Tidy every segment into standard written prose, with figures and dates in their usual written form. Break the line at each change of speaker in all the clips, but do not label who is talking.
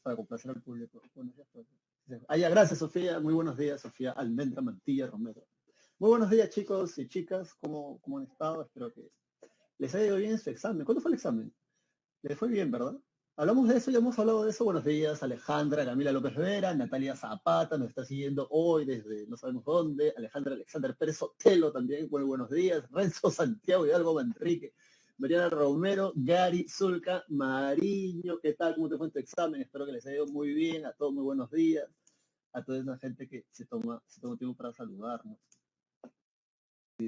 para complacer al público. Buenos días, profe. Ah, ya, gracias, Sofía. Muy buenos días, Sofía Almendra Mantilla Romero. Muy buenos días, chicos y chicas. ¿Cómo han estado? Espero que les haya ido bien su examen. ¿Cuándo fue el examen? Les fue bien, ¿verdad? Hablamos de eso, ya hemos hablado de eso. Buenos días, Alejandra, Camila López Vera, Natalia Zapata, nos está siguiendo hoy desde no sabemos dónde, Alexander Pérez Sotelo también, muy buenos días, Renzo Santiago Hidalgo Manrique, Mariana Romero, Gary Zulca, Mariño, ¿qué tal? ¿Cómo te fue en tu examen? Espero que les haya ido muy bien, a todos muy buenos días, a toda esa gente que se toma tiempo para saludarnos.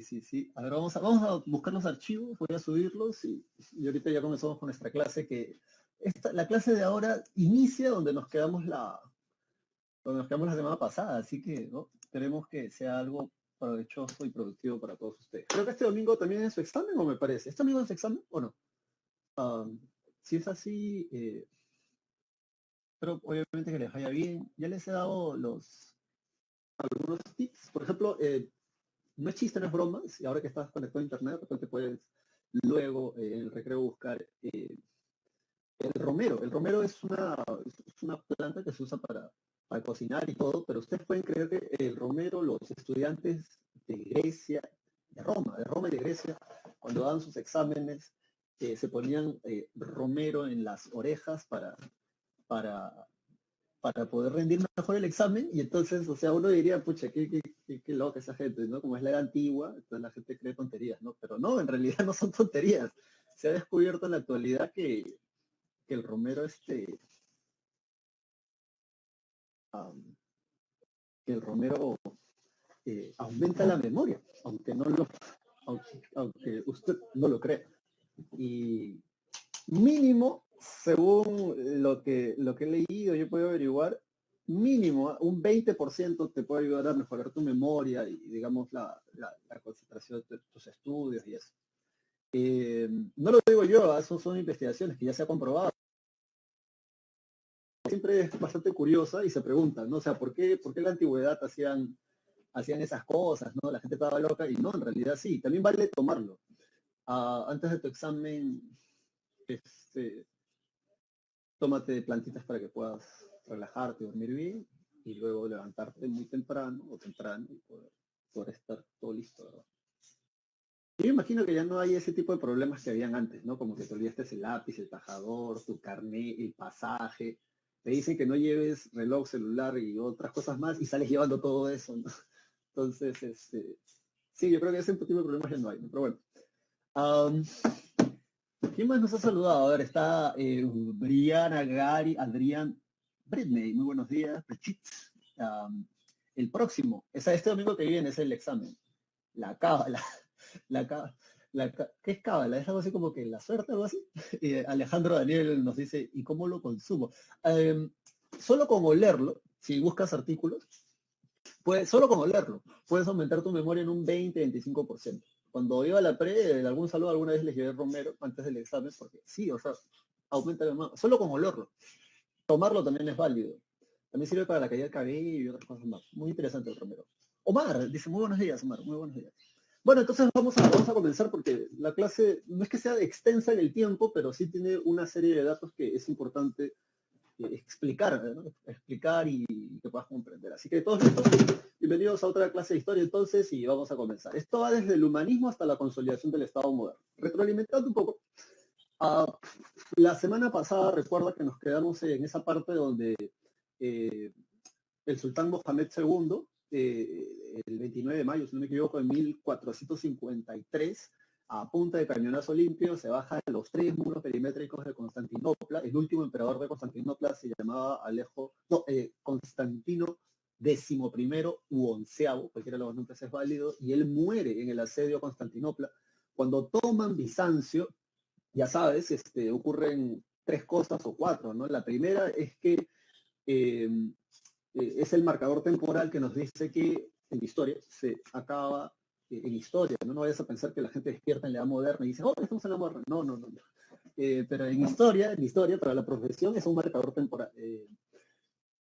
Sí. A ver, vamos a buscar los archivos, voy a subirlos y ahorita ya comenzamos con nuestra clase la clase de ahora inicia donde nos quedamos la semana pasada, así que ¿no? Esperemos que sea algo provechoso y productivo para todos ustedes. Creo que este domingo también es su examen, ¿o me parece? ¿Este domingo es su examen o no? Si es así, pero obviamente que les vaya bien. Ya les he dado algunos tips. Por ejemplo, no es chiste, no es broma. Si ahora que estás conectado a internet, de repente puedes luego en el recreo buscar el romero. El romero es una planta que se usa para cocinar y todo, pero ustedes pueden creer que el romero, los estudiantes de Grecia, de Roma y de Grecia, cuando daban sus exámenes, se ponían romero en las orejas para, para poder rendir mejor el examen, y entonces, o sea, uno diría, pucha, qué loca esa gente, ¿no? Como es la edad antigua, entonces la gente cree tonterías, ¿no? Pero no, en realidad no son tonterías. Se ha descubierto en la actualidad que el romero que el romero aumenta la memoria, aunque usted no lo crea. Y mínimo, según lo que he leído, yo puedo averiguar, mínimo un 20% te puede ayudar a mejorar tu memoria y digamos la concentración de tus estudios y eso. No lo digo yo, eso son investigaciones que ya se ha comprobado. Siempre es bastante curiosa y se preguntan, ¿no? O sea, ¿por qué en la antigüedad hacían esas cosas, ¿no? La gente estaba loca y no, en realidad sí. También vale tomarlo. Antes de tu examen, tómate plantitas para que puedas relajarte, dormir bien y luego levantarte muy temprano y poder estar todo listo, ¿verdad? Yo imagino que ya no hay ese tipo de problemas que habían antes, ¿no? Como que te olvidaste el lápiz, el tajador, tu carnet, el pasaje. Te dicen que no lleves reloj, celular y otras cosas más y sales llevando todo eso, ¿no? Entonces, sí, yo creo que ese tipo de problemas ya no hay, ¿no? Pero bueno. ¿Quién más nos ha saludado? A ver, está Briana, Gary, Adrián, Britney, muy buenos días. El próximo, este domingo que viene es el examen. La cábala, la, cá- ¿qué es cábala? Es algo así como que la suerte, algo así. Alejandro Daniel nos dice, ¿y cómo lo consumo? Solo con olerlo, si buscas artículos, solo con olerlo, puedes aumentar tu memoria en un 20-25%. Cuando iba a la pre, algún saludo alguna vez les llevé romero antes del examen, porque sí, o sea, aumenta la memoria, solo con olerlo. Tomarlo también es válido. También sirve para la caída del cabello y otras cosas más. Muy interesante el romero. Omar, dice, muy buenos días, Omar, muy buenos días. Bueno, entonces vamos a comenzar porque la clase no es que sea extensa en el tiempo, pero sí tiene una serie de datos que es importante explicar, ¿no? Explicar y que puedas comprender. Así que todos listos, bienvenidos a otra clase de historia entonces y vamos a comenzar. Esto va desde el humanismo hasta la consolidación del Estado moderno. Retroalimentando un poco, la semana pasada recuerda que nos quedamos en esa parte donde el sultán Mohamed II, el 29 de mayo, si no me equivoco, en 1453, a punta de cañonazo limpio, se baja los 3 muros perimétricos de Constantinopla. El último emperador de Constantinopla se llamaba Constantino XI u onceavo, cualquiera de los nombres es válido, y él muere en el asedio a Constantinopla. Cuando toman Bizancio, ya sabes, ocurren 3 cosas o 4, ¿no? La primera es que es el marcador temporal que nos dice que en historia se acaba en historia, ¿no? No vayas a pensar que la gente despierta en la edad moderna y dice, oh, estamos en la moderna. No. Pero en historia, para la profesión es un marcador temporal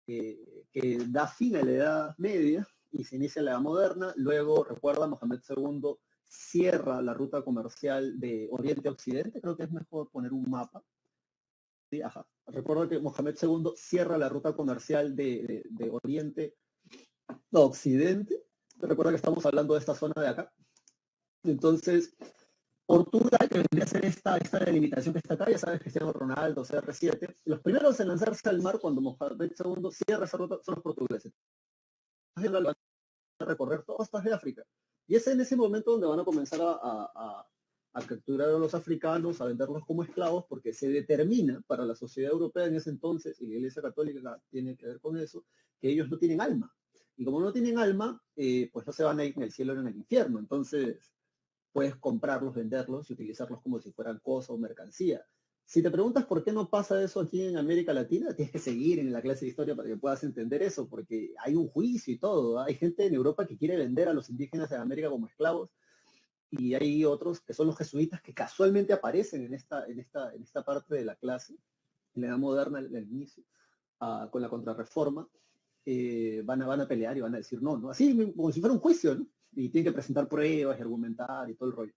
que da fin a la Edad Media y se inicia la Edad Moderna. Luego, recuerda, Mohamed II cierra la ruta comercial de Oriente a Occidente. Creo que es mejor poner un mapa. Sí, ajá. Recuerdo que Mohamed II cierra la ruta comercial de Oriente a Occidente. Recuerda que estamos hablando de esta zona de acá. Entonces, Portugal, que vendría a ser esta delimitación que está acá, ya sabes, Cristiano Ronaldo, CR7, los primeros en lanzarse al mar cuando Mohamed II cierra esa ruta son los portugueses. Van a recorrer todas partes de África. Y es en ese momento donde van a comenzar a capturar a los africanos, a venderlos como esclavos, porque se determina para la sociedad europea en ese entonces, y la Iglesia Católica tiene que ver con eso, que ellos no tienen alma. Y como no tienen alma, pues no se van a ir en el cielo ni en el infierno. Entonces, puedes comprarlos, venderlos y utilizarlos como si fueran cosa o mercancía. Si te preguntas por qué no pasa eso aquí en América Latina, tienes que seguir en la clase de historia para que puedas entender eso, porque hay un juicio y todo. Hay gente en Europa que quiere vender a los indígenas de América como esclavos y hay otros que son los jesuitas que casualmente aparecen en esta parte de la clase, en la edad moderna, al inicio, con la contrarreforma, van a pelear y van a decir no, ¿no? Así como si fuera un juicio, ¿no? Y tienen que presentar pruebas y argumentar y todo el rollo.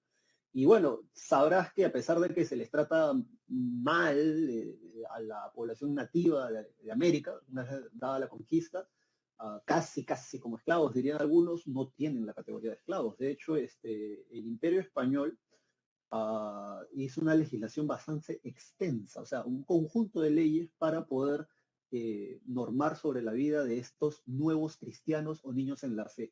Y bueno, sabrás que a pesar de que se les trata mal a la población nativa de América, una vez dada la conquista, casi como esclavos, dirían algunos, no tienen la categoría de esclavos. De hecho, el Imperio Español hizo una legislación bastante extensa, o sea, un conjunto de leyes para poder normar sobre la vida de estos nuevos cristianos o niños en la fe.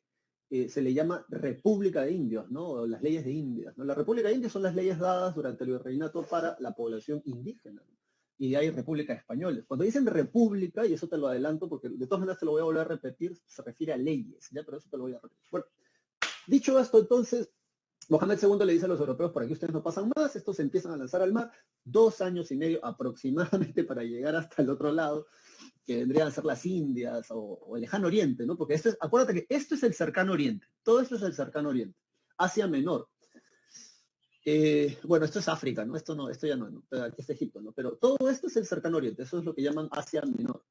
Se le llama República de Indios, ¿no? O las leyes de Indias, ¿no? La República de Indios son las leyes dadas durante el virreinato para la población indígena, ¿no? Y hay República Española. Cuando dicen República, y eso te lo adelanto porque de todas maneras te lo voy a volver a repetir, se refiere a leyes, ¿ya? Pero eso te lo voy a repetir. Bueno, dicho esto, entonces, Mohamed II le dice a los europeos, por aquí ustedes no pasan más, estos se empiezan a lanzar al mar, 2 años y medio aproximadamente para llegar hasta el otro lado, que vendrían a ser las Indias o el Lejano Oriente, ¿no? Porque acuérdate que esto es el Cercano Oriente, todo esto es el Cercano Oriente, Asia Menor. Bueno, esto es África, ¿no? Esto no, esto ya no, ¿no? Aquí está Egipto, ¿no? Pero todo esto es el Cercano Oriente, eso es lo que llaman Asia Menor.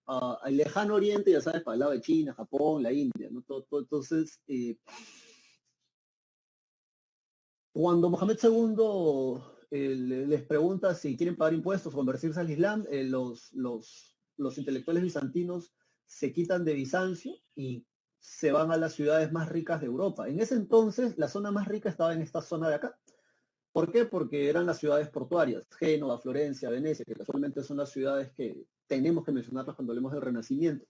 El Lejano Oriente, ya sabes, para el lado de China, Japón, la India, ¿no? Entonces, cuando Mohamed II les pregunta si quieren pagar impuestos o convertirse al Islam, los intelectuales bizantinos se quitan de Bizancio y se van a las ciudades más ricas de Europa. En ese entonces, la zona más rica estaba en esta zona de acá. ¿Por qué? Porque eran las ciudades portuarias, Génova, Florencia, Venecia, que casualmente son las ciudades que tenemos que mencionarlas cuando hablemos del Renacimiento.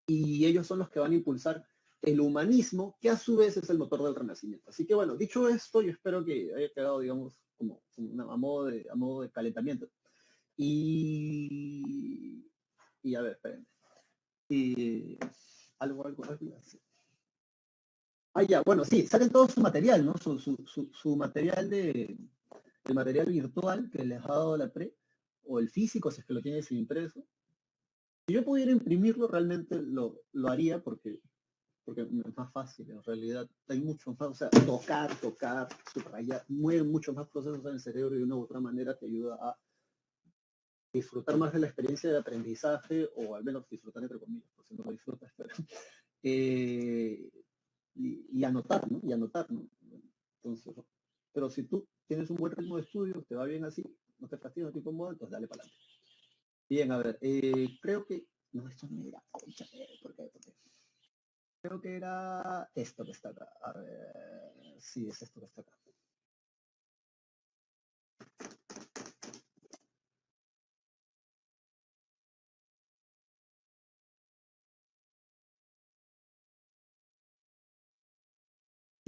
Y ellos son los que van a impulsar el humanismo, que a su vez es el motor del Renacimiento. Así que bueno, dicho esto, yo espero que haya quedado, digamos, como a modo de calentamiento. Y, y a ver, espérenme. Algo así. Ya, bueno, sí, salen todo su material, ¿no? Su material el material virtual que les ha dado la pre, o el físico, si es que lo tienes impreso. Si yo pudiera imprimirlo, realmente lo haría porque es más fácil, en realidad hay mucho más, o sea, tocar, subrayar, mueve muchos más procesos en el cerebro y de una u otra manera te ayuda a disfrutar más de la experiencia de aprendizaje, o al menos disfrutar entre comillas, por si no lo disfrutas, pero, eh, y anotar, ¿no? Y anotar, ¿no? Entonces, pero si tú tienes un buen ritmo de estudio, te va bien así, no te fastidias, no te incomoda, entonces dale para adelante. Bien, a ver, creo que, no, esto no era, concha, ¿por qué? Creo que era esto que está acá. A ver, sí, es esto que está acá.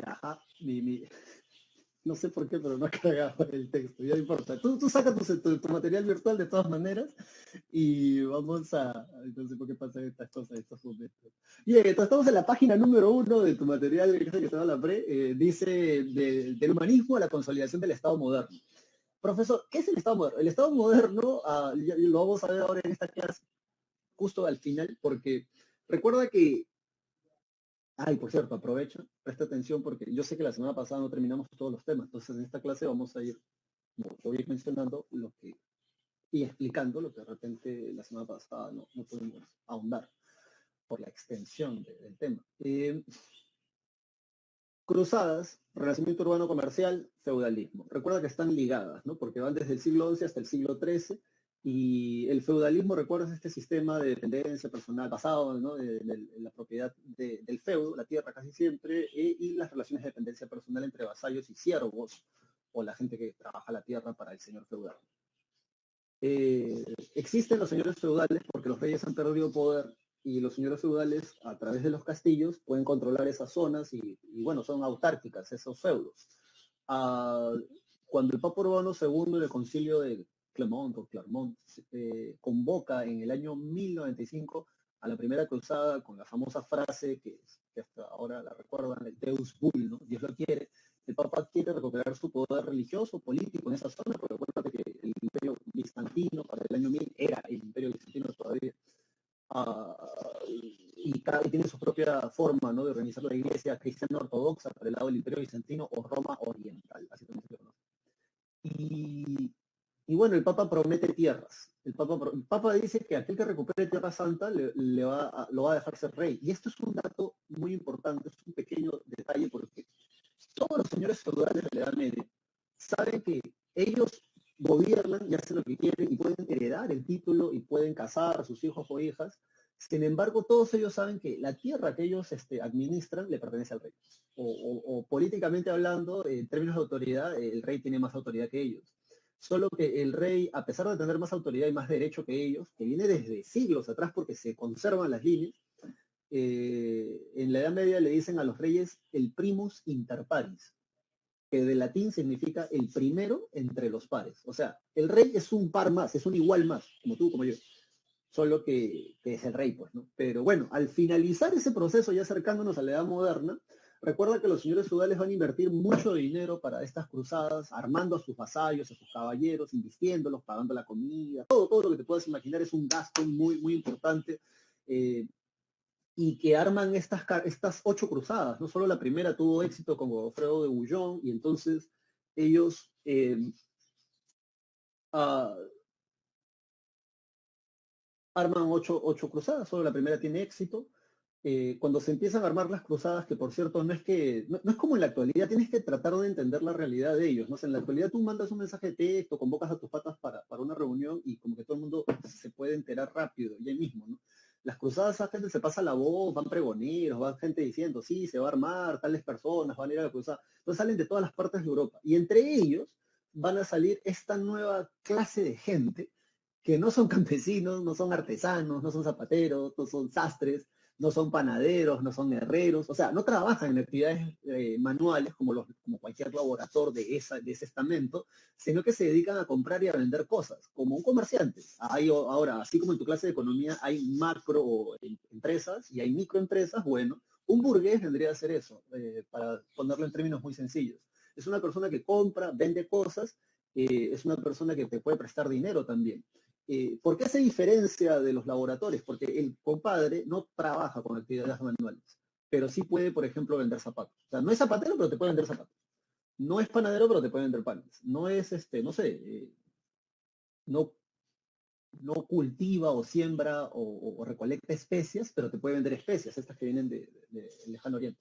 Ajá, no sé por qué, pero no ha cargado el texto, ya no importa. Tú sacas tu material virtual de todas maneras y vamos a... No sé por qué pasan estas cosas, estos momentos. Bien, entonces estamos en la página número 1 de tu material que te da la pre. Dice del humanismo a la consolidación del Estado moderno. Profesor, ¿qué es el Estado moderno? El Estado moderno, lo vamos a ver ahora en esta clase, justo al final, porque recuerda que... Ay, por cierto, aprovecha, presta atención porque yo sé que la semana pasada no terminamos todos los temas, entonces en esta clase vamos a ir, voy a ir mencionando y explicando lo que de repente la semana pasada no pudimos ahondar por la extensión del tema. Cruzadas, renacimiento urbano comercial, feudalismo. Recuerda que están ligadas, ¿no? Porque van desde el siglo XI hasta el siglo XIII Y el feudalismo, recuerdas este sistema de dependencia personal basado, ¿no?, la propiedad del feudo, la tierra casi siempre, y las relaciones de dependencia personal entre vasallos y siervos, o la gente que trabaja la tierra para el señor feudal. Existen los señores feudales porque los reyes han perdido poder y los señores feudales a través de los castillos pueden controlar esas zonas y bueno, son autárquicas esos feudos. Ah, cuando el Papa Urbano II en el concilio de Clermont o Clermont convoca en el año 1095 a la primera cruzada con la famosa frase que hasta ahora la recuerdan, el Deus Vult, ¿no? Dios lo quiere. El Papa quiere recuperar su poder religioso, político en esa zona, porque recuerda que el imperio bizantino para el año 1000 era el imperio bizantino todavía. Y tiene su propia forma, ¿no?, de organizar la iglesia cristiana ortodoxa para el lado del imperio bizantino o Roma oriental, así también se conoce. Y bueno, el Papa promete tierras. El Papa dice que aquel que recupere Tierra Santa lo va a dejar ser rey. Y esto es un dato muy importante, es un pequeño detalle porque todos los señores feudales de la Edad Media saben que ellos gobiernan y hacen lo que quieren y pueden heredar el título y pueden casar a sus hijos o hijas. Sin embargo, todos ellos saben que la tierra que ellos administran le pertenece al rey. O políticamente hablando, en términos de autoridad, el rey tiene más autoridad que ellos. Solo que el rey, a pesar de tener más autoridad y más derecho que ellos, que viene desde siglos atrás porque se conservan las líneas, en la Edad Media le dicen a los reyes el primus inter pares, que de latín significa el primero entre los pares. O sea, el rey es un par más, es un igual más, como tú, como yo. Solo que es el rey, pues, ¿no? Pero bueno, al finalizar ese proceso, ya acercándonos a la Edad Moderna, recuerda que los señores feudales van a invertir mucho dinero para estas cruzadas, armando a sus vasallos, a sus caballeros, invistiéndolos, pagando la comida, todo lo que te puedas imaginar es un gasto muy, muy importante. Y que arman estas 8 cruzadas. No solo la primera tuvo éxito con Godofredo de Bouillon, y entonces ellos arman ocho cruzadas, solo la primera tiene éxito. Cuando se empiezan a armar las cruzadas, que por cierto no es como en la actualidad, tienes que tratar de entender la realidad de ellos, ¿no? O sea, en la actualidad tú mandas un mensaje de texto, convocas a tus patas para una reunión y como que todo el mundo se puede enterar rápido, ya mismo, ¿no? Las cruzadas, a gente se pasa la voz, van pregoneros, van gente diciendo, sí, se va a armar, tales personas van a ir a la cruzada. Entonces salen de todas las partes de Europa. Y entre ellos van a salir esta nueva clase de gente que no son campesinos, no son artesanos, no son zapateros, no son sastres, no son panaderos, no son herreros, o sea, no trabajan en actividades manuales como cualquier laborador de ese estamento, sino que se dedican a comprar y a vender cosas, como un comerciante. Ahora, así como en tu clase de economía hay macro empresas y hay microempresas, bueno, un burgués vendría a ser eso, para ponerlo en términos muy sencillos. Es una persona que compra, vende cosas, es una persona que te puede prestar dinero también. ¿Por qué se diferencia de los laboratorios? Porque el compadre no trabaja con actividades manuales, pero sí puede, por ejemplo, vender zapatos. O sea, no es zapatero, pero te puede vender zapatos. No es panadero, pero te puede vender panes. No es, no sé, no, no cultiva o siembra o recolecta especias, pero te puede vender especias, estas que vienen del lejano oriente.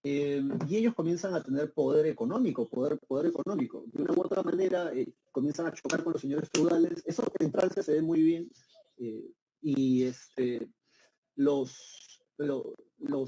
Y ellos comienzan a tener poder económico, poder económico. De una u otra manera, comienzan a chocar con los señores feudales. Eso en Francia se ve muy bien. Y los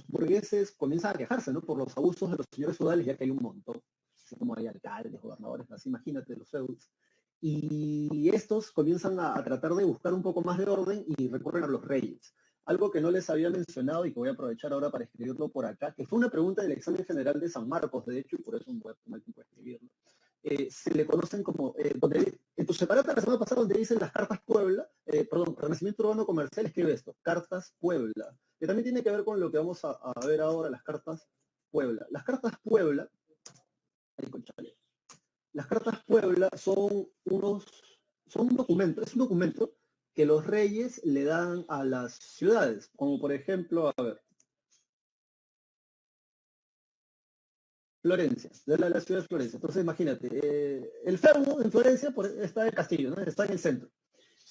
burgueses comienzan a quejarse, ¿no?, por los abusos de los señores feudales, ya que hay un montón. Así como hay alcaldes, gobernadores, así imagínate los feudos. Y estos comienzan a tratar de buscar un poco más de orden y recurren a los reyes. Algo que no les había mencionado y que voy a aprovechar ahora para escribirlo por acá, que fue una pregunta del examen general de San Marcos, de hecho, y por eso me voy a tomar el tiempo de escribirlo. Se le conocen como, en tu separata la semana pasada donde dicen las cartas Puebla, perdón, Renacimiento Urbano Comercial, escribe esto, cartas Puebla, que también tiene que ver con lo que vamos a ver ahora, las cartas Puebla. Las cartas Puebla, ahí, conchale. Las cartas Puebla son un documento, es un documento que los reyes le dan a las ciudades, como por ejemplo, a ver, Florencia, de la ciudad de Florencia. Entonces imagínate, el feudo en Florencia está el castillo, ¿no?, está en el centro.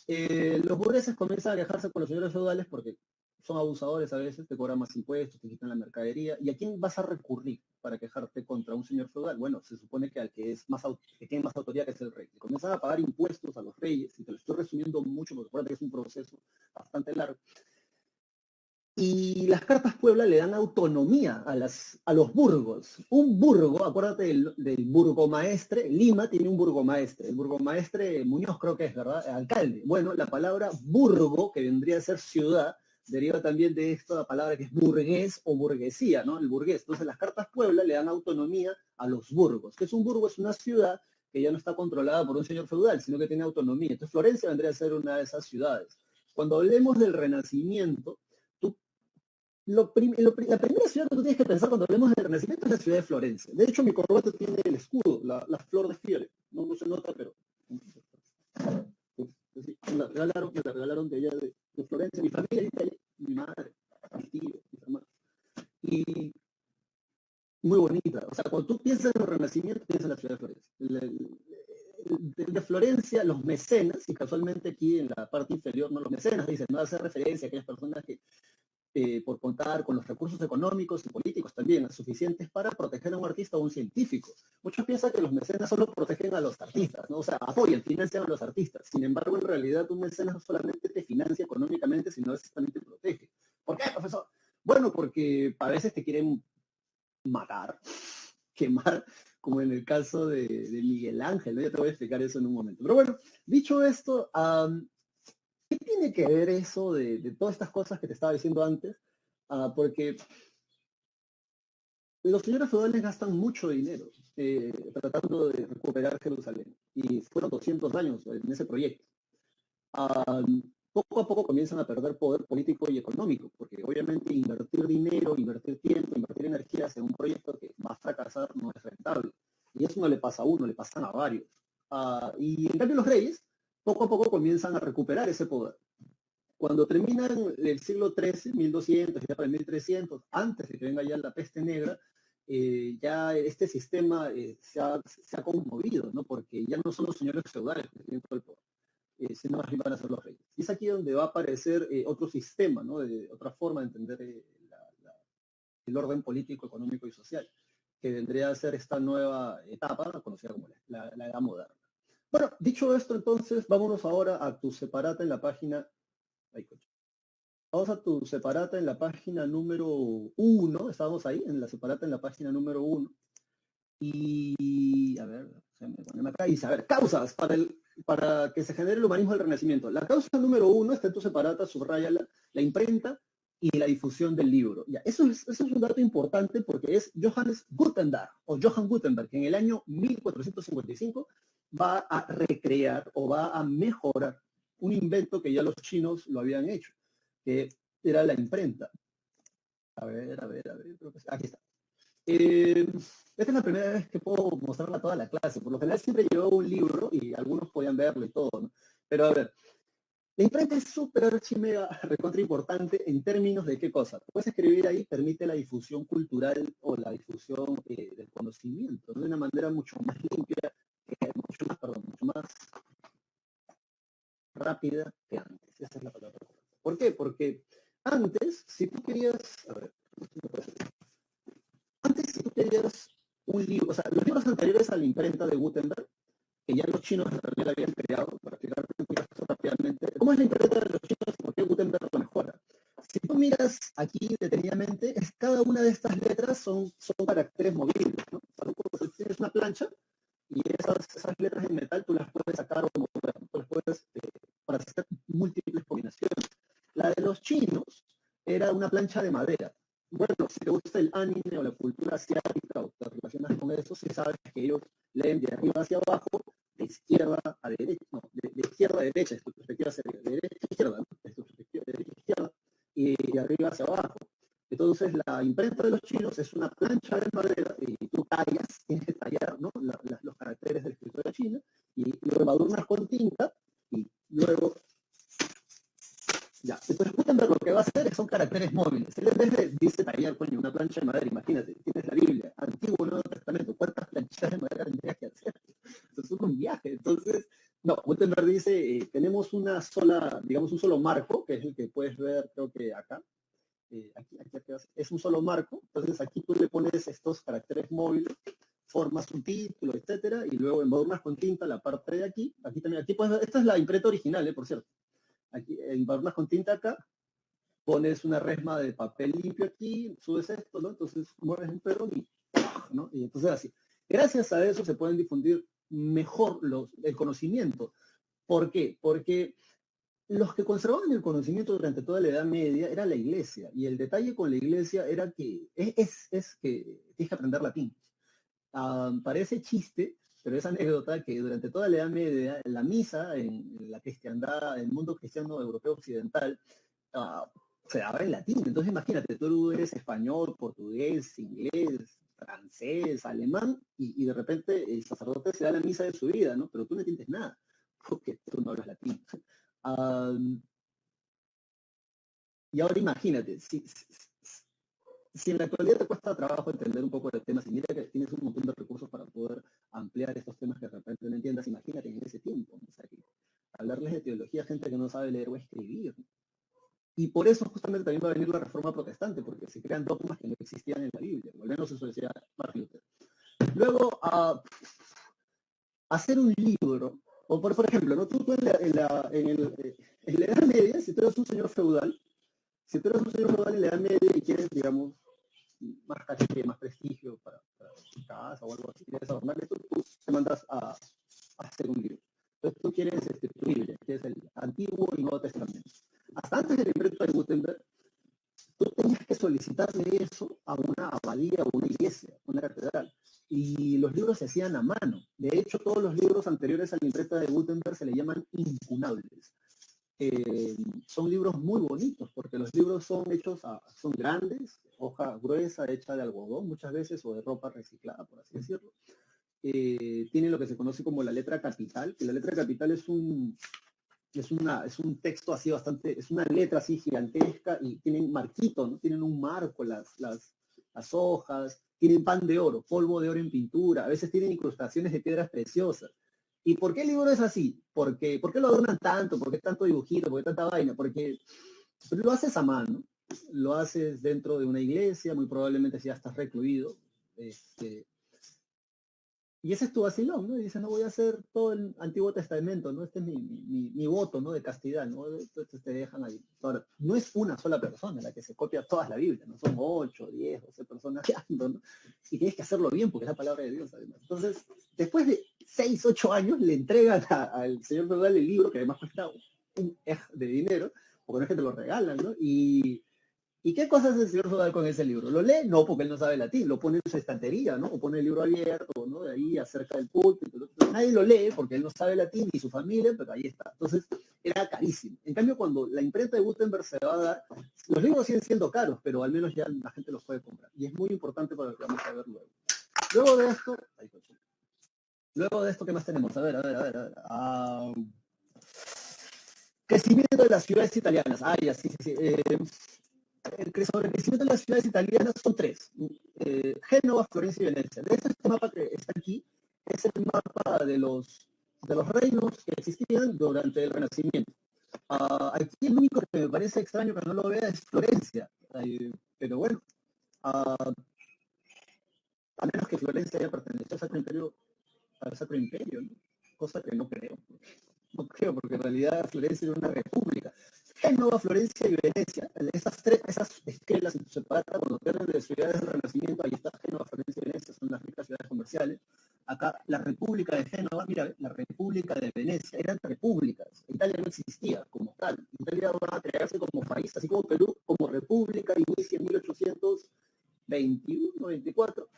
Los burgueses comienzan a quejarse con los señores feudales porque son abusadores a veces, te cobran más impuestos, te quitan la mercadería. ¿Y a quién vas a recurrir para quejarte contra un señor feudal? Bueno, se supone que al que es más que tiene más autoridad, que es el rey. Le comienzan a pagar impuestos a los reyes, y te lo estoy resumiendo mucho porque recuerda que es un proceso bastante largo. Y las cartas Puebla le dan autonomía a los burgos. Un burgo, acuérdate del burgomaestre, Lima tiene un burgomaestre, el burgomaestre Muñoz creo que es, ¿verdad? Alcalde. Bueno, la palabra burgo, que vendría a ser ciudad, deriva también de esta palabra que es burgués o burguesía, ¿no? El burgués. Entonces las cartas Puebla le dan autonomía a los burgos. ¿Qué es un burgo? Es una ciudad que ya no está controlada por un señor feudal, sino que tiene autonomía. Entonces Florencia vendría a ser una de esas ciudades. Cuando hablemos del Renacimiento, la primera ciudad que tú tienes que pensar cuando hablemos del Renacimiento es la ciudad de Florencia. De hecho, mi corbata tiene el escudo, la flor de Fiore. No, no se nota, pero... Sí, me la regalaron de allá de Florencia. Mi familia vive allá, mi madre, mi tío, mis hermanos. Y muy bonita. O sea, cuando tú piensas en el Renacimiento, piensas en la ciudad de Florencia. De Florencia, los mecenas, y casualmente aquí en la parte inferior, no los mecenas, dicen, no hace referencia a aquellas personas que por contar con los recursos económicos y políticos también suficientes para proteger a un artista o un científico. Muchos piensan que los mecenas solo protegen a los artistas, ¿no? O sea, apoyan, financian a los artistas. Sin embargo, en realidad un mecenas no solamente te financia económicamente, sino que también te protege. ¿Por qué, profesor? Bueno, porque a veces te quieren matar, quemar, como en el caso de Miguel Ángel, ¿no? Ya te voy a explicar eso en un momento. Pero bueno, dicho esto, ¿qué tiene que ver eso de todas estas cosas que te estaba diciendo antes? Porque los señores feudales gastan mucho dinero tratando de recuperar Jerusalén. Y fueron 200 años en ese proyecto. Poco a poco comienzan a perder poder político y económico, porque obviamente invertir dinero, invertir tiempo, invertir energías en un proyecto que va a fracasar no es rentable. Y eso no le pasa a uno, le pasan a varios. Y en cambio los reyes poco a poco comienzan a recuperar ese poder. Cuando termina el siglo XIII, 1200, ya para el 1300, antes de que venga ya la peste negra, ya este sistema se ha conmovido, ¿no? Porque ya no son los señores feudales que tienen todo el poder, sino más bien van a ser los reyes. Y es aquí donde va a aparecer otro sistema, ¿no? Otra forma de entender el orden político, económico y social, que vendría a ser esta nueva etapa conocida como la Edad Moderna. Bueno, dicho esto, entonces, vámonos ahora a tu separata en la página... Ay, vamos a tu separata en la página número 1, estamos ahí, en la separata en la página número 1. Y, a ver, acá dice, a ver, causas para que se genere el humanismo del Renacimiento. La causa número 1 está en tu separata, subraya la imprenta y la difusión del libro. Ya, eso es un dato importante porque es Johannes Gutenberg, o Johann Gutenberg, que en el año 1455 va a recrear o va a mejorar un invento que ya los chinos lo habían hecho, que era la imprenta. A ver, creo que aquí está. Esta es la primera vez que puedo mostrarla a toda la clase. Por lo general siempre llevo un libro y algunos podían verlo y todo, ¿no? Pero a ver, la imprenta es súper archimega, recontra importante en términos de qué cosa. Puedes escribir ahí, permite la difusión cultural o la difusión del conocimiento de una manera mucho más limpia, mucho más rápida que antes. Esa es la palabra. ¿Por qué? Porque antes, si tú querías, a ver, antes si tú querías un libro, o sea, los libros anteriores a la imprenta de Gutenberg, que ya los chinos en realidad habían creado, para explicarte un poquito rápidamente, ¿cómo es la imprenta de los chinos y por qué Gutenberg lo mejora? Si tú miras aquí detenidamente, cada una de estas letras son caracteres movibles, ¿no? O sea, tienes una plancha y esas letras en metal tú las puedes sacar o mover, tú las puedes, para hacer múltiples combinaciones. La de los chinos era una plancha de madera. Bueno, si te gusta el anime o la cultura asiática o te relacionas con eso, si sabes que ellos leen de arriba hacia abajo, de izquierda a derecha, no, de izquierda a derecha, es tu perspectiva sería, de derecha a izquierda, ¿no? Es tu perspectiva de derecha a izquierda, y de arriba hacia abajo. Entonces, la imprenta de los chinos es una plancha de madera y tú tallas, tienes que tallar, ¿no? Los caracteres de la escritura china y luego adornas con tinta y luego ya. Entonces Gutenberg lo que va a hacer son caracteres móviles. Él en vez de, dice tallar, coño, una plancha de madera, imagínate, tienes la Biblia, Antiguo Nuevo Testamento, ¿cuántas planchas de madera tendrías que hacer? Eso es un viaje. Entonces No, Gutenberg dice, tenemos una sola, digamos, un solo marco, que es el que puedes ver, creo que acá. Aquí es un solo marco, entonces aquí tú le pones estos caracteres móviles, formas un título, etcétera, y luego embadurnas con tinta la parte de aquí. Aquí también, aquí puedes ver, esta es la imprenta original, por cierto. Aquí embadurnas con tinta acá, pones una resma de papel limpio aquí, subes esto, ¿no? Entonces mueves un perro y, ¿no? Y entonces así. Gracias a eso se pueden difundir mejor el conocimiento. ¿Por qué? Porque los que conservaban el conocimiento durante toda la Edad Media era la iglesia, y el detalle con la iglesia era que es que tienes que aprender latín. Parece chiste, pero es anécdota que durante toda la Edad Media, la misa en la cristiandad, en el mundo cristiano europeo occidental, uh, se daba en latín. Entonces imagínate, tú eres español, portugués, inglés, francés, alemán, y de repente el sacerdote se da la misa de su vida, ¿no? Pero tú no entiendes nada, porque tú no hablas latín. Y ahora imagínate, si en la actualidad te cuesta trabajo entender un poco de temas, y mira que tienes un montón de recursos para poder ampliar estos temas que de repente no entiendas, imagínate en ese tiempo, ¿no? O sea, que hablarles de teología a gente que no sabe leer o escribir. Y por eso justamente también va a venir la reforma protestante, porque se crean dogmas que no existían en la Biblia, o al menos eso decía Martin Luther. Luego, hacer un libro, o por ejemplo, ¿no? Tú en la Edad Media, si tú eres un señor feudal, en la Edad Media y quieres, digamos, más caché, más prestigio para tu casa o algo así, quieres adornar esto, tú te mandas a hacer un libro. Entonces tú quieres tu Biblia, que es el Antiguo y Nuevo Testamento. Hasta antes del imprenta de Gutenberg, tú tenías que solicitarle eso a una abadía, a una iglesia, una catedral. Y los libros se hacían a mano. De hecho, todos los libros anteriores a la imprenta de Gutenberg se le llaman incunables. Son libros muy bonitos, porque los libros son hechos, son grandes, hoja gruesa, hecha de algodón muchas veces, o de ropa reciclada, por así decirlo. Tienen lo que se conoce como la letra capital, que la letra capital es un texto así bastante, es una letra así gigantesca, y tienen marquito, ¿no? Tienen un marco las hojas, tienen pan de oro, polvo de oro en pintura, a veces tienen incrustaciones de piedras preciosas. ¿Y por qué el libro es así? ¿Por qué lo adornan tanto? ¿Por qué tanto dibujito? ¿Por qué tanta vaina? Porque lo haces a mano, lo haces dentro de una iglesia, muy probablemente si ya estás recluido, y ese es tu vacilón, ¿no? Y dices, no, voy a hacer todo el Antiguo Testamento, ¿no? Este es mi voto, ¿no? De castidad, ¿no? Entonces te dejan ahí. Ahora, no es una sola persona la que se copia toda la Biblia, ¿no? Son 8, 10, 12 personas que andan, ¿no? Y tienes que hacerlo bien porque es la palabra de Dios, además. Entonces, después de 6, 8 años, le entregan al señor feudal el libro, que además cuesta un de dinero, porque no es que te lo regalan, ¿no? ¿Y qué cosa hace el señor feudal con ese libro? ¿Lo lee? No, porque él no sabe latín, lo pone en su estantería, ¿no? O pone el libro abierto, ¿no? De ahí acerca del púlpito. Nadie lo lee porque él no sabe latín, ni su familia, pero ahí está. Entonces, era carísimo. En cambio, cuando la imprenta de Gutenberg se va a dar, los libros siguen siendo caros, pero al menos ya la gente los puede comprar. Y es muy importante para lo que vamos a ver luego. Luego de esto, ¿qué más tenemos? A ver. Crecimiento de las ciudades italianas. Ya, sí. Sobre el crecimiento de las ciudades italianas son 3. Génova, Florencia y Venecia. De este mapa que está aquí, es el mapa de los reinos que existían durante el Renacimiento. Aquí el único que me parece extraño que no lo vea es Florencia. Pero bueno, a menos que Florencia haya pertenecido al Sacro Imperio, ¿no? Cosa que no creo. No creo, porque en realidad Florencia era una república. Génova, Florencia y Venecia, esas esquelas separadas cuando pierden de ciudades del Renacimiento, ahí está Génova, Florencia y Venecia, son las ricas ciudades comerciales. Acá la República de Génova, mira, la República de Venecia, eran repúblicas. Italia no existía como tal. Italia va a crearse como país, así como Perú, como república, inicia en 1821, 24.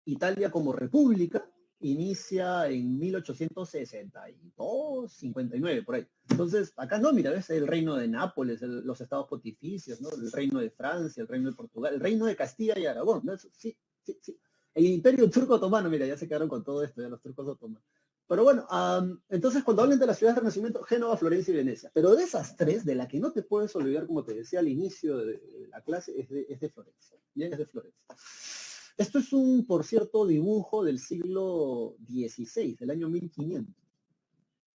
Italia como república inicia en 1862, 59, por ahí. Entonces, acá no, mira, ves el reino de Nápoles, los estados pontificios, ¿no? El reino de Francia, el reino de Portugal, el reino de Castilla y Aragón, ¿no? Sí. El imperio turco otomano, mira, ya se quedaron con todo esto, ya los turcos otomanos. Pero bueno, entonces cuando hablan de las ciudades del Renacimiento, Génova, Florencia y Venecia. Pero de esas 3, de la que no te puedes olvidar, como te decía al inicio de la clase, es de Florencia. Bien, es de Florencia. Esto es un, por cierto, dibujo del siglo XVI, del año 1500.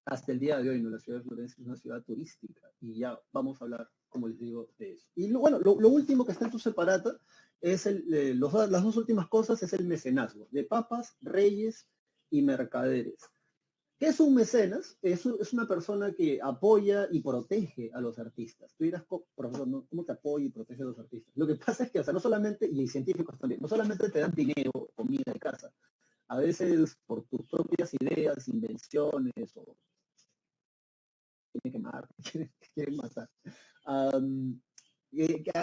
Hasta el día de hoy, ¿no? La ciudad de Florencia es una ciudad turística y ya vamos a hablar, como les digo, de eso. Y bueno, lo último que está en tu separata es las dos últimas cosas es el mecenazgo, de papas, reyes y mercaderes. ¿Qué es un mecenas? Es una persona que apoya y protege a los artistas. Tú dirás, profesor, ¿no? ¿Cómo te apoya y protege a los artistas? Lo que pasa es que, o sea, no solamente, y científicos también, no solamente te dan dinero, comida de casa, a veces por tus propias ideas, invenciones o quieren quemar, quieren matar. Um,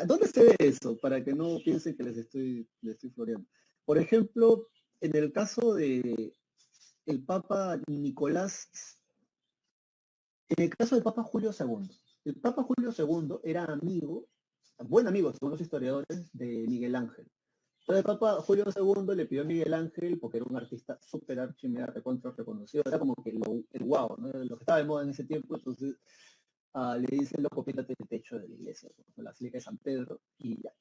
¿Dónde se ve eso? Para que no piensen que les estoy floreando. Por ejemplo, en el caso de el Papa Nicolás, en el caso del Papa Julio II, el Papa Julio II era amigo, buen amigo, según los historiadores, de Miguel Ángel. Entonces el Papa Julio II le pidió a Miguel Ángel, porque era un artista súper archimeda, recontra reconocido, era como que el guau, ¿no? Lo que estaba de moda en ese tiempo, entonces le dicen, loco, píntate el techo de la iglesia, ¿no? La Basílica de San Pedro, y ya,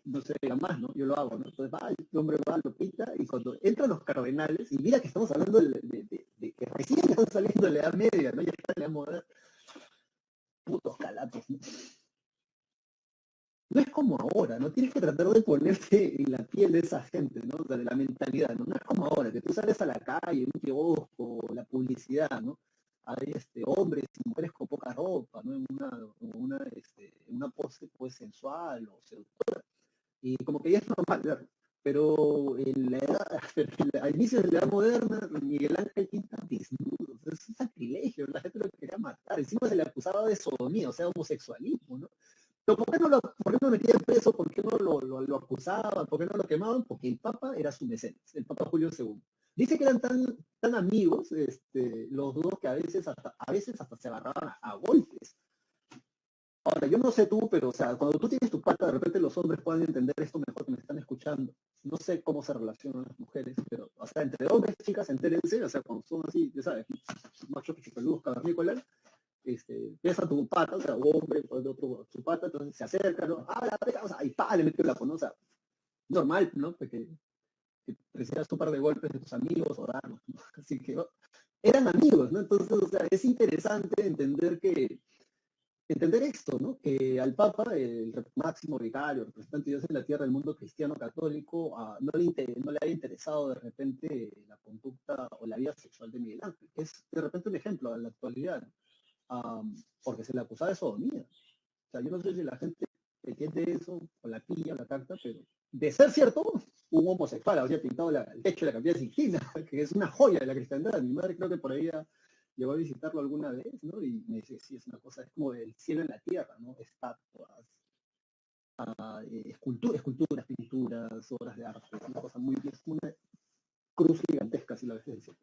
no se diga más, ¿no? Yo lo hago, ¿no? Entonces va, el hombre va, lo pinta, y cuando entran los cardenales, y mira que estamos hablando de que recién están saliendo de la Edad Media, ¿no? Ya está en la moda, putos calatos, ¿no? No es como ahora, ¿no? Tienes que tratar de ponerte en la piel de esa gente, ¿no? O sea, de la mentalidad, ¿no? No es como ahora, que tú sales a la calle, un kiosco, la publicidad, ¿no? Hay hombres y mujeres con poca ropa, ¿no? En una pose pues sensual o seductora. Y como que ya es normal verlo. Pero en la edad, a inicios de la edad moderna, Miguel Ángel pinta desnudos. Es un sacrilegio, la gente lo quería matar. Encima se le acusaba de sodomía, o sea, homosexualismo, ¿no? Pero ¿por qué no lo metían preso? ¿Por qué no lo acusaban? ¿Por qué no lo quemaban? Porque el Papa era su mecenas, el Papa Julio II. Dice que eran tan amigos los dos que a veces hasta se agarraban a golpes. Ahora, yo no sé tú, pero o sea, cuando tú tienes tu pata, de repente los hombres pueden entender esto mejor que me están escuchando. No sé cómo se relacionan las mujeres, pero, o sea, entre hombres, chicas, entérense, o sea, cuando son así, ya sabes, machos pichipeludos, cavernícolas, ves a tu pata, o sea, un hombre, o de otro, su pata, entonces se acerca, ¿no? Ah, la pega, o sea, y pa, le mete la o sea, normal, ¿no? Porque que recibas un par de golpes de tus amigos o darlos, ¿no? Así que ¿no? Eran amigos, ¿no? Entonces, o sea, es interesante entender esto, ¿no? Que al Papa, el máximo vicario, representante de Dios en la tierra del mundo cristiano católico, no le había interesado de repente la conducta o la vida sexual de Miguel Ángel. Es de repente un ejemplo en la actualidad, ¿no? Porque se le acusaba de sodomía. O sea, yo no sé si la gente entiende eso, o la pilla, o la carta, pero de ser cierto, un homosexual habría pintado el techo de la Capilla Sixtina, que es una joya de la cristiandad. Mi madre creo que por ahí llegó a visitarlo alguna vez, ¿no? Y me dice, sí, es una cosa, es como del cielo en la tierra, ¿no? Estatuas, esculturas, pinturas, obras de arte, es una cosa muy, es una cruz gigantesca, si la ves decir.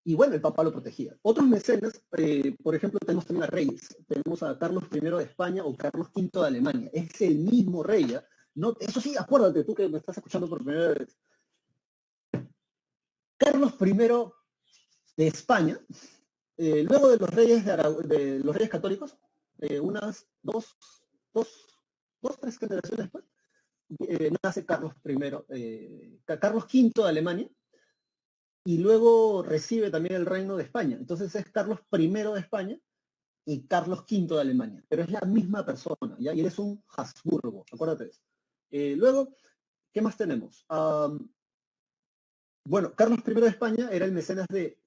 Y bueno, el Papa lo protegía. Otros mecenas, por ejemplo, tenemos también a reyes. Tenemos a Carlos I de España o Carlos V de Alemania. Es el mismo rey. ¿Ya? No, eso sí, acuérdate, tú que me estás escuchando por primera vez. Carlos I de España, luego de los reyes católicos, unas tres generaciones después, nace Carlos Carlos V de Alemania, y luego recibe también el reino de España. Entonces es Carlos I de España y Carlos V de Alemania, pero es la misma persona, ¿ya? Y eres un Habsburgo, acuérdate de eso. Luego, ¿qué más tenemos? Bueno, Carlos I de España era el mecenas de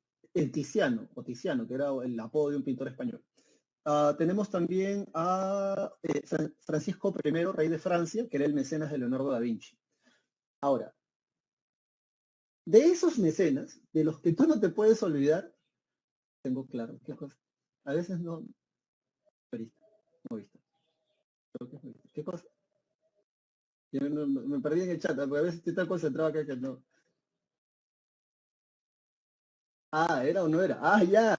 Tiziano, que era el apodo de un pintor español. Tenemos también a Francisco I, rey de Francia, que era el mecenas de Leonardo da Vinci. Ahora, de esos mecenas, de los que tú no te puedes olvidar, tengo claro, ¿qué cosa? A veces no, no visto. ¿Qué cosa? Yo me perdí en el chat, porque a veces estoy tan concentrado acá que no. Ah, ¿era o no era? Ah, ya,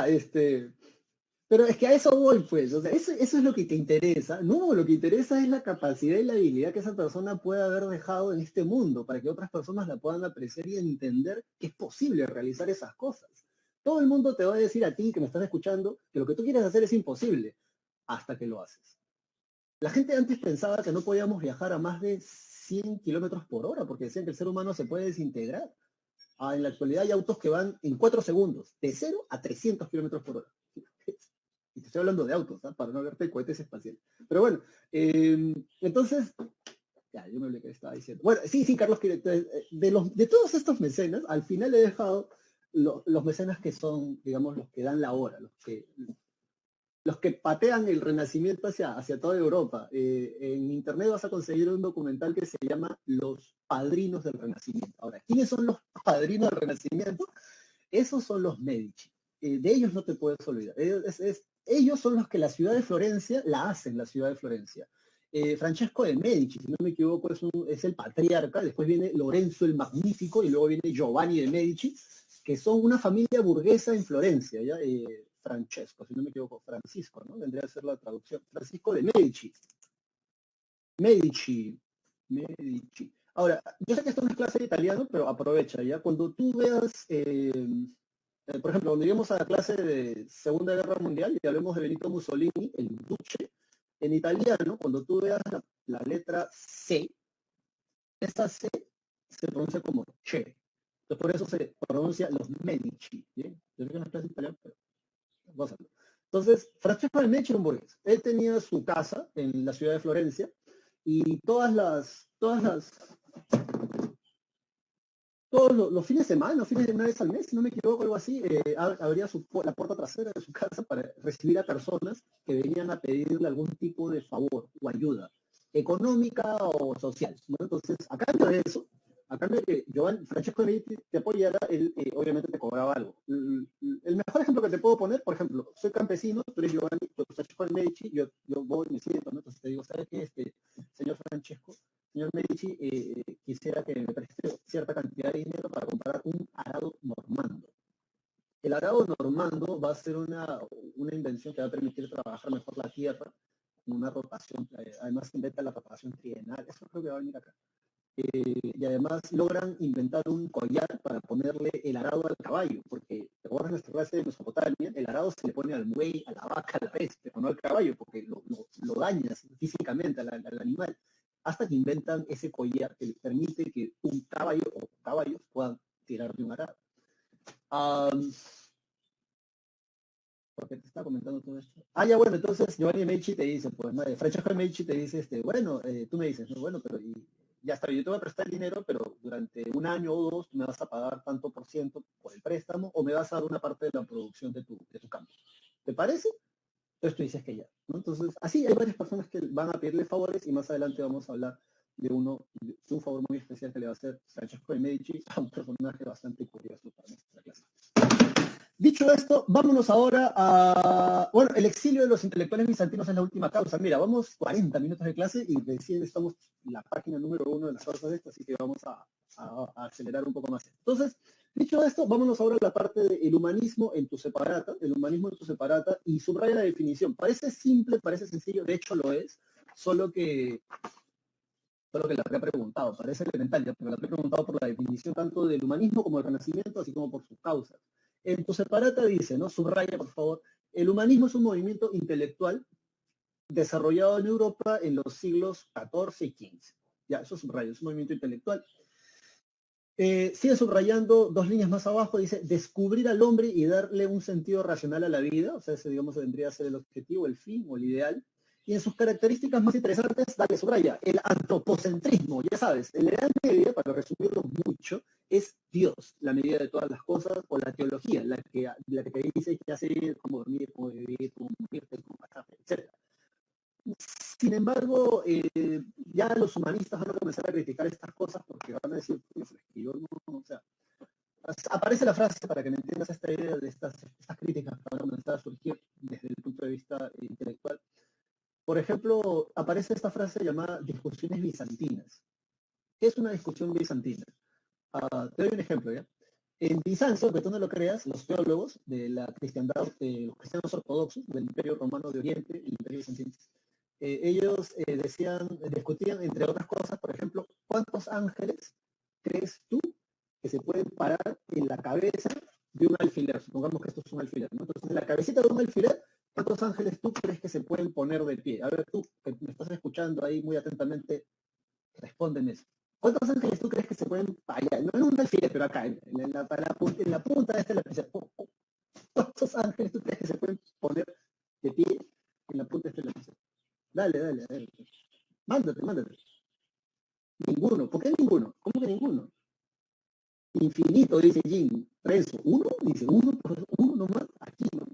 Pero es que a eso voy, pues. O sea, eso es lo que te interesa. No, lo que interesa es la capacidad y la habilidad que esa persona puede haber dejado en este mundo para que otras personas la puedan apreciar y entender que es posible realizar esas cosas. Todo el mundo te va a decir a ti, que me estás escuchando, que lo que tú quieres hacer es imposible hasta que lo haces. La gente antes pensaba que no podíamos viajar a más de 100 kilómetros por hora, porque decían que el ser humano se puede desintegrar. En la actualidad hay autos que van en 4 segundos, de 0 a 300 kilómetros por hora. Y te estoy hablando de autos, ¿ah? Para no hablarte de cohetes espaciales. Pero bueno, entonces, ya, yo me olvidé que estaba diciendo. Bueno, sí, sí, Carlos, que de todos estos mecenas, al final he dejado los mecenas que son, digamos, los que dan la hora, los que patean el renacimiento hacia toda Europa. En internet vas a conseguir un documental que se llama Los Padrinos del Renacimiento. Ahora, ¿quiénes son los padrinos del Renacimiento? Esos son los Medici. De ellos no te puedes olvidar. Ellos son los que la ciudad de Florencia la hacen, la ciudad de Florencia. Francesco de Medici, si no me equivoco, es el patriarca. Después viene Lorenzo el Magnífico y luego viene Giovanni de Medici, que son una familia burguesa en Florencia, ¿ya? Francesco, si no me equivoco, Francisco, ¿no? Vendría a ser la traducción. Francisco de Medici. Medici. Ahora, yo sé que esto no es clase de italiano, pero aprovecha, ¿ya? Cuando tú veas, por ejemplo, cuando lleguemos a la clase de Segunda Guerra Mundial y hablemos de Benito Mussolini, el Duce, en italiano, cuando tú veas la letra C, esta C se pronuncia como che. Entonces, por eso se pronuncia los Medici, ¿bien? Yo sé que no es clase de italiano, pero vamos a verlo. Entonces, Francesco de Medici era un burgués. Él tenía su casa en la ciudad de Florencia y todos los fines de semana, los fines de una vez al mes, si no me equivoco, algo así, abría la puerta trasera de su casa para recibir a personas que venían a pedirle algún tipo de favor o ayuda, económica o social, ¿no? Entonces, a cambio de eso, a cambio de que Francesco de Medici te apoyara, él obviamente te cobraba algo. El mejor ejemplo que te puedo poner, por ejemplo, soy campesino, tú eres Giovanni, Francesco de Medici, yo voy y me siento, ¿no? Entonces te digo, ¿sabes qué? Señor Francesco, señor Medici, quisiera que me preste cierta cantidad de dinero para comprar un arado normando. El arado normando va a ser una invención que va a permitir trabajar mejor la tierra, una rotación, además se inventa la rotación trienal, eso creo que va a venir acá. Y además logran inventar un collar para ponerle el arado al caballo, porque te acuerdas de nuestra clase de Mesopotamia, el arado se le pone al buey, a la vaca, a la bestia, pero no al caballo, porque lo dañas físicamente al animal, hasta que inventan ese collar que le permite que un caballo o caballos puedan tirar de un arado. ¿Por qué te estaba comentando todo esto? Ya bueno, entonces Giovanni Medici te dice, pues, madre, Francesco Medici te dice, bueno, tú me dices, no, bueno, pero ya está, yo te voy a prestar el dinero, pero durante un año o dos tú me vas a pagar tanto por ciento por el préstamo o me vas a dar una parte de la producción de tu campo. ¿Te parece? Entonces tú dices que ya, ¿no? Entonces, así hay varias personas que van a pedirle favores y más adelante vamos a hablar de un favor muy especial que le va a hacer Francesco de Medici a un personaje bastante curioso para nuestra clase. Dicho esto, vámonos ahora a... Bueno, el exilio de los intelectuales bizantinos es la última causa. Mira, vamos 40 minutos de clase y recién estamos en la página número 1 de las causas de esto, así que vamos a acelerar un poco más. Entonces, dicho esto, vámonos ahora a la parte del humanismo en tu separata, y subraya la definición. Parece simple, parece sencillo, de hecho lo es, solo que la había preguntado, parece elemental, pero la había preguntado por la definición tanto del humanismo como del renacimiento, así como por sus causas. En tu separata dice, ¿no? Subraya, por favor, el humanismo es un movimiento intelectual desarrollado en Europa en los siglos XIV y XV. Ya, eso subraya, es un movimiento intelectual. Sigue subrayando 2 líneas más abajo, dice, descubrir al hombre y darle un sentido racional a la vida, o sea, ese, digamos, vendría a ser el objetivo, el fin o el ideal. Y en sus características más interesantes, dale, subraya, el antropocentrismo, ya sabes, el ideal de vida, para resumirlo mucho, es Dios, la medida de todas las cosas, o la teología, la que te dice qué hacer, cómo dormir, cómo vivir, cómo morirte, cómo matarte, etc. Sin embargo, ya los humanistas van a comenzar a criticar estas cosas porque van a decir, yo no, o sea, aparece la frase para que me entiendas esta idea de estas críticas que van a comenzar a surgir desde el punto de vista intelectual. Por ejemplo, aparece esta frase llamada discusiones bizantinas. ¿Qué es una discusión bizantina? Te doy un ejemplo, ¿ya? En Bizancio, aunque tú no lo creas, los teólogos de la cristiandad, los cristianos ortodoxos del Imperio Romano de Oriente, el Imperio Bizantino, ellos discutían, entre otras cosas, por ejemplo, ¿cuántos ángeles crees tú que se pueden parar en la cabeza de un alfiler? Supongamos que esto es un alfiler, ¿no? Entonces, en la cabecita de un alfiler, ¿cuántos ángeles tú crees que se pueden poner de pie? A ver, tú, que me estás escuchando ahí muy atentamente, Respóndeme eso. ¿Cuántos ángeles tú crees que se pueden allá? No en un alfiler, pero acá, en la punta de este lapicero. ¿Cuántos ángeles tú crees que se pueden poner de pie en la punta de este lapicero? Dale, dale, dale. Mándate, mándate. Ninguno. ¿Por qué ninguno? ¿Cómo que ninguno? Infinito, dice Jim. Renzo. ¿Uno? Dice, uno nomás. Aquí, ¿no?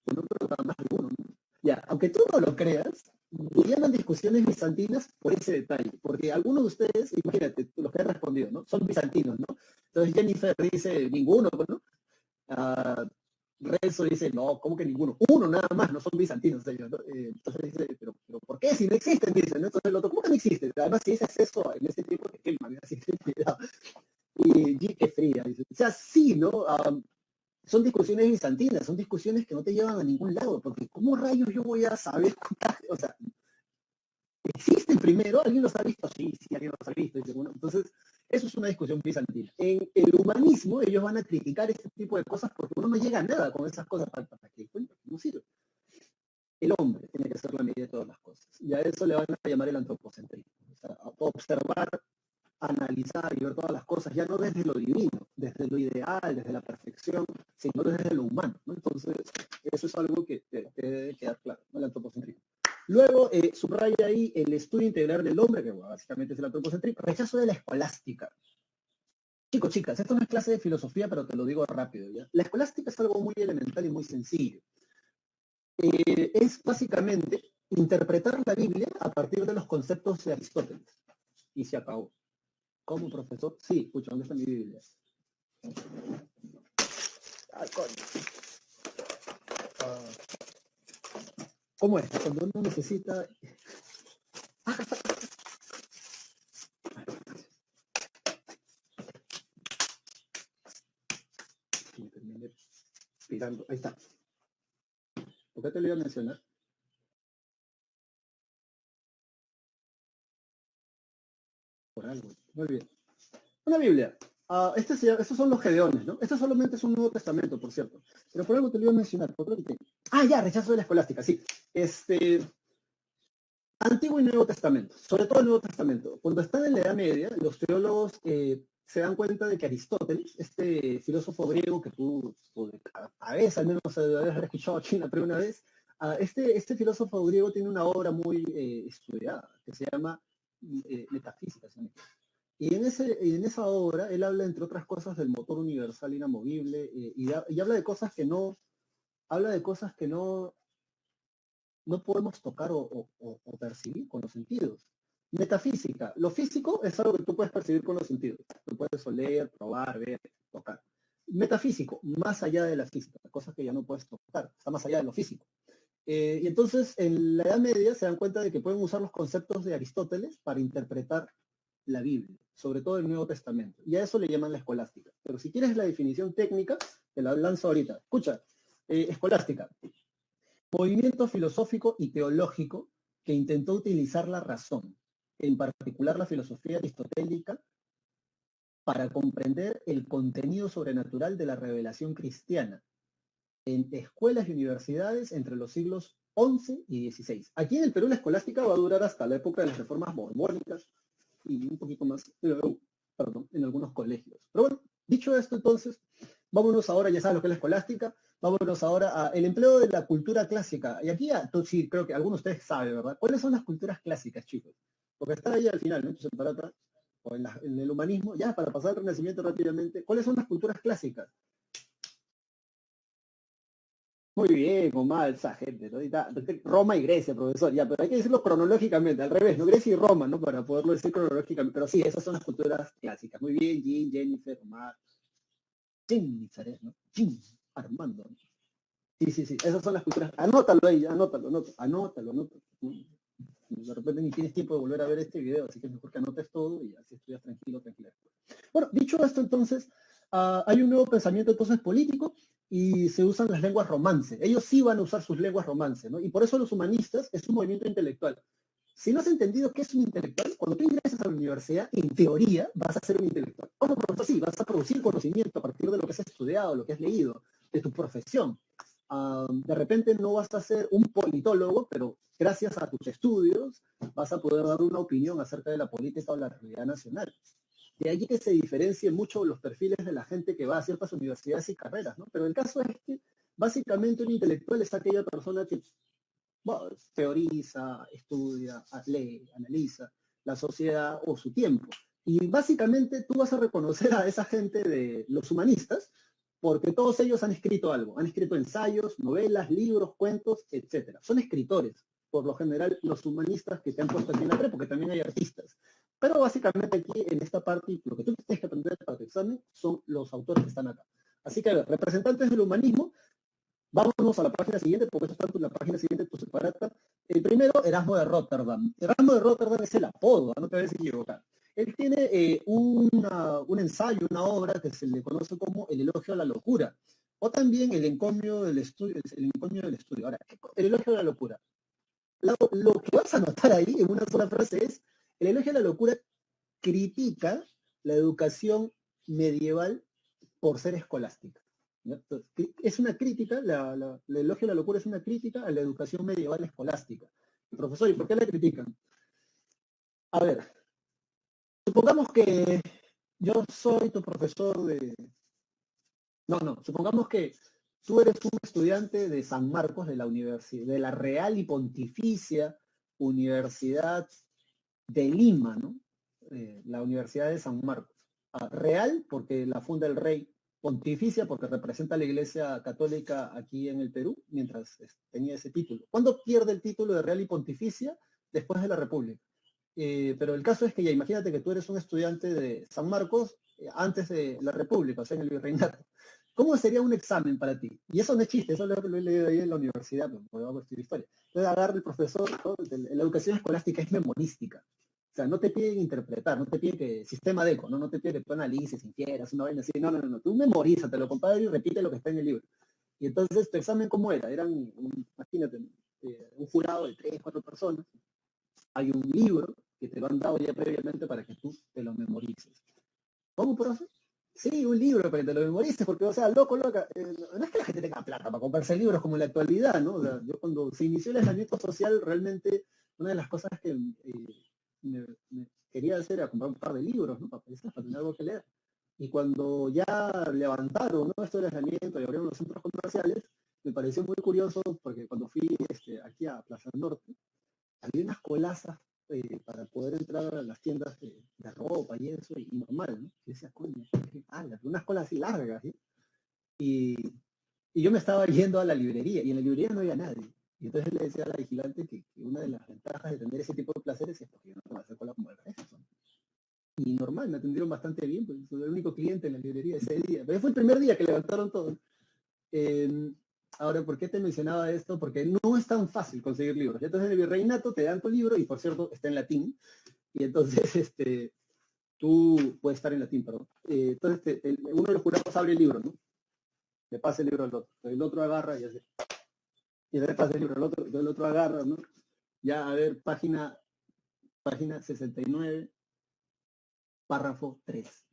Pues no creo que más de uno, ¿no? Ya, aunque tú no lo creas, llaman discusiones bizantinas por ese detalle, porque algunos de ustedes, imagínate, los que han respondido, ¿no? Son bizantinos, ¿no? Entonces Jennifer dice, ninguno, ¿no? Uh, Renzo dice, no, ¿cómo que ninguno? Uno nada más, no son bizantinos ellos, ¿no? Entonces dice, pero ¿por qué? Si no existen, dice, ¿no? Entonces el otro, ¿cómo que no existen? Además, si ese acceso en ese tiempo te queman, así que cuidado. Y G, que fría, dice. O sea, sí, ¿no? Son discusiones bizantinas, son discusiones que no te llevan a ningún lado, porque ¿cómo rayos yo voy a saber? O sea, ¿existen primero? ¿Alguien los ha visto? Sí, sí, alguien los ha visto. Dice, bueno, entonces, eso es una discusión bizantina. En el humanismo, ellos van a criticar este tipo de cosas porque uno no llega a nada con esas cosas para que no sirve. El hombre tiene que ser la medida de todas las cosas. Y a eso le van a llamar el antropocentrismo. O sea, observar, analizar y ver todas las cosas, ya no desde lo divino, desde lo ideal, desde la perfección, sino desde lo humano, ¿no? Entonces, eso es algo que debe quedar claro, ¿no? El antropocentrismo. Luego, subraya ahí el estudio integral del hombre, que bueno, básicamente es el antropocentrismo, rechazo de la escolástica. Chicos, chicas, esto no es clase de filosofía, pero te lo digo rápido, ¿ya? La escolástica es algo muy elemental y muy sencillo. Es básicamente interpretar la Biblia a partir de los conceptos de Aristóteles. Y se acabó. ¿Cómo, profesor? Sí, escucha, ¿dónde está mi Biblia? Ah, coño. ¿Cómo es? Cuando uno necesita... Me terminé pirando. Ahí está. ¿Por qué te lo iba a mencionar? Por algo. Muy bien. Una Biblia. Estos son los Gedeones, ¿no? Esto solamente es un Nuevo Testamento, por cierto. Pero por algo te lo iba a mencionar. Por otro que ya, rechazo de la escolástica, sí. Antiguo y Nuevo Testamento, sobre todo el Nuevo Testamento. Cuando están en la Edad Media, los teólogos se dan cuenta de que Aristóteles, este filósofo griego que tú de cabeza al menos debes haber escuchado aquí la primera vez, este filósofo griego tiene una obra muy estudiada que se llama Metafísica. ¿Sí? Y en esa obra él habla, entre otras cosas, del motor universal inamovible y habla de cosas que no, no podemos tocar o percibir con los sentidos. Metafísica. Lo físico es algo que tú puedes percibir con los sentidos. Tú puedes oler, probar, ver, tocar. Metafísico, más allá de la física, cosas que ya no puedes tocar, está más allá de lo físico. Y entonces en la Edad Media se dan cuenta de que pueden usar los conceptos de Aristóteles para interpretar la Biblia, sobre todo el Nuevo Testamento. Y a eso le llaman la escolástica. Pero si quieres la definición técnica, te la lanzo ahorita. Escucha, escolástica. Movimiento filosófico y teológico que intentó utilizar la razón, en particular la filosofía aristotélica, para comprender el contenido sobrenatural de la revelación cristiana en escuelas y universidades entre los siglos XI y XVI. Aquí en el Perú la escolástica va a durar hasta la época de las reformas borbónicas y un poquito más, perdón, en algunos colegios. Pero bueno, dicho esto entonces, vámonos ahora, ya sabes lo que es la escolástica, vámonos ahora al empleo de la cultura clásica. Y aquí sí, creo que algunos de ustedes saben, ¿verdad? ¿Cuáles son las culturas clásicas, chicos? Porque está ahí al final, ¿no? Entonces, para atrás, o en el humanismo, ya para pasar al Renacimiento rápidamente, ¿cuáles son las culturas clásicas? Muy bien, Omar, esa gente, ¿no? Roma y Grecia, profesor, ya, pero hay que decirlo cronológicamente, al revés, ¿no? Grecia y Roma, ¿no? Para poderlo decir cronológicamente, pero sí, esas son las culturas clásicas. Muy bien, Jean, Jennifer, Omar, Jennifer, ¿no? Jean, Armando. Sí, sí, sí, esas son las culturas. Anótalo ahí, anótalo. De repente ni tienes tiempo de volver a ver este video, así que es mejor que anotes todo y así estudias tranquilo, tranquila. Bueno, dicho esto entonces, hay un nuevo pensamiento entonces político y se usan las lenguas romance. Ellos sí van a usar sus lenguas romance, ¿no? Y por eso los humanistas es un movimiento intelectual. Si no has entendido qué es un intelectual, cuando tú ingresas a la universidad, en teoría vas a ser un intelectual. ¿Cómo? Sí, vas a producir conocimiento a partir de lo que has estudiado, lo que has leído, de tu profesión. De repente no vas a ser un politólogo, pero gracias a tus estudios vas a poder dar una opinión acerca de la política o la realidad nacional. De allí que se diferencien mucho los perfiles de la gente que va a ciertas universidades y carreras, ¿no? Pero el caso es que básicamente un intelectual es aquella persona que bueno, teoriza, estudia, lee, analiza la sociedad o su tiempo. Y básicamente tú vas a reconocer a esa gente de los humanistas porque todos ellos han escrito algo. Han escrito ensayos, novelas, libros, cuentos, etc. Son escritores, por lo general, los humanistas que te han puesto aquí en la pre, porque también hay artistas. Pero básicamente aquí, en esta parte, lo que tú tienes que aprender para tu examen son los autores que están acá. Así que, a ver, representantes del humanismo, vámonos a la página siguiente, porque eso está en la página siguiente, tu separata. El primero, Erasmo de Rotterdam. Erasmo de Rotterdam es el apodo, no te vayas a equivocar. Él tiene un ensayo, una obra que se le conoce como El elogio a la locura, o también El encomio del estudio. El encomio del estudio. Ahora, el elogio a la locura. Lo que vas a notar ahí en una sola frase es, el elogio a la locura critica la educación medieval por ser escolástica. Entonces, es una crítica, el elogio a la locura es una crítica a la educación medieval escolástica. Profesor, ¿y por qué la critican? A ver, supongamos que yo soy tu profesor de... No, supongamos que tú eres un estudiante de San Marcos, de la universidad, de la Real y Pontificia Universidad de Lima, ¿no? La Universidad de San Marcos. Real, porque la funda el rey. Pontificia, porque representa a la Iglesia Católica aquí en el Perú, mientras tenía ese título. ¿Cuándo pierde el título de Real y Pontificia? Después de la República. Pero el caso es que ya imagínate que tú eres un estudiante de San Marcos antes de la República, o sea, en el virreinato. ¿Cómo sería un examen para ti? Y eso no es chiste, eso lo he leído ahí en la universidad, porque vamos a estudiar historia. Entonces agarra el profesor, ¿no? La educación escolástica es memorística. O sea, no te piden interpretar, no te piden que sistema de eco, ¿no? No te piden que tú analices, infieras, una vaina así. No. Tú memorízatelo, compadre, y repite lo que está en el libro. Y entonces, ¿tu examen cómo era? Imagínate, un jurado de 3, 4 personas. Hay un libro que te lo han dado ya previamente para que tú te lo memorices. ¿Cómo, profe? Sí, un libro para que te lo memorices, porque, o sea, loca, no es que la gente tenga plata para comprarse libros como en la actualidad, ¿no? O sea, yo cuando se inició el aislamiento social, realmente una de las cosas que me quería hacer era comprar un par de libros, ¿no? Para tener algo que leer. Y cuando ya levantaron, ¿no? Esto del aislamiento y abrieron los centros comerciales, me pareció muy curioso porque cuando fui aquí a Plaza Norte, había unas colazas para poder entrar a las tiendas de ropa y eso, y normal, ¿no? Y decía, coño, unas colas así largas, ¿sí? Y, y yo me estaba yendo a la librería, y en la librería no había nadie. Y entonces le decía a la vigilante que una de las ventajas de tener ese tipo de placeres es porque yo no tengo que hacer cola como el resto, ¿no? Y normal, me atendieron bastante bien, pues soy el único cliente en la librería ese día. Pero fue el primer día que levantaron todo. Ahora, ¿por qué te mencionaba esto? Porque no es tan fácil conseguir libros. Entonces en el virreinato te dan tu libro, y por cierto, está en latín, y entonces tú puedes estar en latín, perdón. Entonces uno de los jurados abre el libro, ¿no? Le pasa el libro al otro. El otro agarra y hace. Y le pasa el libro al otro, el otro agarra, ¿no? Ya, a ver, página 69, párrafo 3.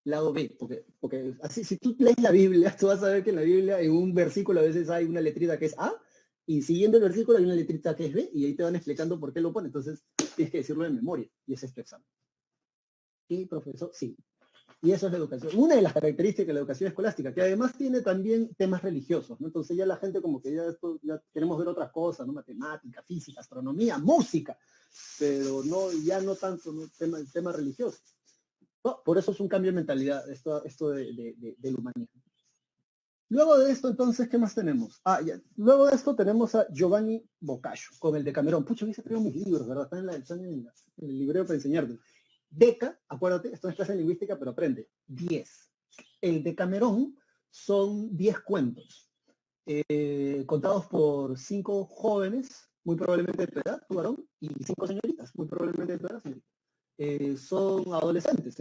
Lado B, porque así, si tú lees la Biblia, tú vas a ver que en la Biblia, en un versículo a veces hay una letrita que es A, y siguiendo el versículo hay una letrita que es B, y ahí te van explicando por qué lo pone. Entonces, tienes que decirlo de memoria, y ese es tu examen. ¿Sí, profesor? Sí. Y eso es la educación. Una de las características de la educación escolástica, que además tiene también temas religiosos, ¿no? Entonces ya la gente como que ya queremos ver otras cosas, ¿no? Matemática, física, astronomía, música, pero ya no tanto, ¿no? Tema religioso. No, por eso es un cambio de mentalidad, esto del humanismo. Luego de esto, entonces, ¿qué más tenemos? Ya. Luego de esto tenemos a Giovanni Boccaccio, con el Decamerón. Pucho, hubiese traído mis libros, ¿verdad? Están en el librero para enseñarte. Deca, acuérdate, esto es clase de lingüística, pero aprende. 10. El Decamerón son 10 cuentos, contados por 5 jóvenes, muy probablemente de tu edad, tu varón, y 5 señoritas, muy probablemente de tu edad, señorita. Son adolescentes,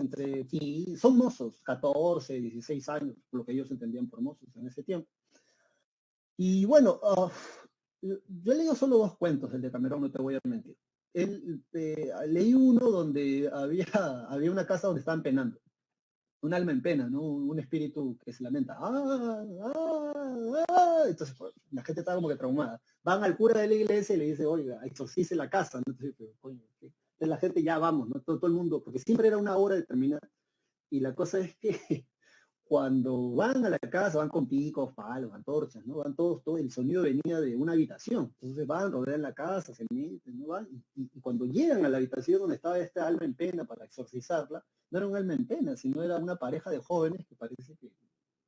son mozos, 14, 16 años, lo que ellos entendían por mozos en ese tiempo. Y bueno, yo he leído solo 2 cuentos del Decamerón, no te voy a mentir. Leí uno donde había una casa donde estaban penando. un alma en pena, ¿no? Un espíritu que se lamenta. Entonces, pues, la gente está como que traumada. Van al cura de la iglesia y le dice, oiga, exorcice la casa. ¿No? Entonces, pero, coño, entonces la gente ya vamos, ¿no? Todo el mundo, porque siempre era una hora determinada. Y la cosa es que cuando van a la casa, van con picos, palos, antorchas, ¿no? Van todos, todo el sonido venía de una habitación. Entonces van, rodean la casa, se meten, ¿no? Van, y cuando llegan a la habitación donde estaba esta alma en pena para exorcizarla, no era un alma en pena, sino era una pareja de jóvenes que parece que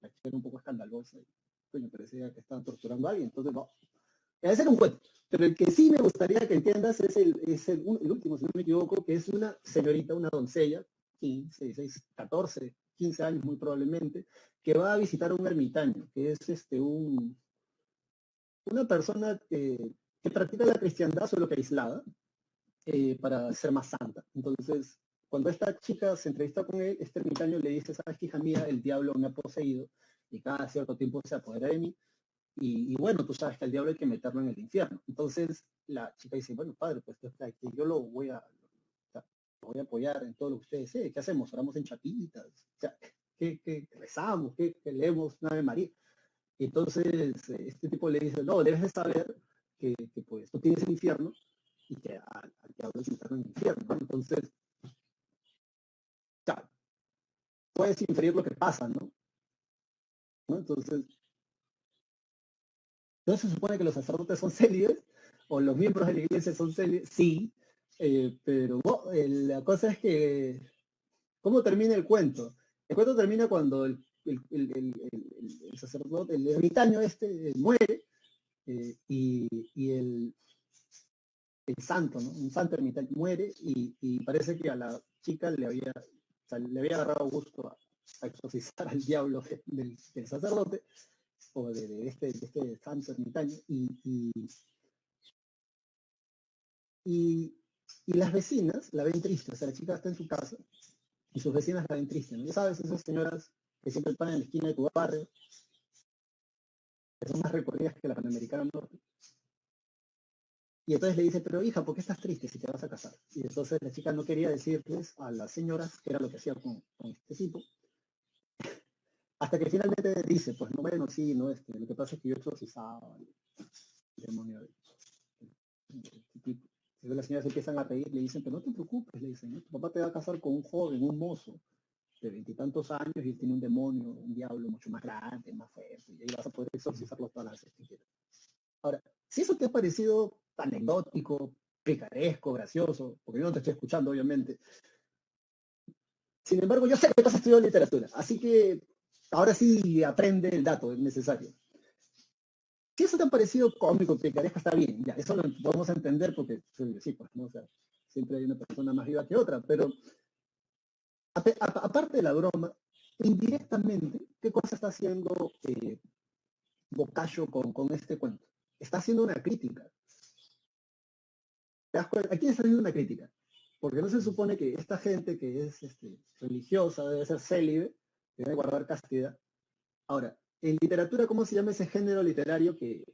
la chica era un poco escandalosa y coño, parecía que estaban torturando a alguien. Entonces, no, ese era un cuento. Pero el que sí me gustaría que entiendas es el último, si no me equivoco, que es una señorita, una doncella, 15, 16, 14, 15 años muy probablemente, que va a visitar a un ermitaño, que es una persona que practica la cristiandad solo que aislada, para ser más santa. Entonces, cuando esta chica se entrevista con él, este ermitaño le dice, sabes que hija mía, el diablo me ha poseído y cada cierto tiempo se apodera de mí. Y bueno, tú sabes que al diablo hay que meterlo en el infierno. Entonces la chica dice, bueno, padre, pues que yo lo voy a apoyar en todo lo que usted desee. ¿Qué hacemos? ¿Oramos en chapitas? O sea, ¿qué rezamos? ¿Qué leemos una Ave María? Y entonces este tipo le dice, no, debes de saber que pues tú tienes el infierno y que al diablo es meterlo en el infierno, ¿no? Entonces, claro, puedes inferir lo que pasa, ¿no? ¿No? Entonces se supone que los sacerdotes son célibes, o los miembros de la iglesia son célibes, sí, pero la cosa es que, ¿cómo termina el cuento? El cuento termina cuando el sacerdote, el ermitaño muere, y el santo, ¿no? Un santo ermitaño muere y parece que a la chica le había agarrado gusto a exorcizar al diablo del sacerdote o de este santo ermitaño y, y las vecinas la ven triste, o sea, la chica está en su casa y sus vecinas la ven triste, ¿no? Ya sabes, esas señoras que siempre paran en la esquina de tu barrio, que son más recorridas que la Panamericana Norte. Y entonces le dice, pero hija, ¿por qué estás triste si te vas a casar? Y entonces la chica no quería decirles a las señoras que era lo que hacía con este tipo, hasta que finalmente dice, pues no, bueno, sí, no, lo que pasa es que yo exorcizaba el demonio de este tipo. Entonces las señoras empiezan a reír, le dicen, pero no te preocupes, le dicen, ¿no? Tu papá te va a casar con un joven, un mozo de 20 y tantos años y él tiene un demonio, un diablo mucho más grande, más fuerte, y ahí vas a poder exorcizarlo todas las veces que quieras. Ahora, si eso te ha parecido anecdótico, picaresco, gracioso, porque yo no te estoy escuchando, obviamente. Sin embargo, yo sé que tú has estudiado literatura, así que ahora sí aprende el dato necesario. Si eso te ha parecido cómico, picaresco, está bien, ya, eso lo podemos entender porque sí, pues, ¿no? O sea, siempre hay una persona más viva que otra, pero aparte de la broma, indirectamente, ¿qué cosa está haciendo Boccaccio con este cuento? Está haciendo una crítica. ¿Te das cuenta? ¿A quién está haciendo una crítica? Porque no se supone que esta gente que es religiosa debe ser célibe, debe guardar castidad. Ahora, en literatura, ¿cómo se llama ese género literario que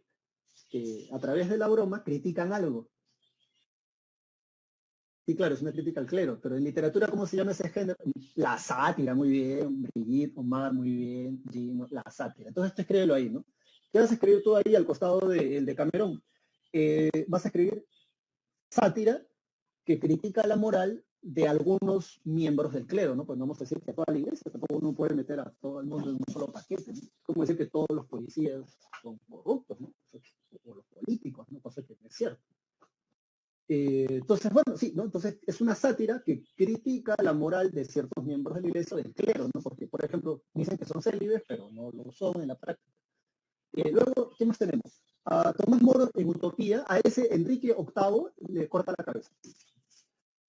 a través de la broma critican algo? Sí, claro, es una crítica al clero, pero en literatura, ¿cómo se llama ese género? La sátira, muy bien, Brigitte, Omar, muy bien, Gino, la sátira. Entonces, escríbelo ahí, ¿no? ¿Qué vas a escribir tú ahí al costado del de Camerón? Vas a escribir sátira que critica la moral de algunos miembros del clero, ¿no? Pues no vamos a decir que a toda la iglesia, tampoco uno puede meter a todo el mundo en un solo paquete, ¿no? Como decir que todos los policías son corruptos, ¿no? O los políticos, ¿no? Cosa que no es cierto. Entonces, bueno, sí, ¿no? Entonces es una sátira que critica la moral de ciertos miembros de la iglesia del clero, ¿no? Porque, por ejemplo, dicen que son célibes, pero no lo son en la práctica. Luego, ¿qué más tenemos? A Tomás Moro en Utopía, a ese Enrique VIII le corta la cabeza.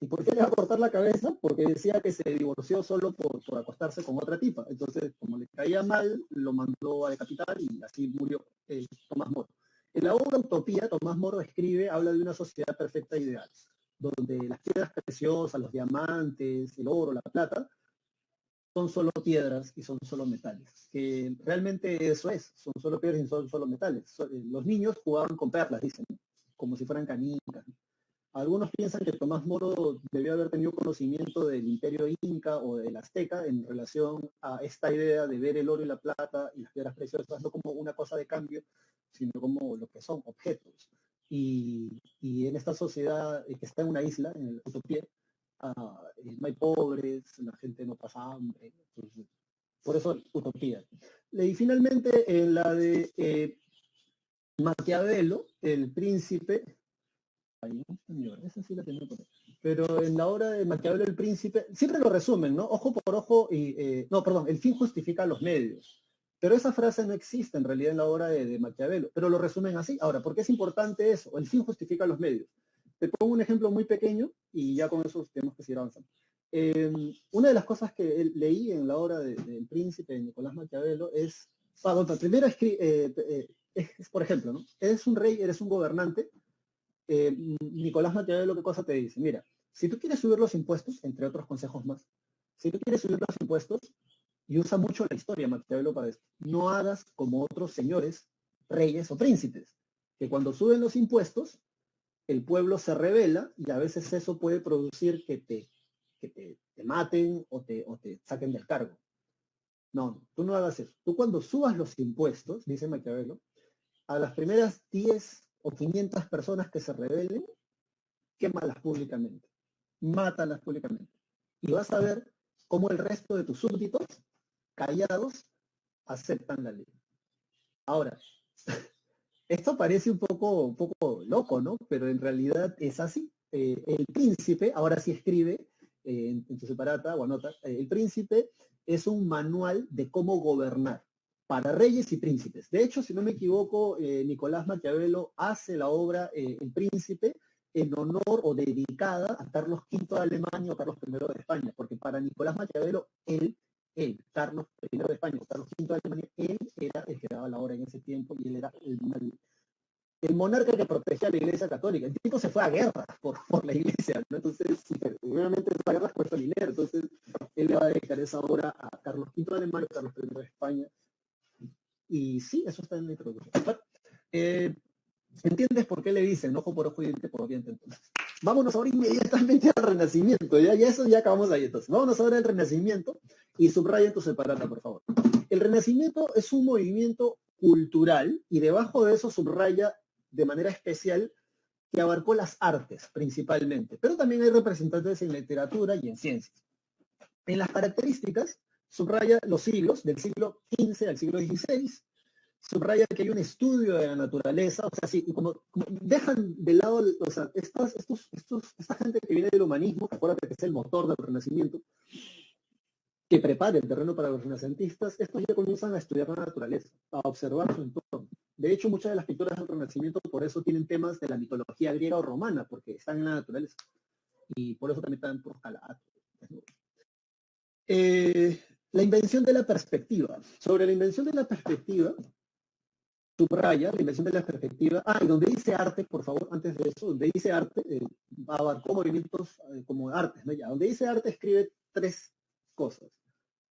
¿Y por qué le va a cortar la cabeza? Porque decía que se divorció solo por acostarse con otra tipa. Entonces, como le caía mal, lo mandó a decapitar y así murió Tomás Moro. En la obra Utopía, Tomás Moro escribe, habla de una sociedad perfecta e ideal, donde las piedras preciosas, los diamantes, el oro, la plata, son solo piedras y son solo metales. Que realmente eso es, son solo piedras y son solo metales. Los niños jugaban con perlas, dicen, como si fueran canicas. Algunos piensan que Tomás Moro debió haber tenido conocimiento del imperio inca o del azteca en relación a esta idea de ver el oro y la plata y las piedras preciosas no como una cosa de cambio, sino como lo que son objetos. Y en esta sociedad que está en una isla, en el Utopía, no hay pobres, la gente no pasa hambre. Entonces, por eso Utopía. Y finalmente en la de Maquiavelo, el príncipe, ahí, señor, esa sí la tenía por ahí. Pero en la obra de Maquiavelo, el príncipe, siempre lo resumen, ¿no? Ojo por ojo y, no, perdón, el fin justifica los medios. Pero esa frase no existe en realidad en la obra de Maquiavelo, pero lo resumen así. Ahora, ¿por qué es importante eso? El fin justifica los medios. Te pongo un ejemplo muy pequeño y ya con eso tenemos que seguir avanzando. Una de las cosas que leí en la obra del príncipe de Nicolás Maquiavelo es, primero es, por ejemplo, ¿no? Eres un rey, eres un gobernante, Nicolás Maquiavelo, ¿qué cosa te dice? Mira, si tú quieres subir los impuestos, entre otros consejos más, si tú quieres subir los impuestos, y usa mucho la historia Maquiavelo para esto, no hagas como otros señores, reyes o príncipes, que cuando suben los impuestos, el pueblo se rebela y a veces eso puede producir que te maten o te saquen del cargo. No, tú no hagas eso. Tú cuando subas los impuestos, dice Maquiavelo, a las primeras 10 o 500 personas que se rebelen, quémalas públicamente, mátalas públicamente. Y vas a ver cómo el resto de tus súbditos, callados, aceptan la ley. Ahora, esto parece un poco loco, ¿no? Pero en realidad es así. El príncipe, ahora sí escribe en su separata o anota, el príncipe es un manual de cómo gobernar para reyes y príncipes. De hecho, si no me equivoco, Nicolás Maquiavelo hace la obra El Príncipe en honor o dedicada a Carlos V de Alemania o Carlos I de España, porque para Nicolás Maquiavelo, Carlos I de España o Carlos V de Alemania, él era el que daba la hora en ese tiempo y él era el monarca que protegía a la Iglesia Católica. El tipo se fue a guerra por la Iglesia, ¿no? Entonces, obviamente esa guerra cuesta dinero, entonces él le va a dedicar esa obra a Carlos V de Alemania, Carlos I de España. Y sí, eso está en la introducción. ¿Entiendes por qué le dicen ojo por ojo y diente por diente entonces? Vámonos ahora inmediatamente al Renacimiento, ya eso ya acabamos ahí entonces. Vámonos ahora al Renacimiento y subraya en tu separata, por favor. El Renacimiento es un movimiento cultural y debajo de eso subraya de manera especial que abarcó las artes principalmente, pero también hay representantes en literatura y en ciencias. En las características subraya los siglos, del siglo XV al siglo XVI, subraya que hay un estudio de la naturaleza, o sea, sí, como dejan de lado, o sea, esta gente que viene del humanismo, que acuérdate que es el motor del Renacimiento, que prepara el terreno para los renacentistas, estos ya comienzan a estudiar la naturaleza, a observar su entorno. De hecho, muchas de las pinturas del Renacimiento por eso tienen temas de la mitología griega o romana, porque están en la naturaleza. Y por eso también están por Calato. La invención de la perspectiva. Sobre la invención de la perspectiva, subraya la invención de la perspectiva. Y donde dice arte, por favor, antes de eso, donde dice arte, abarcó movimientos como artes, ¿no? Ya, donde dice arte escribe tres cosas: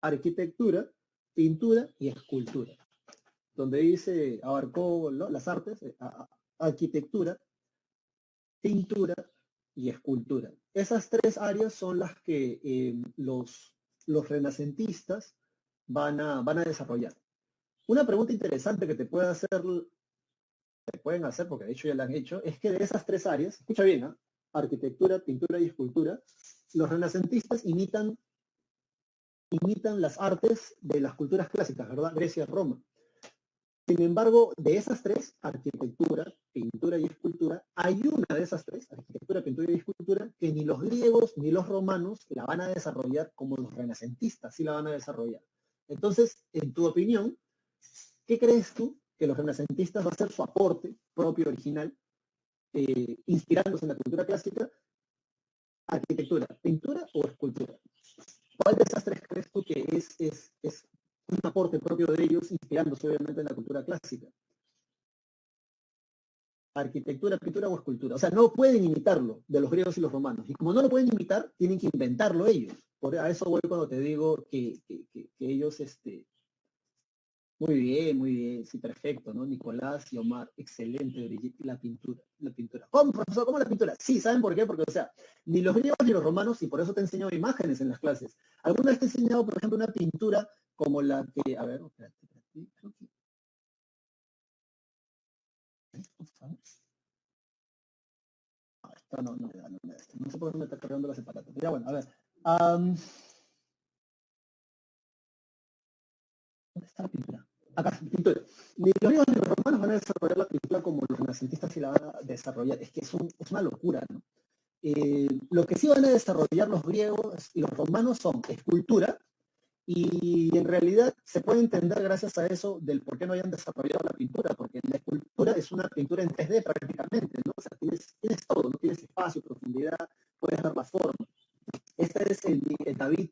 arquitectura, pintura y escultura. Donde dice abarcó, ¿no?, las artes, arquitectura, pintura y escultura. Esas tres áreas son las que los renacentistas van a desarrollar. Una pregunta interesante que te pueden hacer, porque de hecho ya la han hecho, es que de esas tres áreas, escucha bien, ¿eh?, arquitectura, pintura y escultura, los renacentistas imitan las artes de las culturas clásicas, ¿verdad? Grecia, Roma. Sin embargo, de esas tres, arquitectura, pintura y escultura, hay una de esas tres, arquitectura, pintura y escultura, que ni los griegos ni los romanos la van a desarrollar como los renacentistas sí la van a desarrollar. Entonces, en tu opinión, ¿qué crees tú que los renacentistas va a ser su aporte propio, original, inspirándose en la cultura clásica? Arquitectura, pintura o escultura. ¿Cuál de esas tres crees tú que es un aporte propio de ellos, inspirándose obviamente en la cultura clásica? Arquitectura, pintura o escultura. O sea, no pueden imitarlo de los griegos y los romanos. Y como no lo pueden imitar, tienen que inventarlo ellos. A eso voy cuando te digo que ellos Muy bien, sí, perfecto, ¿no? Nicolás y Omar, excelente, Brigitte, la pintura, la pintura. ¿Cómo, profesor? ¿Cómo la pintura? Sí, ¿saben por qué? Porque, o sea, ni los griegos ni los romanos, y por eso te he enseñado imágenes en las clases. ¿Alguna vez te he enseñado, por ejemplo, una pintura como la que, a ver, espérate, creo que, esta no me da, no sé por qué no me está cargando la separata. Ya bueno, a ver, ¿dónde está la pintura? Acá, pintura. Ni los griegos ni los romanos van a desarrollar la pintura como los renacentistas sí la van a desarrollar. Es que es una locura, ¿no? Lo que sí van a desarrollar los griegos y los romanos son escultura, y en realidad se puede entender gracias a eso del por qué no hayan desarrollado la pintura, porque la escultura es una pintura en 3D prácticamente, ¿no? O sea, tienes todo, ¿no? Tienes espacio, profundidad, puedes ver la forma. Este es el David,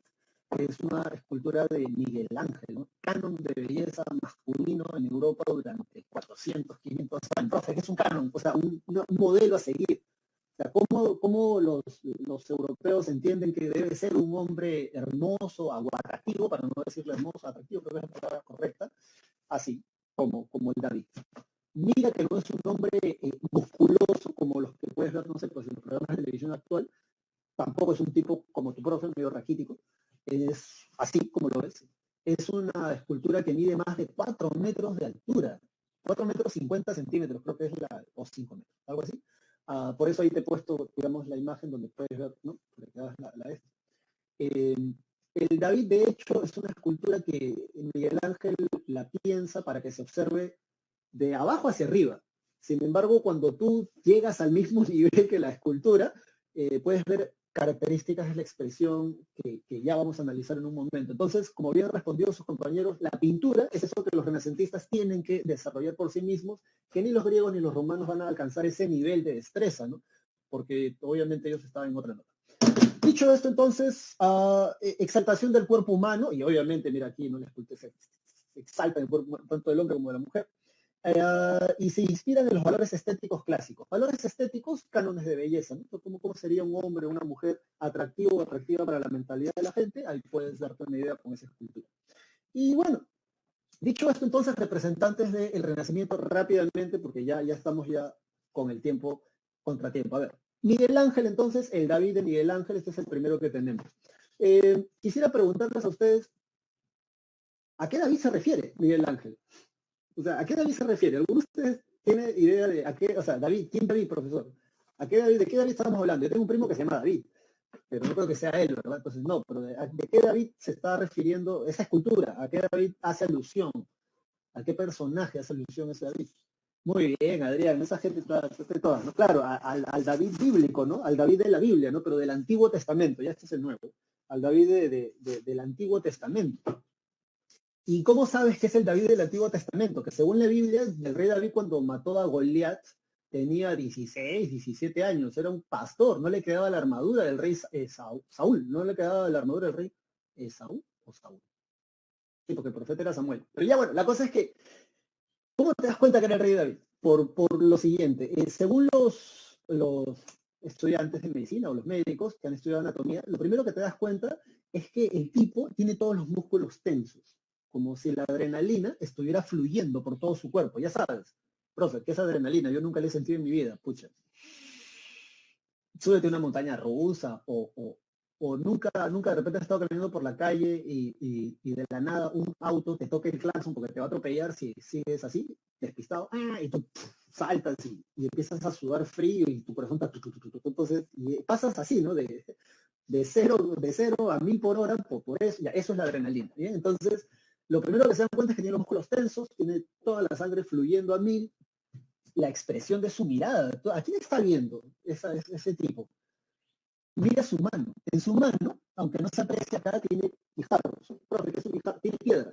que es una escultura de Miguel Ángel, ¿no? Canon de belleza masculino en Europa durante 400, 500 años. Profe, que es un canon, o sea, un modelo a seguir. O sea, ¿cómo los europeos entienden que debe ser un hombre hermoso o atractivo, para no decirle hermoso, atractivo, creo que es la palabra correcta, así, como el David? Mira que no es un hombre musculoso como los que puedes ver, no sé, pues en los programas de televisión actual, tampoco es un tipo como tu profe, medio raquítico, es así como lo ves. Es una escultura que mide más de 4 metros de altura, 4 metros 50 centímetros, creo que es o 5 metros, algo así. Por eso ahí te he puesto, digamos, la imagen donde puedes ver, ¿no? Para que hagas eh, el David, de hecho, es una escultura que Miguel Ángel la piensa para que se observe de abajo hacia arriba. Sin embargo, cuando tú llegas al mismo nivel que la escultura, puedes ver características de la expresión que ya vamos a analizar en un momento. Entonces, como bien respondió sus compañeros, la pintura es eso que los renacentistas tienen que desarrollar por sí mismos, que ni los griegos ni los romanos van a alcanzar ese nivel de destreza, ¿no? Porque obviamente ellos estaban en otra nota. Dicho esto, entonces, exaltación del cuerpo humano, y obviamente, mira aquí, no les escultura, se exalta el cuerpo tanto del hombre como de la mujer, y se inspiran en los valores estéticos clásicos. Valores estéticos, cánones de belleza, ¿no? ¿Cómo sería un hombre o una mujer atractivo o atractiva para la mentalidad de la gente? Ahí puedes darte una idea con esa escultura. Y bueno, dicho esto, entonces, representantes del Renacimiento rápidamente, porque ya estamos ya con el tiempo, contratiempo. A ver, Miguel Ángel, entonces, el David de Miguel Ángel, este es el primero que tenemos. Quisiera preguntarles a ustedes, ¿a qué David se refiere Miguel Ángel? O sea, ¿a qué David se refiere? ¿Alguno de ustedes tiene idea de a qué, o sea, David, ¿quién David, profesor? ¿De qué David estamos hablando? Yo tengo un primo que se llama David, pero no creo que sea él, ¿verdad? Entonces, no, pero ¿de qué David se está refiriendo esa escultura? ¿A qué David hace alusión? ¿A qué personaje hace alusión ese David? Muy bien, Adrián, esa gente está toda, ¿no? Claro, al David bíblico, ¿no? Al David de la Biblia, ¿no? Pero del Antiguo Testamento, ya este es el nuevo. Al David del Antiguo Testamento. ¿Y cómo sabes que es el David del Antiguo Testamento? Que según la Biblia, el rey David cuando mató a Goliat tenía 16, 17 años, era un pastor, no le quedaba la armadura del rey Saúl, no le quedaba la armadura del rey Saúl o Saúl. Sí, porque el profeta era Samuel. Pero ya bueno, la cosa es que, ¿cómo te das cuenta que era el rey David? Por lo siguiente, según los estudiantes de medicina o los médicos que han estudiado anatomía, lo primero que te das cuenta es que el tipo tiene todos los músculos tensos, como si la adrenalina estuviera fluyendo por todo su cuerpo. Ya sabes, profe, ¿qué es adrenalina? Yo nunca la he sentido en mi vida, pucha. Súbete a una montaña rusa o nunca de repente has estado caminando por la calle y de la nada un auto te toca el claxon porque te va a atropellar si sigues así, despistado, y tú saltas y empiezas a sudar frío y tu corazón está, entonces y pasas así, ¿no? De cero a 1000 por hora, por eso, ya, eso es la adrenalina, ¿bien? Entonces, lo primero que se dan cuenta es que tiene los músculos tensos, tiene toda la sangre fluyendo a 1000, la expresión de su mirada. ¿A quién está viendo ese tipo? Mira su mano. En su mano, aunque no se aprecia acá, tiene guijarros. Profe, ¿qué es un guijarro? Tiene tiene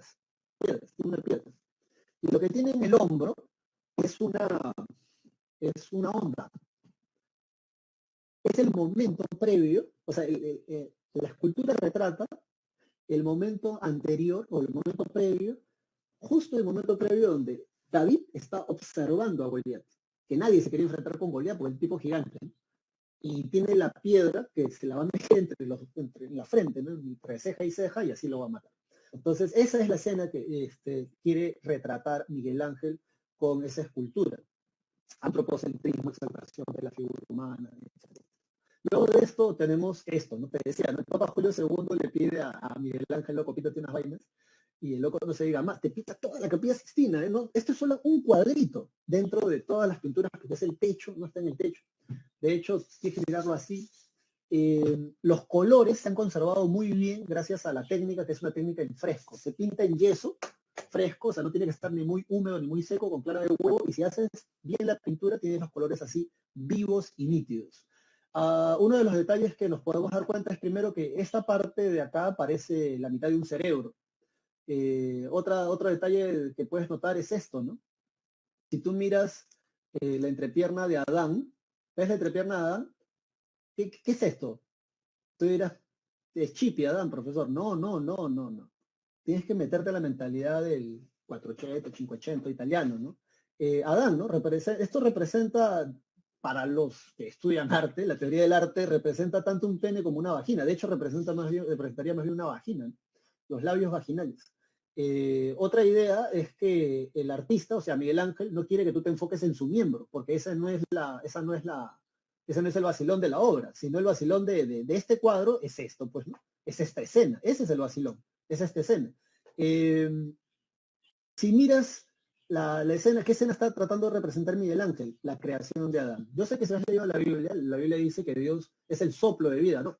una piedra. Y lo que tiene en el hombro es una onda. Es el momento previo, o sea, la escultura retrata el momento anterior o el momento previo, justo el momento previo donde David está observando a Goliat, que nadie se quería enfrentar con Goliat porque el tipo gigante, ¿no? Y tiene la piedra que se la va a meter entre la frente, ¿no? Entre ceja y ceja, y así lo va a matar. Entonces, esa es la escena que quiere retratar Miguel Ángel con esa escultura. Antropocentrismo, exaltación de la figura humana, etc. Luego de esto tenemos esto, ¿no? Te decía, ¿no? El Papa Julio II le pide a Miguel Ángel, loco, píntate unas vainas, y el loco no se diga más, te pinta toda la Capilla Sixtina, ¿eh? ¿No? Esto es solo un cuadrito dentro de todas las pinturas, porque es el techo, no está en el techo. De hecho, tienes que mirarlo así. Los colores se han conservado muy bien gracias a la técnica, que es una técnica en fresco. Se pinta en yeso, fresco, o sea, no tiene que estar ni muy húmedo ni muy seco, con clara de huevo, y si haces bien la pintura, tienes los colores así vivos y nítidos. Uno de los detalles que nos podemos dar cuenta es primero que esta parte de acá parece la mitad de un cerebro. Otro detalle que puedes notar es esto, ¿no? Si tú miras la entrepierna de Adán, ¿ves la entrepierna de Adán? ¿Qué es esto? Tú dirás, es chipi, Adán, profesor. No, no, no, no, no. Tienes que meterte a la mentalidad del 480, 580 italiano, ¿no? Adán, ¿no? Esto representa, para los que estudian arte, la teoría del arte representa tanto un pene como una vagina. De hecho, representaría más bien una vagina, ¿no? Los labios vaginales. Otra idea es que el artista, o sea, Miguel Ángel, no quiere que tú te enfoques en su miembro, porque ese no es el vacilón de la obra, sino el vacilón de este cuadro es esto, pues, ¿no? Es esta escena, ese es el vacilón, es esta escena. Eh, si miras la escena, ¿qué escena está tratando de representar Miguel Ángel? La creación de Adán. Yo sé que si has leído la Biblia dice que Dios es el soplo de vida, ¿no?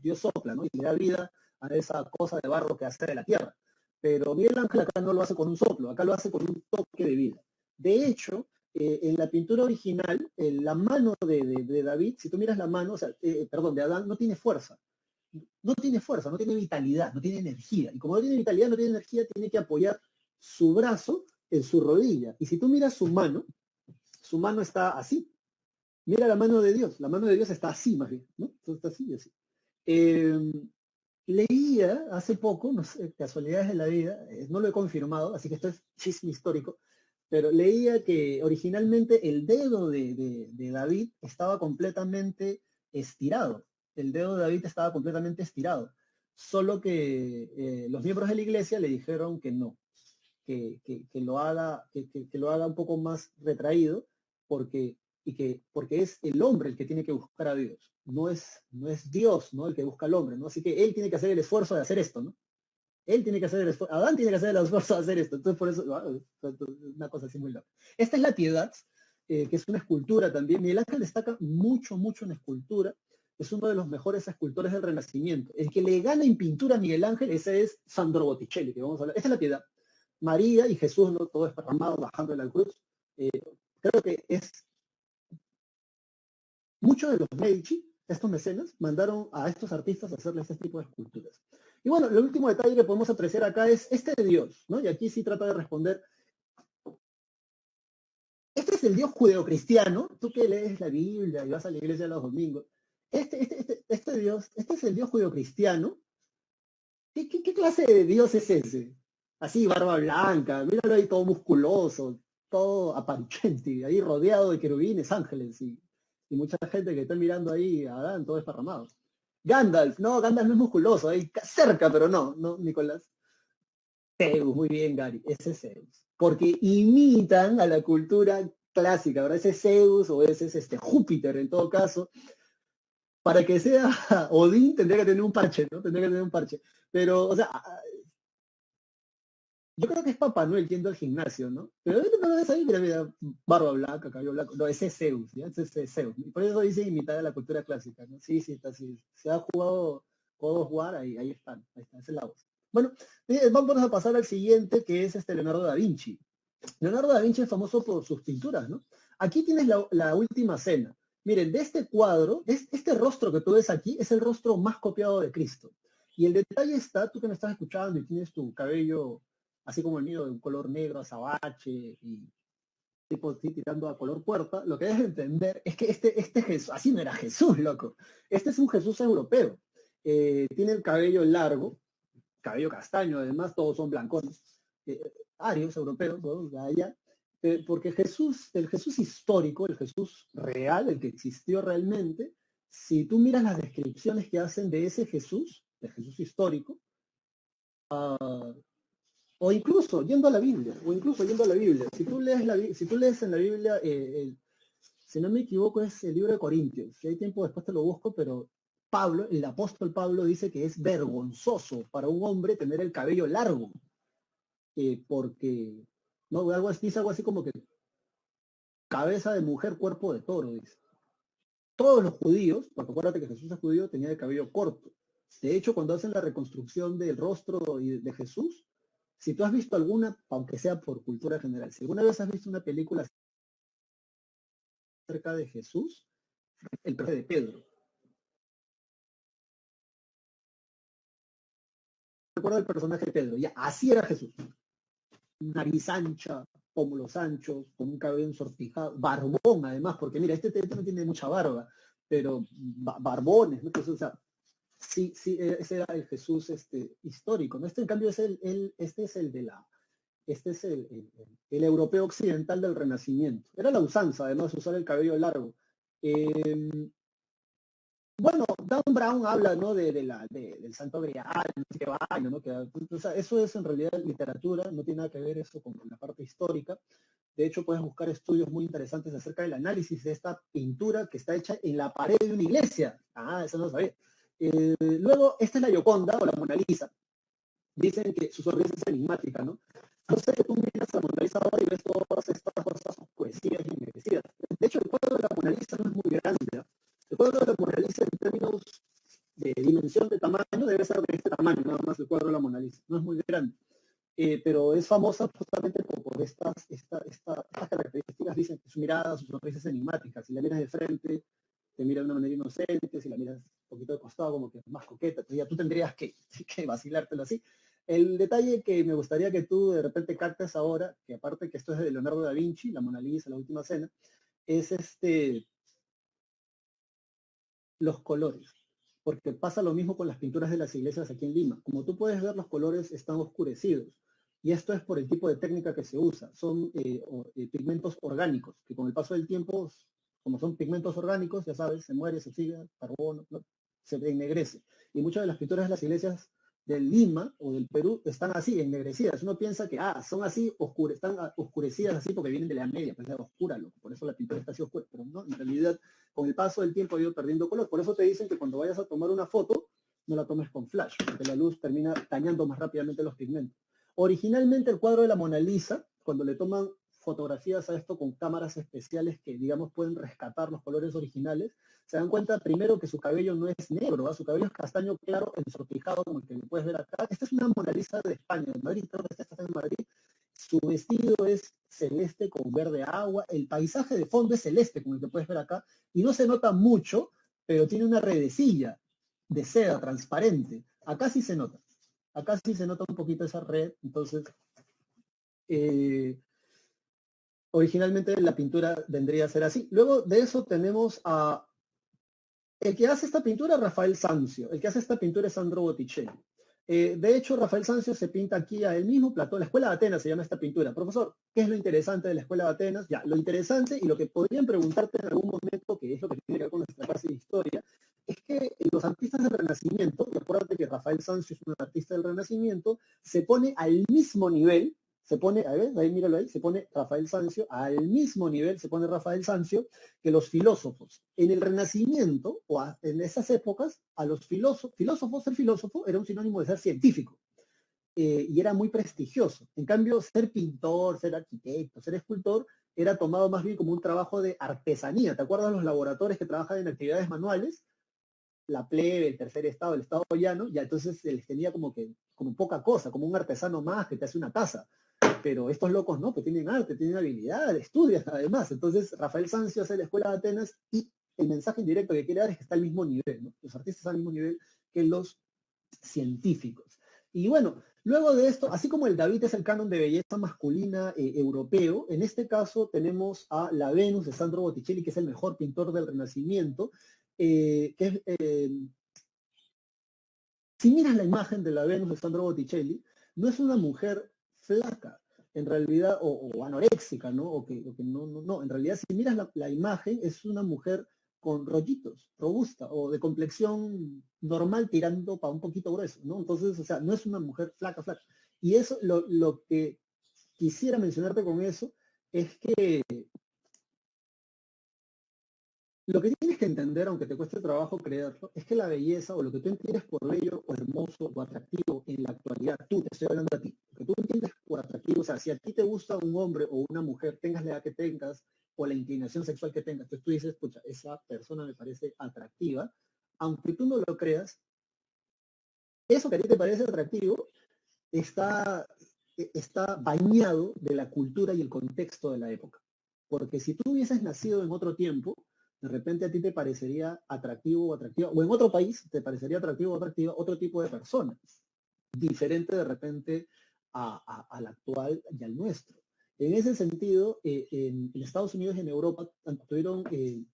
Dios sopla, ¿no? Y le da vida a esa cosa de barro que hace de la tierra. Pero Miguel Ángel acá no lo hace con un soplo, acá lo hace con un toque de vida. De hecho, en la pintura original, la mano de David, si tú miras la mano, o sea, perdón, de Adán, no tiene fuerza. No tiene fuerza, no tiene vitalidad, no tiene energía. Y como no tiene vitalidad, no tiene energía, tiene que apoyar su brazo en su rodilla. Y si tú miras su mano está así. Mira la mano de Dios está así más bien, ¿no? Entonces está así y así. Eh, Leía hace poco, no sé, casualidades de la vida, no lo he confirmado, así que esto es chisme histórico, pero leía que originalmente el dedo de David estaba completamente estirado. El dedo de David estaba completamente estirado. Solo que los miembros de la iglesia le dijeron que no, que lo haga un poco más retraído, porque, porque es el hombre el que tiene que buscar a Dios, no es Dios, ¿no? El que busca al hombre, ¿no? Así que él tiene que hacer el esfuerzo de hacer esto, ¿no? Él tiene que hacer el esfuerzo, Adán tiene que hacer el esfuerzo de hacer esto, entonces por eso, una cosa así muy loca. Esta es la piedad, que es una escultura también. Miguel Ángel destaca mucho, mucho en escultura, es uno de los mejores escultores del Renacimiento. El que le gana en pintura a Miguel Ángel, ese es Sandro Botticelli, que vamos a hablar. Esta es la piedad. María y Jesús, ¿no? Todo esparramado, bajando de la cruz. Creo que es muchos de los Medici, estos mecenas, mandaron a estos artistas a hacerle este tipo de esculturas. Y bueno, el último detalle que podemos apreciar acá es este de Dios, ¿no? Y aquí sí trata de responder. Este es el Dios judeocristiano, tú que lees la Biblia y vas a la iglesia los domingos. Este Dios, este es el Dios judeocristiano. ¿Qué clase de Dios es ese? Así, barba blanca, míralo ahí todo musculoso, todo aparchente, ahí rodeado de querubines, ángeles y mucha gente que está mirando ahí a Adán todo esparramado. Gandalf, no, Gandalf no es musculoso, ahí cerca, pero no, no, Nicolás. Zeus, muy bien, Gary, ese es Zeus. Porque imitan a la cultura clásica, ¿verdad? Ese Zeus o ese es Júpiter en todo caso. Para que sea Odín tendría que tener un parche, ¿no? Tendría que tener un parche. Pero, o sea, yo creo que es Papá Noel yendo al gimnasio, ¿no? Pero no lo ves ahí, mira, barba blanca, cabello blanco. No, ese es Zeus, ¿ya? Ese es Zeus. Y por eso dice imitar a la cultura clásica, ¿no? Sí, sí, está así. Se ha jugado God of War, ahí están, esa es la voz. Bueno, vamos a pasar al siguiente, que es Leonardo da Vinci. Leonardo da Vinci es famoso por sus pinturas, ¿no? Aquí tienes la última cena. Miren, de este cuadro, este rostro que tú ves aquí es el rostro más copiado de Cristo. Y el detalle está, tú que me estás escuchando y tienes tu cabello así como el mío, de un color negro, azabache y tipo así, tirando a color puerta, lo que debes entender es que este Jesús, así no era Jesús, loco. Este es un Jesús europeo. Tiene el cabello largo, cabello castaño, además, todos son blancones, arios europeos, todos de allá, porque el Jesús histórico, el Jesús real, el que existió realmente, si tú miras las descripciones que hacen de ese Jesús, del Jesús histórico, O incluso yendo a la Biblia, o incluso yendo a la Biblia. Si tú lees en la Biblia, si no me equivoco, es el libro de Corintios. Si hay tiempo después te lo busco, pero Pablo, el apóstol Pablo dice que es vergonzoso para un hombre tener el cabello largo, porque, no, dice algo así como que cabeza de mujer, cuerpo de toro, dice. Todos los judíos, porque acuérdate que Jesús es judío, tenía el cabello corto. De hecho, cuando hacen la reconstrucción del rostro de Jesús, si tú has visto alguna, aunque sea por cultura general, si alguna vez has visto una película acerca de Jesús, el personaje de Pedro. Recuerda el personaje de Pedro, ya, así era Jesús. Nariz ancha, pómulos anchos, con un cabello ensortijado, barbón además, porque mira, este no tiene mucha barba, pero barbones, ¿no? Entonces, o sea, sí, ese era el Jesús histórico, ¿no? Este en cambio es este es el de la, este es el europeo occidental del Renacimiento. Era la usanza, además, usar el cabello largo. Bueno, Dan Brown habla, ¿no? Del Santo Grial, no sé qué vaina, ¿no? O sea, eso es en realidad literatura, no tiene nada que ver eso con la parte histórica. De hecho, puedes buscar estudios muy interesantes acerca del análisis de esta pintura que está hecha en la pared de una iglesia. Ah, eso no lo sabía. Luego, esta es la Gioconda o la Mona Lisa. Dicen que su sonrisa es enigmática, ¿no? No sé que tú miras a la Mona Lisa ahora y ves todas estas cosas poesías y ennegrecidas. De hecho, el cuadro de la Mona Lisa no es muy grande, ¿no? El cuadro de la Mona Lisa en términos de dimensión, de tamaño, debe ser de este tamaño, nada más el cuadro de la Mona Lisa. No es muy grande. Pero es famosa justamente por estas características. Dicen que su mirada, su sonrisa es enigmática. Si la miras de frente, te mira de una manera inocente. Si la miras un poquito de costado, como que más coqueta. Entonces ya tú tendrías que vacilártelo así. El detalle que me gustaría que tú de repente captes ahora, que aparte que esto es de Leonardo da Vinci, la Mona Lisa, la última cena, es los colores, porque pasa lo mismo con las pinturas de las iglesias aquí en Lima. Como tú puedes ver, los colores están oscurecidos. Y esto es por el tipo de técnica que se usa. Son pigmentos orgánicos, que con el paso del tiempo, como son pigmentos orgánicos, ya sabes, se muere, se oxida, carbono, ¿no? Se ennegrece. Y muchas de las pinturas de las iglesias de Lima o del Perú están así, ennegrecidas. Uno piensa que, son así, están oscurecidas así porque vienen de la Edad Media, pues es oscura, por eso la pintura está así oscura. Pero no, en realidad con el paso del tiempo ha ido perdiendo color. Por eso te dicen que cuando vayas a tomar una foto, no la tomes con flash, porque la luz termina dañando más rápidamente los pigmentos. Originalmente el cuadro de la Mona Lisa, cuando le toman fotografías a esto con cámaras especiales que, digamos, pueden rescatar los colores originales, se dan cuenta primero que su cabello no es negro, su cabello es castaño claro, ensortijado, como el que puedes ver acá. Esta es una Mona Lisa de España, de Madrid, creo que esta está en Madrid. Su vestido es celeste con verde agua, el paisaje de fondo es celeste, como el que puedes ver acá, y no se nota mucho, pero tiene una redecilla de seda transparente. Acá sí se nota un poquito esa red, entonces originalmente la pintura vendría a ser así. Luego de eso tenemos a el que hace esta pintura, Rafael Sanzio. El que hace esta pintura es Sandro Botticelli. De hecho, Rafael Sanzio se pinta aquí a él mismo, plató. La Escuela de Atenas se llama esta pintura. Profesor, ¿qué es lo interesante de la Escuela de Atenas? Ya, lo interesante y lo que podrían preguntarte en algún momento, que es lo que tiene que ver con nuestra clase de historia, es que los artistas del Renacimiento, y acuérdate que Rafael Sanzio es un artista del Renacimiento, se pone al mismo nivel, se pone, a ver, ahí míralo ahí, se pone Rafael Sanzio, al mismo nivel se pone Rafael Sanzio que los filósofos. En el Renacimiento, en esas épocas, a los ser filósofo era un sinónimo de ser científico, y era muy prestigioso. En cambio, ser pintor, ser arquitecto, ser escultor, era tomado más bien como un trabajo de artesanía. ¿Te acuerdas los laboratorios que trabajan en actividades manuales? La plebe, el tercer estado, el estado llano, ya entonces se les tenía como poca cosa, como un artesano más que te hace una taza. Pero estos locos no, que tienen arte, tienen habilidad, estudian además. Entonces Rafael Sanzio hace la Escuela de Atenas y el mensaje indirecto que quiere dar es que está al mismo nivel, ¿no? Los artistas están al mismo nivel que los científicos. Y bueno, luego de esto, así como el David es el canon de belleza masculina europeo, en este caso tenemos a la Venus de Sandro Botticelli, que es el mejor pintor del Renacimiento, si miras la imagen de la Venus de Sandro Botticelli, no es una mujer flaca, en realidad, o anoréxica, ¿no? O que no, en realidad si miras la imagen, es una mujer con rollitos, robusta o de complexión normal tirando para un poquito grueso, ¿no? Entonces, o sea, no es una mujer flaca, flaca. Y eso, lo que quisiera mencionarte con eso es que lo que tienes que entender, aunque te cueste trabajo creerlo, es que la belleza o lo que tú entiendes por bello o hermoso o atractivo en la actualidad, tú te estoy hablando a ti, lo que tú entiendes por atractivo, o sea, si a ti te gusta un hombre o una mujer, tengas la edad que tengas o la inclinación sexual que tengas, entonces tú dices, pucha, esa persona me parece atractiva, aunque tú no lo creas, eso que a ti te parece atractivo está, está bañado de la cultura y el contexto de la época. Porque si tú hubieses nacido en otro tiempo, de repente a ti te parecería atractivo o atractiva, o en otro país te parecería atractivo o atractiva otro tipo de persona, diferente de repente al actual y al nuestro. En ese sentido, en Estados Unidos y en Europa tuvieron, eh,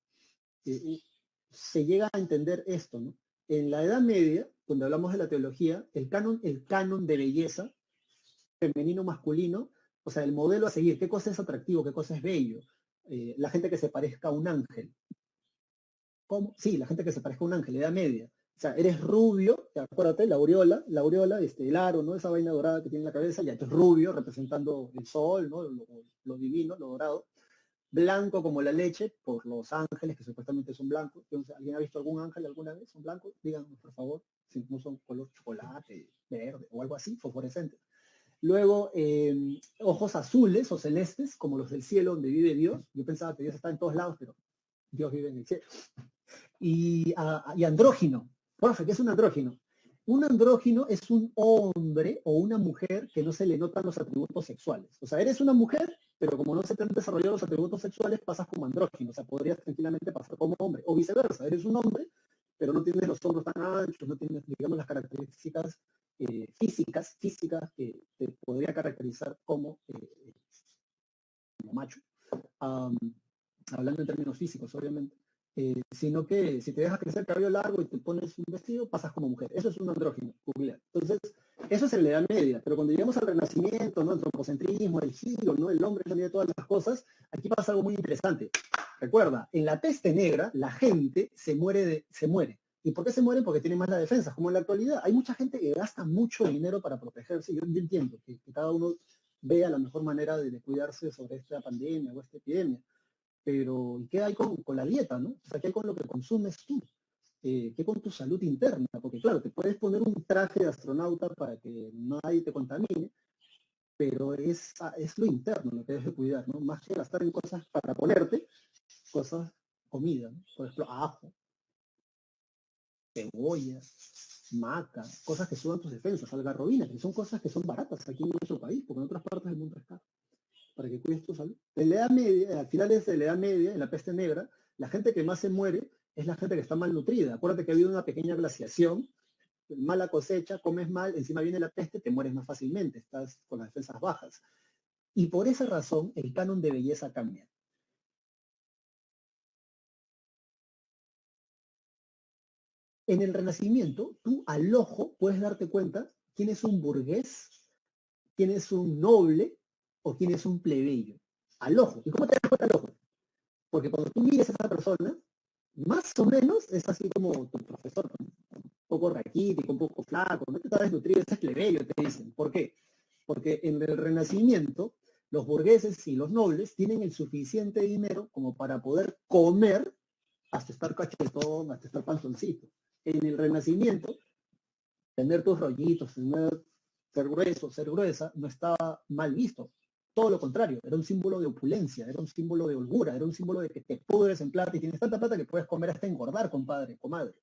se llega a entender esto, ¿no? En la Edad Media, donde hablamos de la teología, el canon de belleza femenino, masculino, o sea, el modelo a seguir, qué cosa es atractivo, qué cosa es bello. La gente que se parezca a un ángel. ¿Cómo? Sí, la gente que se parezca a un ángel, edad media. O sea, eres rubio, acuérdate, la aureola, el aro, ¿no? Esa vaina dorada que tiene en la cabeza, ya tú es rubio, representando el sol, ¿no? Lo divino, lo dorado. Blanco como la leche, por los ángeles, que supuestamente son blancos. Entonces, ¿alguien ha visto algún ángel alguna vez? ¿Son blancos? Díganos, por favor, si no son color chocolate, verde o algo así, fosforescente. Luego, ojos azules o celestes, como los del cielo donde vive Dios. Yo pensaba que Dios está en todos lados, pero Dios vive en el cielo. Y andrógino. Profe, ¿qué es un andrógino? Un andrógino es un hombre o una mujer que no se le notan los atributos sexuales. O sea, eres una mujer, pero como no se te han desarrollado los atributos sexuales, pasas como andrógino. O sea, podrías tranquilamente pasar como hombre. O viceversa, eres un hombre, pero no tienes los hombros tan anchos, no tienes, digamos, las características físicas que te podría caracterizar como macho. Um, Hablando en términos físicos, obviamente. Sino que si te dejas crecer el cabello largo y te pones un vestido, pasas como mujer. Eso es un andrógino, Google. Entonces, eso es en la Edad Media, pero cuando llegamos al Renacimiento, ¿no? El antropocentrismo, el giro, ¿no? El hombre de todas las cosas, aquí pasa algo muy interesante. Recuerda, en la peste negra, la gente se muere. ¿Y por qué se muere? Porque tiene más la defensa, como en la actualidad. Hay mucha gente que gasta mucho dinero para protegerse. Yo entiendo que cada uno vea la mejor manera de cuidarse sobre esta pandemia o esta epidemia. Pero, ¿y qué hay con la dieta, no? O sea, ¿qué hay con lo que consumes tú? ¿Qué con tu salud interna? Porque claro, te puedes poner un traje de astronauta para que nadie te contamine, pero es lo interno lo que debes de cuidar, ¿no? Más que gastar en cosas para ponerte, cosas, comida, ¿no? Por ejemplo, ajo, cebolla, maca, cosas que suban tus defensas, algarrobina, que son cosas que son baratas aquí en nuestro país, porque en otras partes del mundo es caro, para que cuides tu salud. En la Edad Media, a finales de la Edad Media, en la peste negra, la gente que más se muere es la gente que está malnutrida. Acuérdate que ha habido una pequeña glaciación, mala cosecha, comes mal, encima viene la peste, te mueres más fácilmente, estás con las defensas bajas. Y por esa razón el canon de belleza cambia. En el Renacimiento, tú al ojo puedes darte cuenta quién es un burgués, quién es un noble o quién es un plebeyo. Al ojo. ¿Y cómo te das cuenta al ojo? Porque cuando tú miras a esa persona, más o menos es así como tu profesor, un poco raquítico, un poco flaco, no te está desnutrido, ese es plebeyo, te dicen. ¿Por qué? Porque en el Renacimiento los burgueses y los nobles tienen el suficiente dinero como para poder comer hasta estar cachetón, hasta estar panzoncito. En el Renacimiento, tener tus rollitos, ser grueso, ser gruesa, no estaba mal visto. Todo lo contrario, era un símbolo de opulencia, era un símbolo de holgura, era un símbolo de que te pudres en plata y tienes tanta plata que puedes comer hasta engordar, compadre, comadre.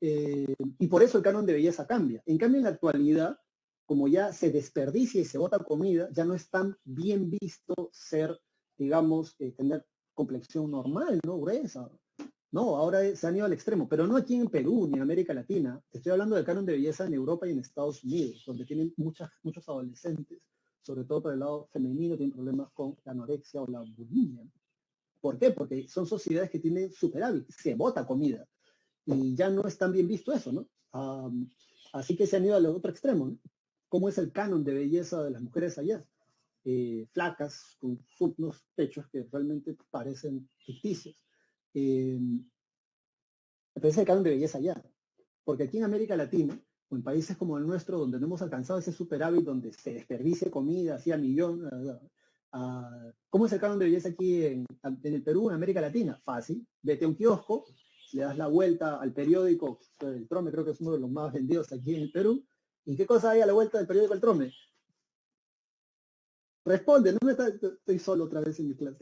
Y por eso el canon de belleza cambia. En cambio, en la actualidad, como ya se desperdicia y se bota comida, ya no es tan bien visto ser, digamos, tener complexión normal, ¿no? Gruesa. No, ahora se han ido al extremo, pero no aquí en Perú ni en América Latina. Estoy hablando del canon de belleza en Europa y en Estados Unidos, donde tienen muchos adolescentes, sobre todo por el lado femenino, tienen problemas con la anorexia o la bulimia. ¿Por qué? Porque son sociedades que tienen superávit, se bota comida y ya no es tan bien visto eso, ¿no? Así que se han ido al otro extremo, ¿no? ¿Cómo es el canon de belleza de las mujeres allá? Flacas, con unos pechos que realmente parecen ficticios. pero ese es el canon de belleza allá. Porque aquí en América Latina, o en países como el nuestro, donde no hemos alcanzado ese superávit, donde se desperdicia comida así a millón, ¿cómo es el canon de belleza aquí en el Perú, en América Latina? Fácil, vete a un kiosco, le das la vuelta al periódico, el Trome creo que es uno de los más vendidos aquí en el Perú, ¿y qué cosa hay a la vuelta del periódico El Trome? Responde, no me está, estoy solo otra vez en mi clase.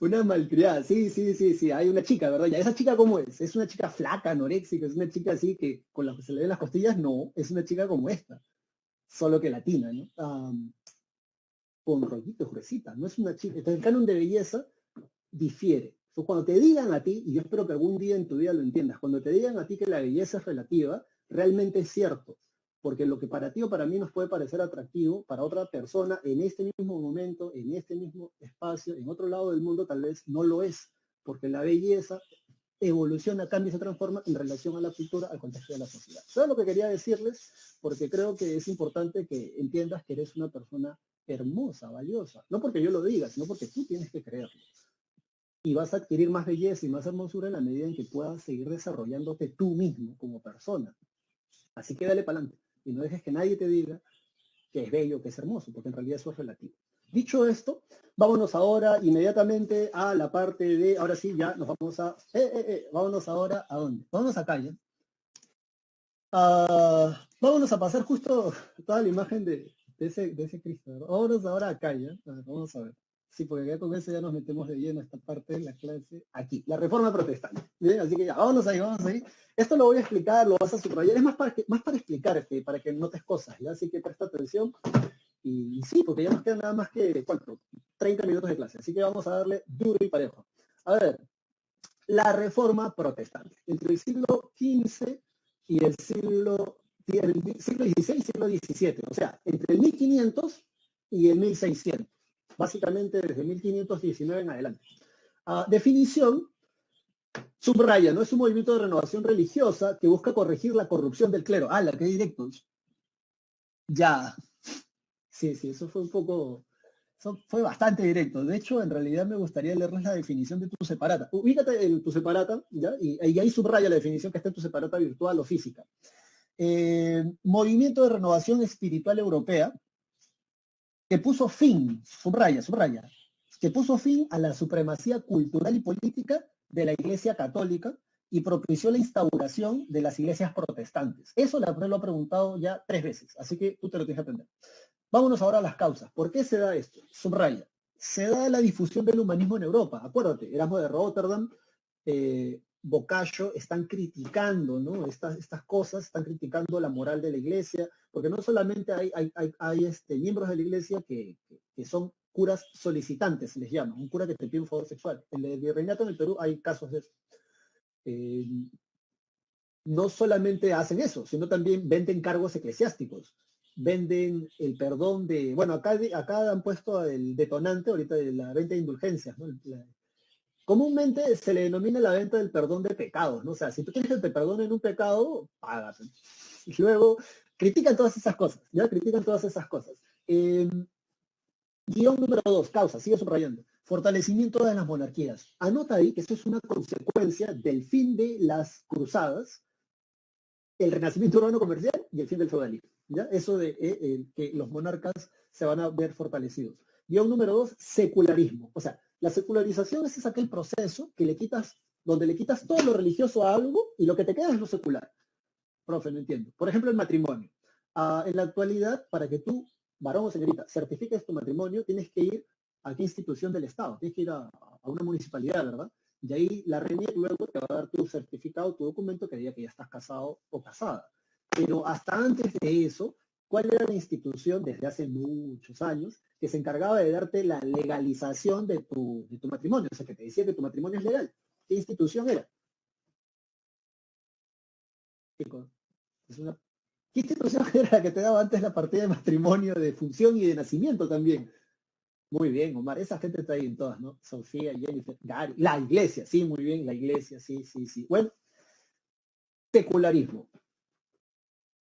Una malcriada, sí, sí, sí, sí, hay una chica, ¿verdad? Ya, ¿esa chica cómo es? ¿Es una chica flaca, anoréxica? ¿Es una chica así que con la que se le ven las costillas? No, es una chica como esta, solo que latina, ¿no? Con rollitos, gruesita, no es una chica. Entonces el canon de belleza difiere. Entonces, cuando te digan a ti, y yo espero que algún día en tu vida lo entiendas, cuando te digan a ti que la belleza es relativa, realmente es cierto. Porque lo que para ti o para mí nos puede parecer atractivo, para otra persona en este mismo momento, en este mismo espacio, en otro lado del mundo, tal vez no lo es. Porque la belleza evoluciona, cambia y se transforma en relación a la cultura, al contexto de la sociedad. Eso es lo que quería decirles, porque creo que es importante que entiendas que eres una persona hermosa, valiosa. No porque yo lo diga, sino porque tú tienes que creerlo. Y vas a adquirir más belleza y más hermosura en la medida en que puedas seguir desarrollándote tú mismo como persona. Así que dale para adelante. Y no dejes que nadie te diga que es bello, que es hermoso, porque en realidad eso es relativo. Dicho esto, vámonos ahora inmediatamente a la parte de, ahora sí, ya nos vamos a, vámonos ahora, ¿a dónde? Vámonos acá ya. Vámonos a pasar justo toda la imagen de ese Cristo, ¿verdad? Vámonos ahora acá ya, vamos a ver. Sí, porque ya con eso ya nos metemos de lleno a esta parte de la clase aquí, la reforma protestante. Bien, así que ya, vámonos ahí, vamos ahí. Esto lo voy a explicar, lo vas a subrayar, es más para explicar que para que notes cosas, ¿ya? Así que presta atención. Y sí, porque ya nos quedan nada más que, ¿cuánto? 30 minutos de clase, así que vamos a darle duro y parejo. A ver, la reforma protestante. Entre el siglo XV y el siglo XVI y siglo XVII, o sea, entre el 1500 y el 1600, básicamente desde 1519 en adelante. Definición, subraya, ¿no? Es un movimiento de renovación religiosa que busca corregir la corrupción del clero. ¡Hala, qué directos! Ya, sí, sí, eso fue un poco, eso fue bastante directo. De hecho, en realidad me gustaría leerles la definición de tu separata. Ubícate en tu separata, ¿ya? Y ahí subraya la definición que está en tu separata virtual o física. Movimiento de renovación espiritual europea que puso fin, subraya, que puso fin a la supremacía cultural y política de la Iglesia Católica y propició la instauración de las iglesias protestantes. Eso la lo ha preguntado ya 3 veces, así que tú te lo tienes que aprender. Vámonos ahora a las causas. ¿Por qué se da esto? Subraya. Se da la difusión del humanismo en Europa. Acuérdate, Erasmo de Rotterdam, Boccaccio están criticando, ¿no? Estas cosas, están criticando la moral de la iglesia, porque no solamente hay miembros de la iglesia que son curas solicitantes, se les llama, un cura que te pide un favor sexual. En el virreinato en el Perú hay casos de eso. No solamente hacen eso, sino también venden cargos eclesiásticos, venden el perdón de, bueno, acá han puesto el detonante ahorita de la venta de indulgencias, ¿no? Comúnmente se le denomina la venta del perdón de pecados, ¿no? O sea, si tú quieres que te perdonen un pecado, págate. Y luego critican todas esas cosas, ¿ya? Critican todas esas cosas. Guión número 2, causa, sigue subrayando. Fortalecimiento de las monarquías. Anota ahí que eso es una consecuencia del fin de las cruzadas, el renacimiento urbano comercial y el fin del feudalismo. ¿Ya? Eso de que los monarcas se van a ver fortalecidos. Guión número 2, secularismo. O sea, la secularización es aquel proceso que le quitas, donde le quitas todo lo religioso a algo y lo que te queda es lo secular. Profe, no entiendo. Por ejemplo, el matrimonio. En la actualidad, para que tú, varón o señorita, certifiques tu matrimonio, tienes que ir a qué institución del Estado. Tienes que ir a una municipalidad, ¿verdad? Y ahí la RENIEC luego te va a dar tu certificado, tu documento que diga que ya estás casado o casada. Pero hasta antes de eso, ¿cuál era la institución desde hace muchos años que se encargaba de darte la legalización de tu matrimonio? O sea, que te decía que tu matrimonio es legal. ¿Qué institución era? Chicos, es una... ¿Qué institución era la que te daba antes la partida de matrimonio, de función y de nacimiento también? Muy bien, Omar, esa gente está ahí en todas, ¿no? Sofía, Jennifer, Gary, la iglesia, sí, muy bien, la iglesia, sí, sí, sí. Bueno, secularismo.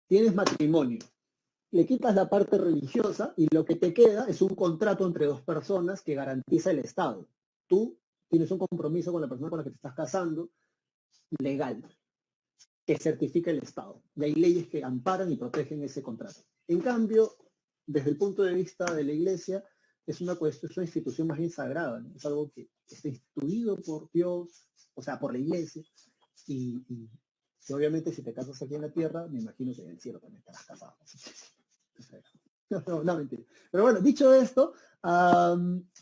Tienes matrimonio, le quitas la parte religiosa y lo que te queda es un contrato entre dos personas que garantiza el Estado. Tú tienes un compromiso con la persona con la que te estás casando, legal, que certifica el Estado. Y hay leyes que amparan y protegen ese contrato. En cambio, desde el punto de vista de la Iglesia, es una cuestión, es una institución más bien sagrada, ¿no? Es algo que está instituido por Dios, o sea, por la Iglesia, y obviamente si te casas aquí en la tierra, me imagino que en el cielo también estarás casado. No, mentira. Pero bueno, dicho esto,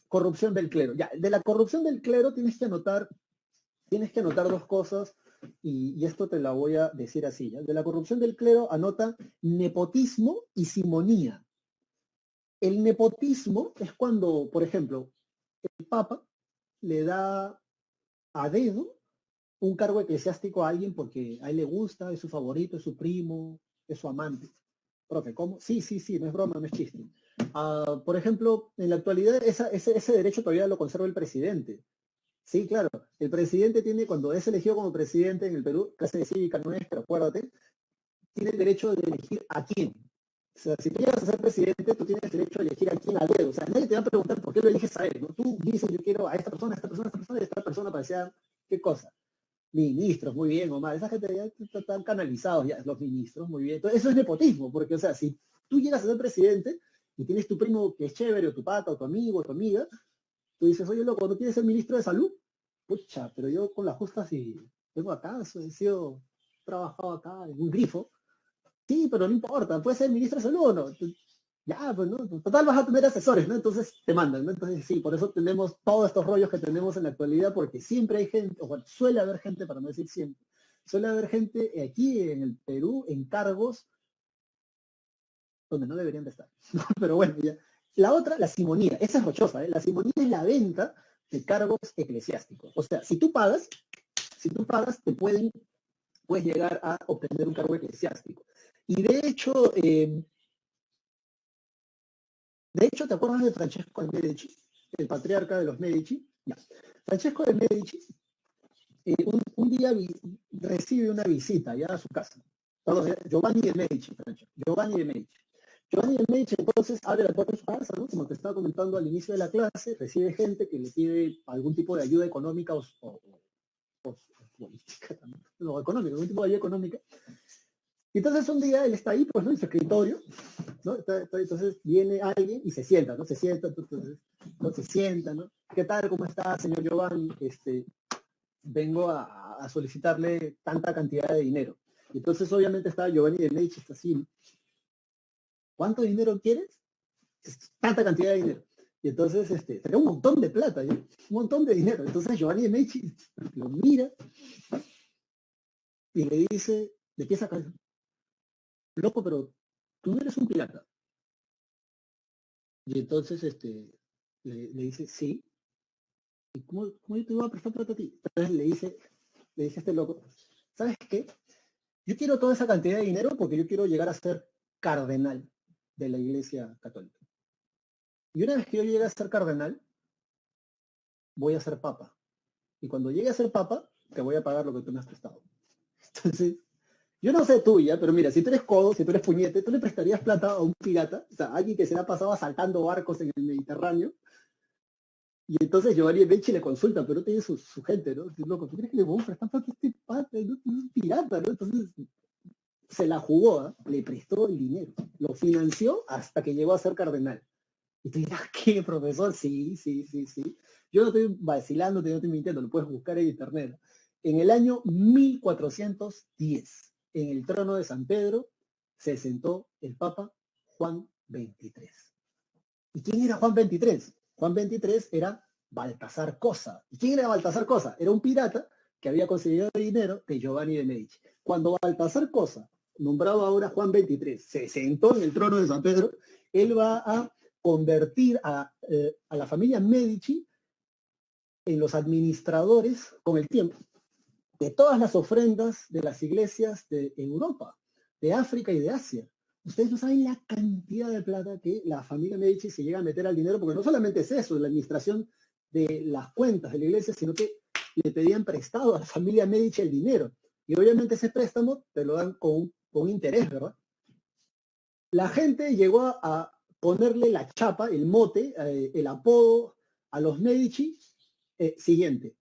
corrupción del clero. Ya, de la corrupción del clero tienes que anotar dos cosas, y esto te la voy a decir así. ¿Ya? De la corrupción del clero anota nepotismo y simonía. El nepotismo es cuando, por ejemplo, el Papa le da a dedo un cargo eclesiástico a alguien porque a él le gusta, es su favorito, es su primo, es su amante. Profe, ¿cómo? Sí, no es broma, no es chiste. Por ejemplo, en la actualidad ese derecho todavía lo conserva el presidente. Sí, claro. El presidente tiene, cuando es elegido como presidente en el Perú, clase de cívica no es, pero acuérdate, tiene el derecho de elegir a quién. O sea, si tú llegas a ser presidente, tú tienes derecho a elegir a quién a dedo. O sea, nadie te va a preguntar por qué lo eliges a él, ¿no? Tú dices, yo quiero a esta persona, a esta persona, a esta persona, y esta persona parecía, ¿qué cosa? Ministros, muy bien, o mal. Esa gente ya están canalizados, ya, los ministros, muy bien. Entonces, eso es nepotismo, porque, o sea, si tú llegas a ser presidente y tienes tu primo que es chévere, o tu pata, o tu amigo, o tu amiga, tú dices, oye, loco, ¿no quieres ser ministro de salud? Pucha, pero yo con la justa si tengo acá, he trabajado acá en un grifo. Sí, pero no importa, puedes ser ministro de salud o no. Ya, pues no, total vas a tener asesores, ¿no? Entonces te mandan, ¿no? Entonces sí, por eso tenemos todos estos rollos que tenemos en la actualidad, porque siempre hay gente, o bueno, suele haber gente, para no decir siempre, suele haber gente aquí en el Perú en cargos donde no deberían de estar. Pero bueno, ya. La otra, la simonía, esa es rochosa, ¿eh? La simonía es la venta de cargos eclesiásticos. O sea, si tú pagas, puedes llegar a obtener un cargo eclesiástico. Y de hecho, ¿te acuerdas de Francesco de Medici, el patriarca de los Medici? Ya. Francesco de Medici un día recibe una visita ya a su casa. Perdón, Giovanni de Medici, Giovanni de Medici. Giovanni de Medici entonces abre la puerta de su casa, ¿no? Como te estaba comentando al inicio de la clase, recibe gente que le pide algún tipo de ayuda económica o política también, no, económica, algún tipo de ayuda económica. Y entonces un día él está ahí, pues, ¿no? En su escritorio, ¿no? Entonces viene alguien y se sienta, ¿no? Se sienta, entonces, ¿no? Se sienta, ¿no? ¿Qué tal? ¿Cómo está, señor Giovanni? Vengo a solicitarle tanta cantidad de dinero. Y entonces obviamente está Giovanni de Medici, está así, ¿no? ¿Cuánto dinero quieres? Tanta cantidad de dinero. Y entonces, tenía un montón de plata, ¿ya? Un montón de dinero. Entonces Giovanni de Medici lo mira y le dice, le empieza a caer, loco, pero tú no eres un pirata. Y entonces, le dice, sí. ¿Y cómo yo te voy a prestar plata a ti? Entonces le dice a este loco, ¿sabes qué? Yo quiero toda esa cantidad de dinero porque yo quiero llegar a ser cardenal de la Iglesia Católica. Y una vez que yo llegue a ser cardenal, voy a ser papa. Y cuando llegue a ser papa, te voy a pagar lo que tú me has prestado. Entonces, yo no sé tuya, pero mira, si tú eres codo, si tú eres puñete, tú le prestarías plata a un pirata, o sea, a alguien que se la ha pasado asaltando barcos en el Mediterráneo. Y entonces Giovanni Becci le consulta, pero tiene su gente, ¿no? Loco, ¿tú crees que le vamos a prestar plata a este pata? ¿No? Es un pirata, ¿no? Entonces se la jugó, ¿eh? Le prestó el dinero, lo financió hasta que llegó a ser cardenal. Y tú dirás, ¿qué, profesor? Sí, sí, sí, sí. Yo no estoy vacilando, no estoy mintiendo, lo puedes buscar en internet. En el año 1410, en el trono de San Pedro, se sentó el Papa Juan XXIII. ¿Y quién era Juan XXIII? Juan XXIII era Baltasar Cosa. ¿Y quién era Baltasar Cosa? Era un pirata que había conseguido dinero de Giovanni de Medici. Cuando Baltasar Cosa, nombrado ahora Juan XXIII, se sentó en el trono de San Pedro, él va a convertir a la familia Medici en los administradores con el tiempo de todas las ofrendas de las iglesias de Europa, de África y de Asia. Ustedes no saben la cantidad de plata que la familia Medici se llega a meter al dinero, porque no solamente es eso, la administración de las cuentas de la iglesia, sino que le pedían prestado a la familia Medici el dinero. Y obviamente ese préstamo te lo dan con interés, ¿verdad? La gente llegó a ponerle la chapa, el mote, el apodo a los Medici Siguiente,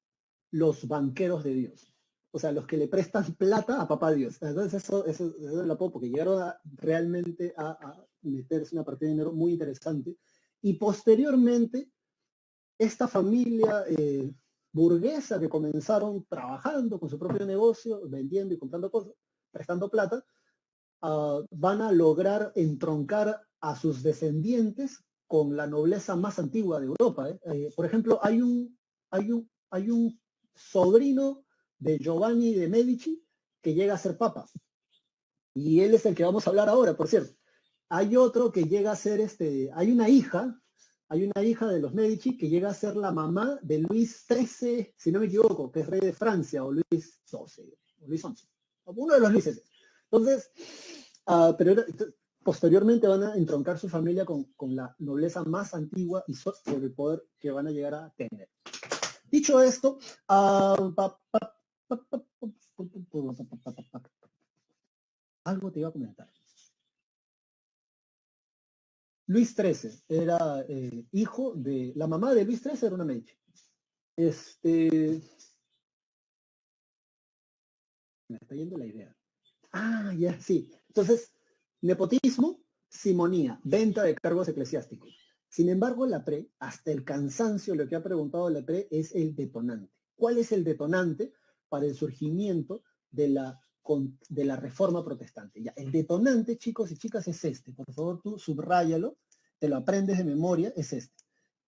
los banqueros de Dios. O sea, los que le prestan plata a papá Dios. Entonces eso es la porque llegaron realmente a meterse una partida de dinero muy interesante. Y posteriormente, esta familia burguesa que comenzaron trabajando con su propio negocio, vendiendo y comprando cosas, prestando plata, van a lograr entroncar a sus descendientes con la nobleza más antigua de Europa. Por ejemplo, hay un sobrino de Giovanni de Medici que llega a ser papa. Y él es el que vamos a hablar ahora, por cierto. Hay otro que llega a ser hay una hija de los Medici que llega a ser la mamá de Luis XIII, si no me equivoco, que es rey de Francia, o Luis XII, o Luis XI, uno de los Luises. Entonces, posteriormente van a entroncar su familia con la nobleza más antigua y por el poder que van a llegar a tener. Dicho esto, algo te iba a comentar. Luis XIII era hijo de... La mamá de Luis XIII era una Medici. Me está yendo la idea. Ya, sí. Entonces, nepotismo, simonía, venta de cargos eclesiásticos. Sin embargo, la PRE, hasta el cansancio, lo que ha preguntado la PRE es el detonante. ¿Cuál es el detonante para el surgimiento de la reforma protestante? Ya, el detonante, chicos y chicas, es este. Por favor, tú subráyalo, te lo aprendes de memoria, es este.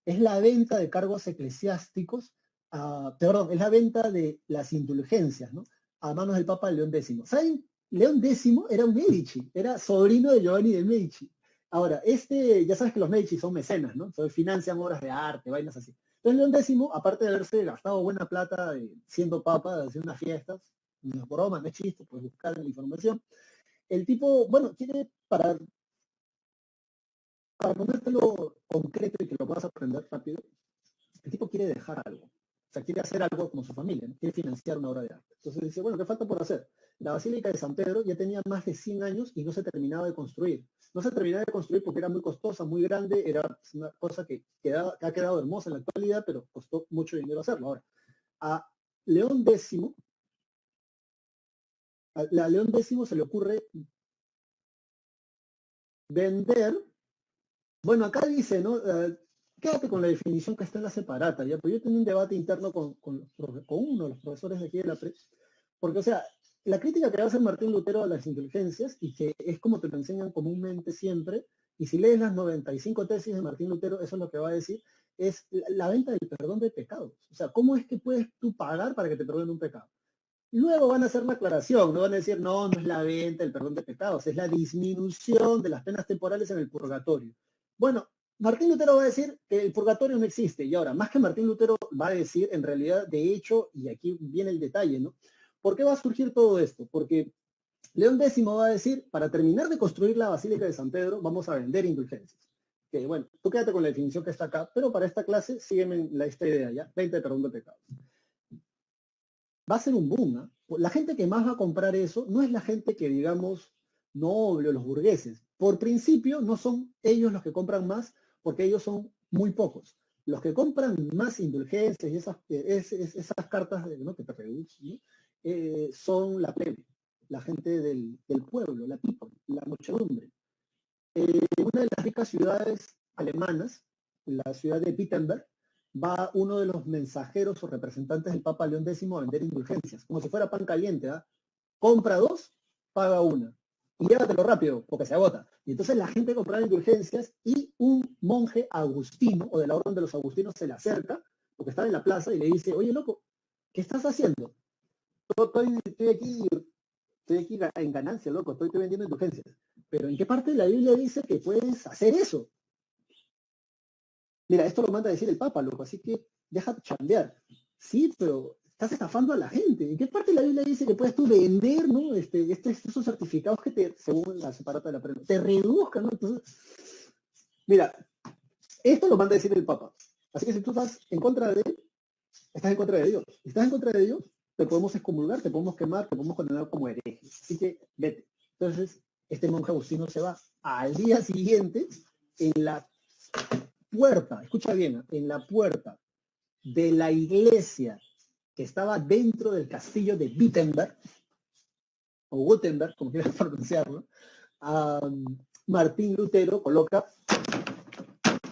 Es la venta de cargos eclesiásticos, es la venta de las indulgencias, ¿no? A manos del Papa León X. ¿Saben? León X era un Medici, era sobrino de Giovanni de Medici. Ahora, ya sabes que los Medici son mecenas, ¿no? Entonces financian obras de arte, vainas así. Entonces León X, aparte de haberse gastado buena plata siendo papa, haciendo unas fiestas, no es broma, no es chiste, pues buscar la información. El tipo, bueno, quiere para ponértelo concreto y que lo puedas aprender rápido, el tipo quiere dejar algo. O sea, quiere hacer algo como su familia, ¿no? Quiere financiar una obra de arte. Entonces dice, bueno, ¿qué falta por hacer? La Basílica de San Pedro ya tenía más de 100 años y no se terminaba de construir. No se terminaba de construir porque era muy costosa, muy grande, era una cosa que ha quedado hermosa en la actualidad, pero costó mucho dinero hacerlo. Ahora, a León X, a León X se le ocurre vender, bueno, acá dice, ¿no? Quédate con la definición que está en la separata, ¿ya? Pues yo tenía un debate interno con uno de los profesores de aquí de la PRE, porque, o sea, la crítica que va a hacer Martín Lutero a las indulgencias, y que es como te lo enseñan comúnmente siempre, y si lees las 95 tesis de Martín Lutero, eso es lo que va a decir, es la venta del perdón de pecados. O sea, ¿cómo es que puedes tú pagar para que te perdonen un pecado? Luego van a hacer la aclaración, no van a decir, no, no es la venta, el perdón de pecados, es la disminución de las penas temporales en el purgatorio. Bueno, Martín Lutero va a decir que el purgatorio no existe, y ahora, más que Martín Lutero va a decir, en realidad, de hecho, y aquí viene el detalle, ¿no? ¿Por qué va a surgir todo esto? Porque León X va a decir, para terminar de construir la Basílica de San Pedro, vamos a vender indulgencias. Que bueno, tú quédate con la definición que está acá, pero para esta clase, sígueme esta idea, ¿ya? Venta de perdón de pecados. Va a ser un boom, ¿eh? La gente que más va a comprar eso no es la gente que, digamos, noble o los burgueses. Por principio, no son ellos los que compran más, porque ellos son muy pocos. Los que compran más indulgencias y esas cartas ¿no? que te reducen, ¿no? Son la plebe, la gente del pueblo, la people, la muchedumbre. Una de las ricas ciudades alemanas, la ciudad de Wittenberg, va uno de los mensajeros o representantes del Papa León X a vender indulgencias, como si fuera pan caliente, ¿eh? Compra dos, paga una. Y llévatelo rápido, porque se agota. Y entonces la gente compraba indulgencias y un monje agustino, o de la orden de los agustinos, se le acerca, porque estaba en la plaza, y le dice, oye, loco, ¿qué estás haciendo? Estoy aquí en ganancia, loco, estoy vendiendo indulgencias. Pero ¿en qué parte de la Biblia dice que puedes hacer eso? Mira, esto lo manda a decir el Papa, loco, así que deja de chambear. Sí, pero estás estafando a la gente. ¿En qué parte de la Biblia dice que puedes tú vender, ¿no? Esos certificados que según la separata de la prensa, te reduzcan, ¿no? Entonces, mira, esto lo manda a decir el Papa. Así que si tú estás en contra de él, estás en contra de Dios. Si estás en contra de Dios, te podemos excomulgar, te podemos quemar, te podemos condenar como hereje. Así que vete. Entonces, este monje agustino se va. Al día siguiente, en la puerta, escucha bien, en la puerta de la iglesia que estaba dentro del castillo de Wittenberg, o Gutenberg, como quieras pronunciarlo, Martín Lutero coloca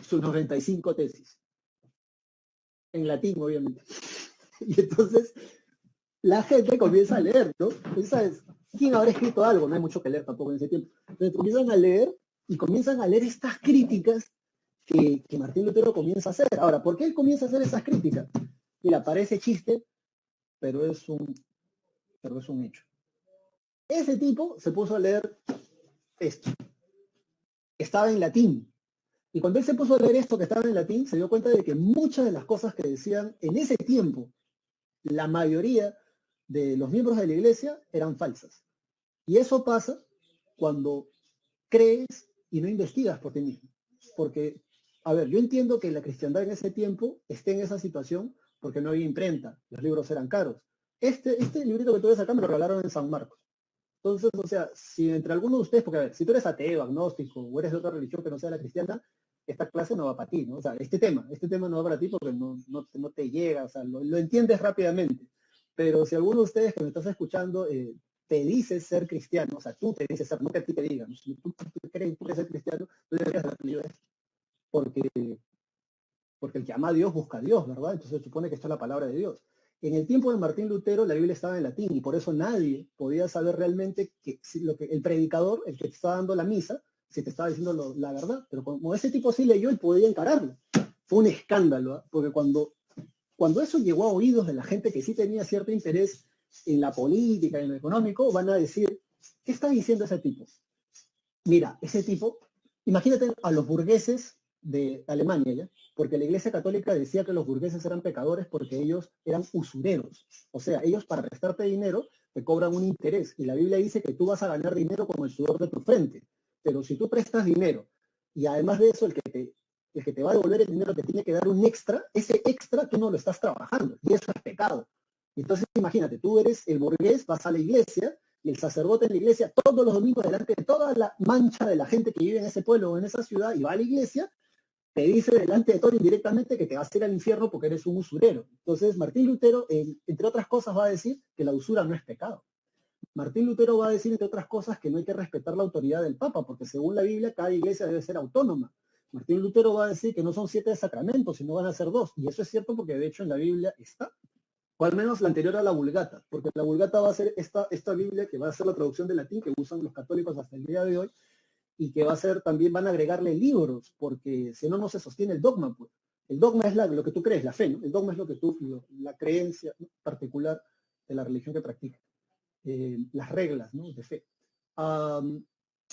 sus 95 tesis, en latín, obviamente. Y entonces la gente comienza a leer, ¿no? ¿Sabes? ¿Quién habrá escrito algo? No hay mucho que leer tampoco en ese tiempo. Entonces comienzan a leer y comienzan a leer estas críticas que Martín Lutero comienza a hacer. Ahora, ¿por qué él comienza a hacer esas críticas? Mira, parece chiste, pero es un hecho. Ese tipo se puso a leer esto. Estaba en latín. Y cuando él se puso a leer esto que estaba en latín, se dio cuenta de que muchas de las cosas que decían en ese tiempo, la mayoría de los miembros de la iglesia eran falsas. Y eso pasa cuando crees y no investigas por ti mismo. Porque, a ver, yo entiendo que la cristiandad en ese tiempo esté en esa situación porque no había imprenta, los libros eran caros. Este librito que tú ves acá me lo regalaron en San Marcos. Entonces, o sea, si entre algunos de ustedes, porque a ver, si tú eres ateo, agnóstico, o eres de otra religión que no sea la cristiana, esta clase no va para ti, ¿no? O sea, este tema no va para ti porque no te llega, o sea, lo entiendes rápidamente. Pero si alguno de ustedes que me estás escuchando te dice ser cristiano, o sea, tú te dices ser, no que a ti te digan, ¿no? Si tú crees que ser cristiano, tú deberías de porque, porque el que ama a Dios busca a Dios, ¿verdad? Entonces se supone que esto es la palabra de Dios. En el tiempo de Martín Lutero la Biblia estaba en latín y por eso nadie podía saber realmente que, lo que el predicador, el que te estaba dando la misa, si te estaba diciendo la verdad. Pero como ese tipo sí leyó y podía encararlo. Fue un escándalo, ¿eh? Porque cuando eso llegó a oídos de la gente que sí tenía cierto interés en la política, en lo económico, van a decir, ¿qué está diciendo ese tipo? Mira, ese tipo, imagínate a los burgueses de Alemania, ¿ya? Porque la Iglesia Católica decía que los burgueses eran pecadores porque ellos eran usureros. O sea, ellos para prestarte dinero te cobran un interés. Y la Biblia dice que tú vas a ganar dinero como el sudor de tu frente. Pero si tú prestas dinero y además de eso el que te va a devolver el dinero te tiene que dar un extra, ese extra tú no lo estás trabajando. Y eso es pecado. Entonces imagínate, tú eres el burgués, vas a la iglesia y el sacerdote en la iglesia todos los domingos delante de toda la mancha de la gente que vive en ese pueblo o en esa ciudad y va a la iglesia, te dice delante de todo indirectamente que te vas a ir al infierno porque eres un usurero. Entonces Martín Lutero, entre otras cosas, va a decir que la usura no es pecado. Martín Lutero va a decir, entre otras cosas, que no hay que respetar la autoridad del Papa, porque según la Biblia, cada iglesia debe ser autónoma. Martín Lutero va a decir que no son 7 sacramentos, sino van a ser 2. Y eso es cierto porque de hecho en la Biblia está, o al menos la anterior a la Vulgata, porque la Vulgata va a ser esta Biblia que va a ser la traducción de latín que usan los católicos hasta el día de hoy, y que va a ser, también van a agregarle libros, porque si no, no se sostiene el dogma, pues. El dogma es lo que tú crees, la fe, ¿no? El dogma es lo que la creencia particular de la religión que practicas, las reglas, ¿no? De fe.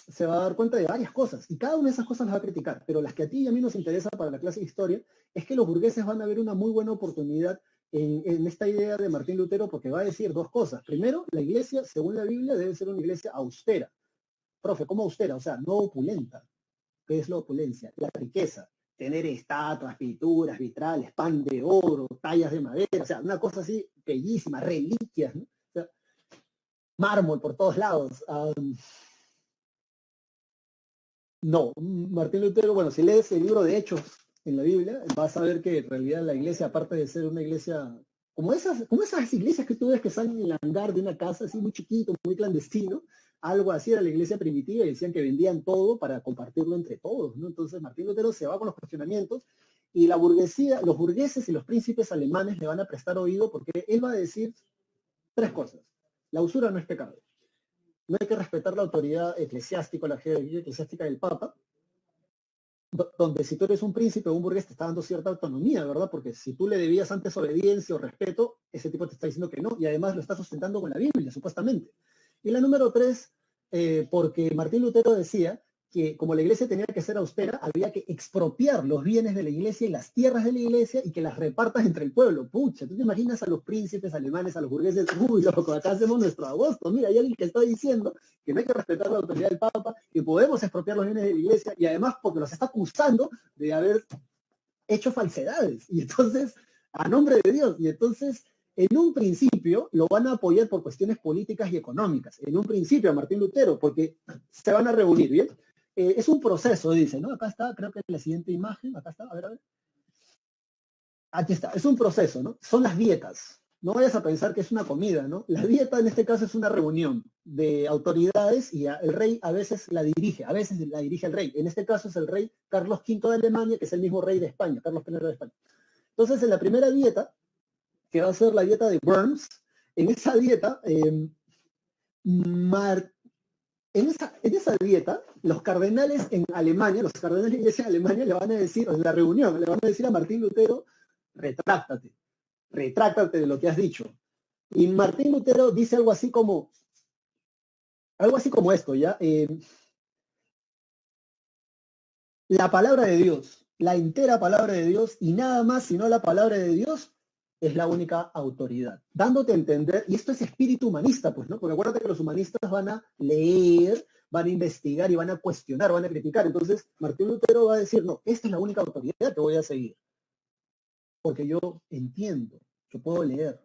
Se va a dar cuenta de varias cosas, y cada una de esas cosas las va a criticar, pero las que a ti y a mí nos interesa para la clase de historia es que los burgueses van a ver una muy buena oportunidad en esta idea de Martín Lutero, porque va a decir dos cosas. Primero, la iglesia, según la Biblia, debe ser una iglesia austera. Profe, ¿cómo austera? O sea, no opulenta. ¿Qué es la opulencia? La riqueza. Tener estatuas, pinturas, vitrales, pan de oro, tallas de madera, o sea, una cosa así bellísima, reliquias, ¿no? O sea, mármol por todos lados. No, Martín Lutero, bueno, si lees el libro de Hechos en la Biblia, vas a ver que en realidad la iglesia, aparte de ser una iglesia, como esas iglesias que tú ves que salen en el hangar de una casa así muy chiquito, muy clandestino, algo así era la iglesia primitiva y decían que vendían todo para compartirlo entre todos, ¿no? Entonces Martín Lutero se va con los cuestionamientos y la burguesía, los burgueses y los príncipes alemanes le van a prestar oído porque él va a decir 3 cosas. La usura no es pecado. No hay que respetar la autoridad eclesiástica, la jerarquía eclesiástica del Papa, donde si tú eres un príncipe o un burgués te está dando cierta autonomía, ¿verdad? Porque si tú le debías antes obediencia o respeto, ese tipo te está diciendo que no, y además lo está sustentando con la Biblia, supuestamente. Y la número 3, porque Martín Lutero decía que como la iglesia tenía que ser austera, había que expropiar los bienes de la iglesia y las tierras de la iglesia y que las repartas entre el pueblo. Pucha, ¿tú te imaginas a los príncipes alemanes, a los burgueses? Uy, loco, acá hacemos nuestro agosto. Mira, hay alguien que está diciendo que no hay que respetar la autoridad del Papa, que podemos expropiar los bienes de la iglesia y además porque los está acusando de haber hecho falsedades. Y entonces, a nombre de Dios, y entonces en un principio lo van a apoyar por cuestiones políticas y económicas. En un principio a Martín Lutero, porque se van a reunir, ¿bien? Es un proceso, dice, ¿no? Acá está, creo que es la siguiente imagen, acá está, a ver. aquí está, es un proceso, ¿no? Son las dietas. No vayas a pensar que es una comida, ¿no? La dieta en este caso es una reunión de autoridades y el rey a veces la dirige, a veces la dirige el rey. En este caso es el rey Carlos V de Alemania, que es el mismo rey de España, Carlos I de España. Entonces, en la primera dieta, que va a ser la dieta de Worms, en esa dieta, en esa dieta, los cardenales en Alemania, los cardenales de la iglesia en Alemania le van a decir, en la reunión, le van a decir a Martín Lutero, retráctate, retráctate de lo que has dicho. Y Martín Lutero dice algo así como esto, ¿ya? La palabra de Dios, la entera palabra de Dios y nada más sino la palabra de Dios es la única autoridad. Dándote a entender, y esto es espíritu humanista, pues, ¿no? Porque acuérdate que los humanistas van a leer, van a investigar y van a cuestionar, van a criticar. Entonces, Martín Lutero va a decir, no, esta es la única autoridad que voy a seguir. Porque yo entiendo, yo puedo leer.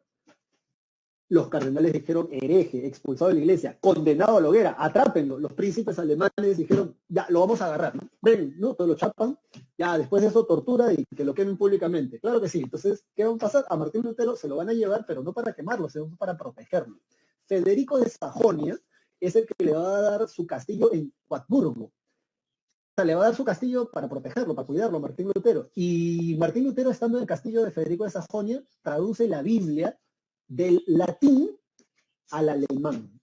Los cardenales dijeron hereje, expulsado de la iglesia, condenado a la hoguera, atrápenlo. Los príncipes alemanes dijeron, ya, lo vamos a agarrar, ¿no? Ven, ¿no? Todos lo chapan, ya, después de eso tortura y que lo quemen públicamente. Claro que sí. Entonces, ¿qué va a pasar? A Martín Lutero se lo van a llevar, pero no para quemarlo, sino para protegerlo. Federico de Sajonia es el que le va a dar su castillo en Wartburgo. O sea, le va a dar su castillo para protegerlo, para cuidarlo a Martín Lutero. Y Martín Lutero, estando en el castillo de Federico de Sajonia, traduce la Biblia del latín al alemán.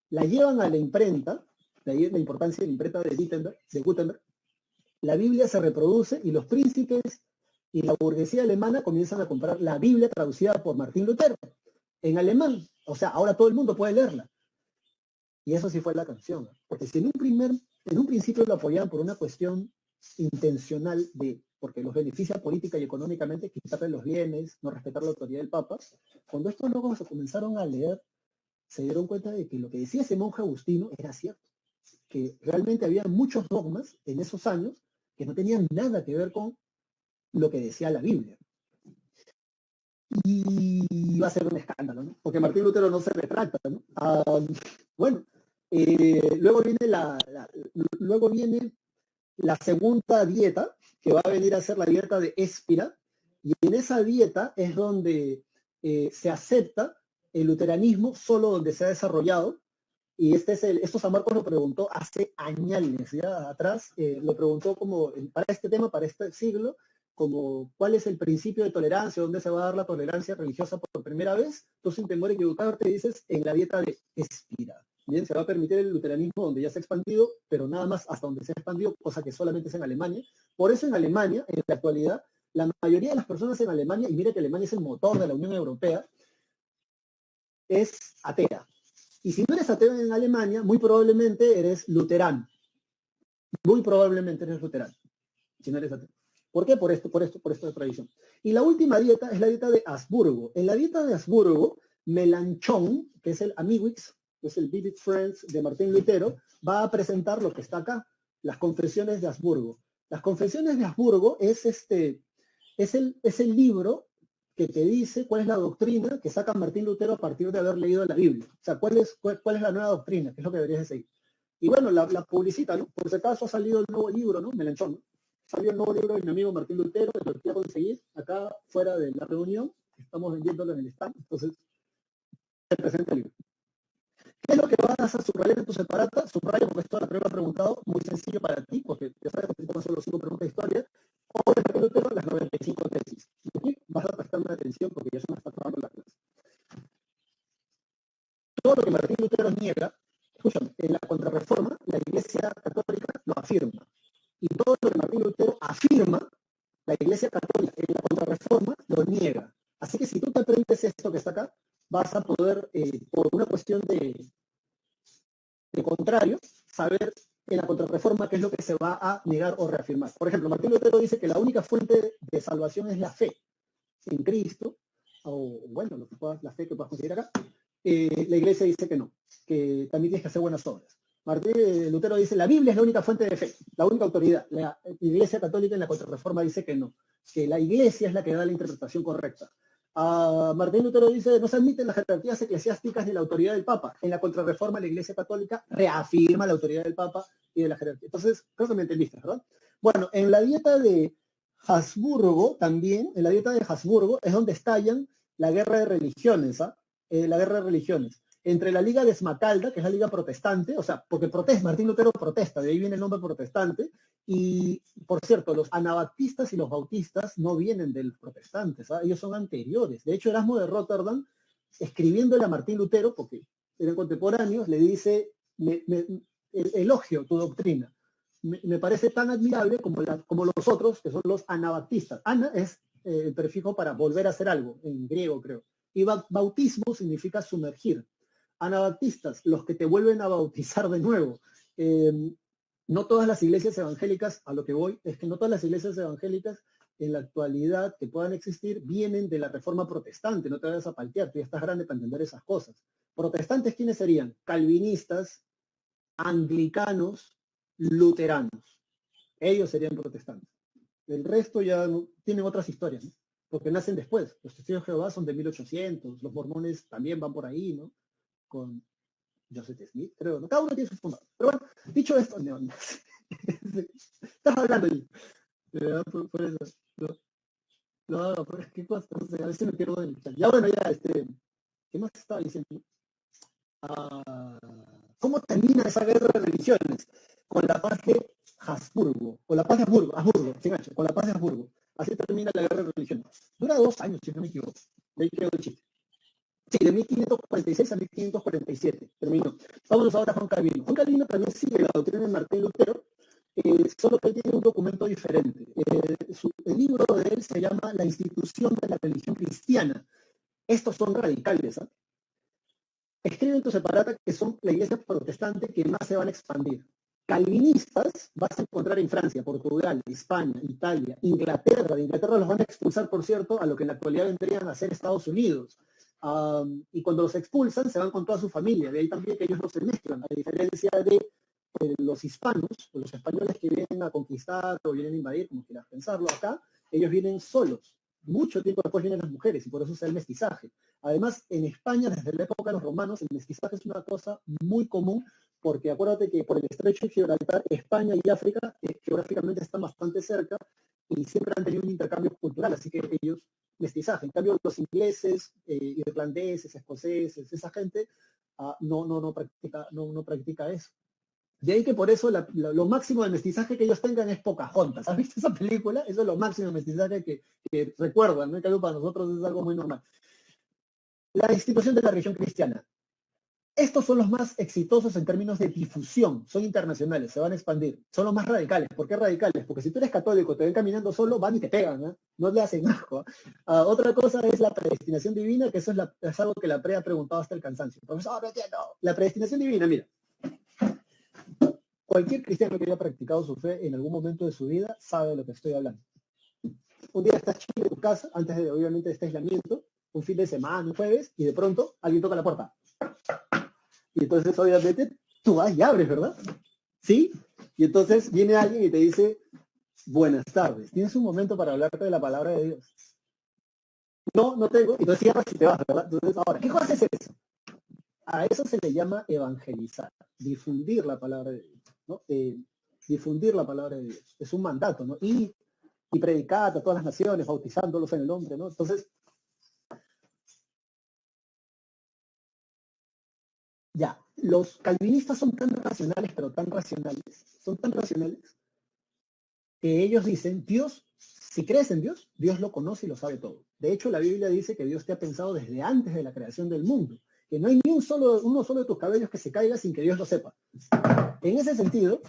La llevan a la imprenta, de ahí la importancia de la imprenta de Gutenberg. La Biblia se reproduce y los príncipes y la burguesía alemana comienzan a comprar la Biblia traducida por Martín Lutero en alemán. O sea, ahora todo el mundo puede leerla. Y eso sí fue la canción. Porque si en un principio lo apoyaban por una cuestión intencional porque los beneficia política y económicamente, quitarle los bienes, no respetar la autoridad del Papa, cuando estos locos comenzaron a leer, se dieron cuenta de que lo que decía ese monje agustino era cierto, que realmente había muchos dogmas en esos años que no tenían nada que ver con lo que decía la Biblia. Y iba a ser un escándalo, ¿no? Porque Martín Lutero no se retracta, ¿no? Bueno, luego viene la segunda dieta, que va a venir a ser la dieta de Espira, y en esa dieta es donde se acepta el luteranismo solo donde se ha desarrollado, y esto San Marcos lo preguntó hace años, ya atrás, lo preguntó como, para este tema, para este siglo, como cuál es el principio de tolerancia, dónde se va a dar la tolerancia religiosa por primera vez. Entonces, sin temor a equivocarte, dices en la dieta de Espira. Bien, se va a permitir el luteranismo donde ya se ha expandido, pero nada más hasta donde se ha expandido, cosa que solamente es en Alemania. Por eso en Alemania, en la actualidad, la mayoría de las personas en Alemania, y mira que Alemania es el motor de la Unión Europea, es atea. Y si no eres ateo en Alemania, muy probablemente eres luterano. Muy probablemente eres luterano, si no eres ateo. ¿Por qué? Por esto de tradición. Y la última dieta es la dieta de Habsburgo. En la dieta de Habsburgo, Melanchthon, que es el Amiguix, que es el Vivid Friends de Martín Lutero, va a presentar lo que está acá, las confesiones de Habsburgo. Las confesiones de Habsburgo es el libro que te dice cuál es la doctrina que saca Martín Lutero a partir de haber leído la Biblia. O sea, cuál es la nueva doctrina, que es lo que deberías de seguir. Y bueno, la publicita, ¿no? Por si acaso ha salido el nuevo libro, ¿no? Melanchthon, ¿no? Salió el nuevo libro de mi amigo Martín Lutero, que lo quiero conseguir acá fuera de la reunión. Estamos vendiéndolo en el stand, entonces se presenta el libro. ¿Qué es lo que vas a subrayar en tu separata? Subraya, porque esto la prueba preguntado, muy sencillo para ti, porque ya sabes que te solo 5 preguntas de historia, o de Lutero, las 95 tesis. Y aquí vas a prestarme atención porque ya se me está acabando la clase. Todo lo que Martín Lutero niega, escúchame, en la Contrarreforma, la Iglesia Católica lo afirma. Y todo lo que Martín Lutero afirma, la Iglesia Católica en la Contrarreforma lo niega. Así que si tú te aprendes esto que está acá, vas a poder, por una cuestión de contrario, saber en la Contrarreforma qué es lo que se va a negar o reafirmar. Por ejemplo, Martín Lutero dice que la única fuente de salvación es la fe en Cristo, o bueno, la fe que puedas conseguir acá. La Iglesia dice que no, que también tienes que hacer buenas obras. Martín Lutero dice, la Biblia es la única fuente de fe, la única autoridad. La Iglesia Católica en la Contrarreforma dice que no, que la Iglesia es la que da la interpretación correcta. Martín Lutero dice, no se admiten las jerarquías eclesiásticas ni la autoridad del Papa. En la Contrarreforma la Iglesia Católica reafirma la autoridad del Papa y de la jerarquía. Entonces, creo que me entendiste, ¿verdad? Bueno, en la dieta de Habsburgo también, en la dieta de Habsburgo, es donde estallan la guerra de religiones, la guerra de religiones. Entre la Liga de Esmacalda, que es la Liga Protestante, o sea, porque Martín Lutero protesta, de ahí viene el nombre protestante, y por cierto, los anabaptistas y los bautistas no vienen de los protestantes, ellos son anteriores. De hecho, Erasmo de Rotterdam, escribiéndole a Martín Lutero, porque eran contemporáneos, le dice, elogio tu doctrina. Me parece tan admirable como los otros, que son los anabaptistas. Ana es el prefijo para volver a hacer algo, en griego creo. Y bautismo significa sumergir. Anabaptistas, los que te vuelven a bautizar de nuevo. No todas las iglesias evangélicas, a lo que voy, es que no todas las iglesias evangélicas en la actualidad que puedan existir vienen de la reforma protestante. No te vayas a paltear, tú ya estás grande para entender esas cosas. Protestantes, ¿quiénes serían? Calvinistas, anglicanos, luteranos. Ellos serían protestantes. El resto ya no, tienen otras historias, ¿no? Porque nacen después. Los testigos de Jehová son de 1800, los mormones también van por ahí, ¿no? Con Joseph Smith, creo, ¿no? Cada uno tiene sus fundados. Pero bueno, dicho esto, no, estás hablando allí. Por eso. No, pero qué cosa, no sé, a veces me pierdo en el chat. Ya bueno, ya, ¿qué más estaba diciendo? ¿Cómo termina esa guerra de religiones? Con la paz de Habsburgo, con la paz de Habsburgo, con la paz de Habsburgo. Así termina la guerra de religiones. Dura 2 años, si no me equivoco. De ahí quedó el chiste. Sí, de 1546 a 1547 terminó. Vámonos ahora a Juan Calvino. Juan Calvino también sigue la doctrina de Martín Lutero, solo que él tiene un documento diferente. El libro de él se llama La institución de la religión cristiana. Estos son radicales, ¿eh? Escriben tu separata que son la iglesia protestante que más se van a expandir. Calvinistas vas a encontrar en Francia, Portugal, España, Italia, Inglaterra. De Inglaterra los van a expulsar, por cierto, a lo que en la actualidad vendrían a ser Estados Unidos. Y cuando los expulsan, se van con toda su familia. De ahí también que ellos no se mezclan, a diferencia de los hispanos, o los españoles que vienen a conquistar o vienen a invadir, como quieras pensarlo acá, ellos vienen solos. Mucho tiempo después vienen las mujeres y por eso es el mestizaje. Además, en España, desde la época de los romanos, el mestizaje es una cosa muy común porque acuérdate que por el estrecho de Gibraltar, España y África geográficamente están bastante cerca y siempre han tenido un intercambio cultural, así que ellos mestizaje. En cambio, los ingleses, irlandeses, escoceses, esa gente no practica eso. De ahí que por eso lo máximo de mestizaje que ellos tengan es Pocahontas. ¿Has visto esa película? Eso es lo máximo de mestizaje que recuerdan, ¿no? Que para nosotros es algo muy normal. La institución de la religión cristiana. Estos son los más exitosos en términos de difusión, son internacionales, se van a expandir, son los más radicales. ¿Por qué radicales? Porque si tú eres católico, te ven caminando solo, van y te pegan, ¿eh? No le hacen asco. Otra cosa es la predestinación divina, que eso es algo que la pre ha preguntado hasta el cansancio. Profesor, no entiendo. La predestinación divina, mira, cualquier cristiano que haya practicado su fe en algún momento de su vida sabe de lo que estoy hablando. Un día estás chido en tu casa, antes de obviamente este aislamiento, un fin de semana, un jueves, y de pronto alguien toca la puerta. Y entonces obviamente tú vas y abres, ¿verdad? ¿Sí? Y entonces viene alguien y te dice, buenas tardes, ¿tienes un momento para hablarte de la palabra de Dios? No, no tengo. Entonces cierras y te vas, ¿verdad? Entonces ahora, ¿qué cosa es eso? A eso se le llama evangelizar, difundir la palabra de Dios, ¿no? Difundir la palabra de Dios. Es un mandato, ¿no? Y predicar a todas las naciones, bautizándolos en el nombre, ¿no? Entonces, ya, los calvinistas son tan racionales, pero tan racionales, son tan racionales, que ellos dicen, Dios, si crees en Dios, Dios lo conoce y lo sabe todo. De hecho, la Biblia dice que Dios te ha pensado desde antes de la creación del mundo, que no hay ni uno solo de tus cabellos que se caiga sin que Dios lo sepa. En ese sentido,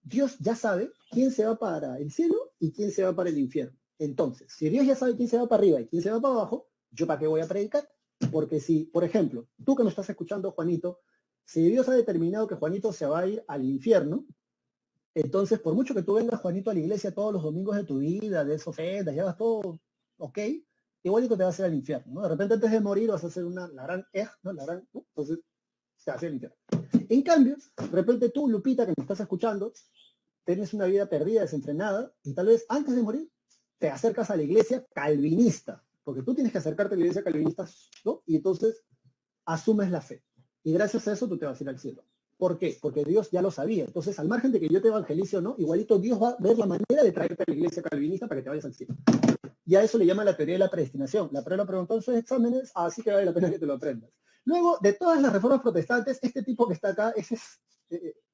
Dios ya sabe quién se va para el cielo y quién se va para el infierno. Entonces, si Dios ya sabe quién se va para arriba y quién se va para abajo, ¿yo para qué voy a predicar? Porque si, por ejemplo, tú que me estás escuchando, Juanito, si Dios ha determinado que Juanito se va a ir al infierno, entonces, por mucho que tú vengas, Juanito, a la iglesia todos los domingos de tu vida, de esas ofrendas, y hagas todo, ok, igualito te va a hacer al infierno, ¿no? De repente antes de morir vas a hacer la gran ¿no? Entonces te va a hacer el infierno. En cambio, de repente tú, Lupita, que me estás escuchando, tienes una vida perdida, desenfrenada, y tal vez antes de morir te acercas a la iglesia calvinista, porque tú tienes que acercarte a la iglesia calvinista, ¿no? Y entonces asumes la fe. Y gracias a eso tú te vas a ir al cielo. ¿Por qué? Porque Dios ya lo sabía. Entonces, al margen de que yo te evangelice o no, igualito Dios va a ver la manera de traerte a la iglesia calvinista para que te vayas al cielo. Y a eso le llama la teoría de la predestinación. La prueba preguntó en sus exámenes, así que vale la pena que te lo aprendas. Luego, de todas las reformas protestantes, este tipo que está acá, ese es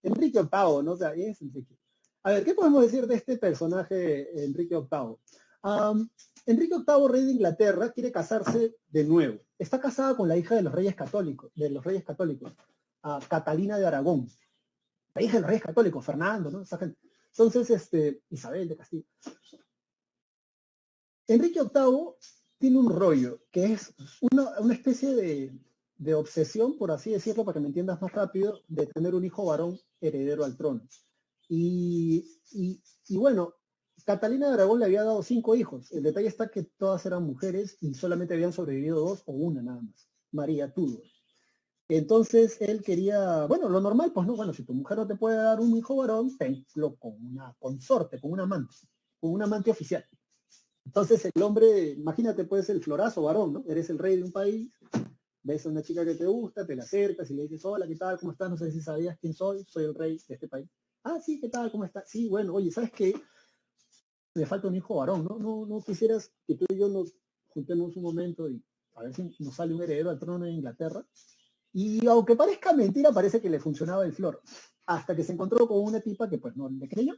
Enrique VIII, ¿no? O sea, es Enrique. A ver, ¿qué podemos decir de este personaje, Enrique VIII? Enrique VIII, rey de Inglaterra, quiere casarse de nuevo. Está casada con la hija de los reyes católicos, Catalina de Aragón. La hija de los reyes católicos, Fernando, ¿no? Esa gente. Entonces, Isabel de Castilla. Enrique VIII tiene un rollo, que es una especie de obsesión, por así decirlo, para que me entiendas más rápido, de tener un hijo varón heredero al trono. Y bueno, Catalina de Aragón le había dado 5 hijos. El detalle está que todas eran mujeres y solamente habían sobrevivido 2 o una nada más. María Tudor. Entonces él quería, bueno, lo normal, pues no, bueno, si tu mujer no te puede dar un hijo varón, tenlo con una consorte, con un amante oficial. Entonces el hombre, imagínate, puedes ser el florazo varón, ¿no? Eres el rey de un país, ves a una chica que te gusta, te la acercas y le dices, hola, ¿qué tal? ¿Cómo estás? No sé si sabías quién soy el rey de este país. Ah, sí, ¿qué tal? ¿Cómo estás? Sí, bueno, oye, ¿sabes qué? Me falta un hijo varón, ¿no? No quisieras que tú y yo nos juntemos un momento y a ver si nos sale un heredero al trono de Inglaterra. Y aunque parezca mentira, parece que le funcionaba el flor. Hasta que se encontró con una tipa que pues no le creyó.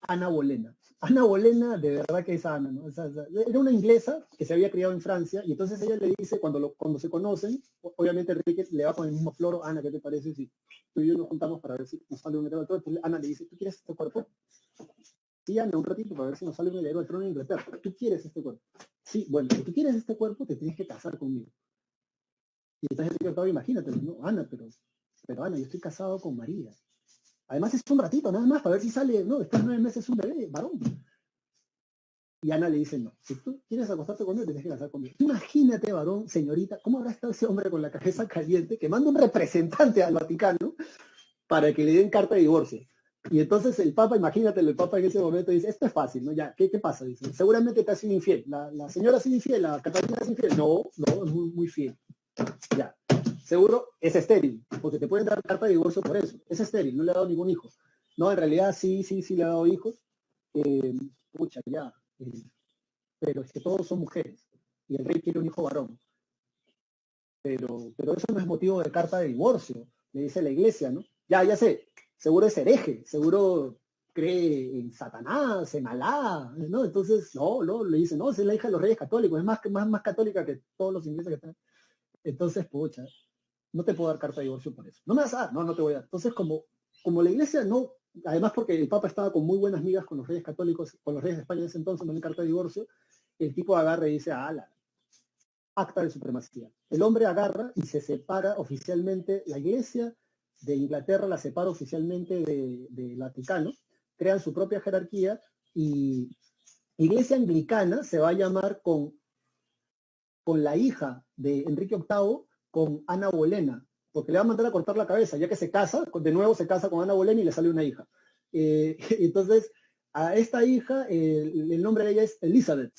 Ana Bolena. Ana Bolena, de verdad que es Ana, ¿no? Era una inglesa que se había criado en Francia y entonces ella le dice, cuando se conocen, obviamente Enrique le va con el mismo floro, Ana, ¿qué te parece si tú y yo nos juntamos para ver si nos sale un heredero al trono? Entonces Ana le dice, ¿tú quieres este cuerpo? Sí, Ana, un ratito para ver si nos sale un heredero al trono de Inglaterra. ¿Tú quieres este cuerpo? Sí, bueno, si tú quieres este cuerpo, te tienes que casar conmigo. Y entonces Enrique, imagínate, ¿no? Ana, pero Ana, yo estoy casado con María. Además es un ratito, nada más, para ver si sale, no, después de 9 meses un bebé, varón. Y Ana le dice, no, si tú quieres acostarte conmigo, tienes que casar conmigo. Imagínate, varón, señorita, ¿cómo habrá estado ese hombre con la cabeza caliente que manda un representante al Vaticano para que le den carta de divorcio? Y entonces el Papa, imagínate, el Papa en ese momento dice, esto es fácil, ¿no? Ya, ¿qué pasa? Dice, seguramente te ha sido infiel. La señora ha sido infiel, la Catalina es infiel. No, es muy fiel. Ya. Seguro es estéril, porque te pueden dar carta de divorcio por eso. Es estéril, no le ha dado ningún hijo. No, en realidad sí le ha dado hijos. Pucha, ya. Pero es que todos son mujeres. Y el rey quiere un hijo varón. Pero eso no es motivo de carta de divorcio, le dice la iglesia, ¿no? Ya sé, seguro es hereje, seguro cree en Satanás, en Alá, ¿no? Entonces, no, le dice, no, es la hija de los reyes católicos, es más católica que todos los ingleses que están. Entonces, pucha, no te puedo dar carta de divorcio por eso. No me vas a dar, no te voy a dar. Entonces, como la iglesia no, además porque el Papa estaba con muy buenas migas con los reyes católicos, con los reyes de España en ese entonces, no hay carta de divorcio, el tipo agarra y dice, acta de supremacía. El hombre agarra y se separa oficialmente, la iglesia de Inglaterra la separa oficialmente del Vaticano, crean su propia jerarquía y iglesia anglicana se va a llamar con la hija de Enrique VIII, con Ana Bolena, porque le va a mandar a cortar la cabeza, ya que se casa, de nuevo se casa con Ana Bolena y le sale una hija. Entonces, a esta hija, el nombre de ella es Elizabeth,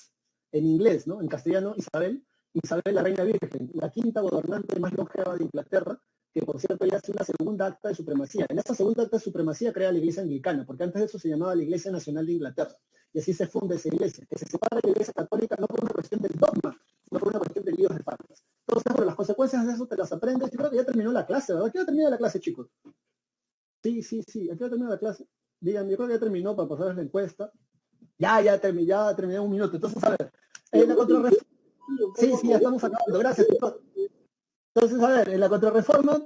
en inglés, ¿no? En castellano, Isabel la Reina Virgen, la quinta gobernante más longeva de Inglaterra, que por cierto ya hace una segunda acta de supremacía. En esta segunda acta de supremacía crea la iglesia anglicana, porque antes de eso se llamaba la Iglesia Nacional de Inglaterra. Y así se funda esa iglesia, que se separa de la iglesia católica no por una cuestión del dogma, sino por una cuestión de líos de padres. Entonces, bueno, las consecuencias de eso te las aprendes. Yo creo que ya terminó la clase, ¿verdad? ¿Qué ha terminado la clase, chicos? Sí, aquí ha terminado la clase. Digan, yo creo que ya terminó para pasar la encuesta. Ya terminé un minuto. Entonces, a ver, en la contrarreforma. Sí, ya estamos acabando. Gracias, chicos. Entonces, a ver, en la contrarreforma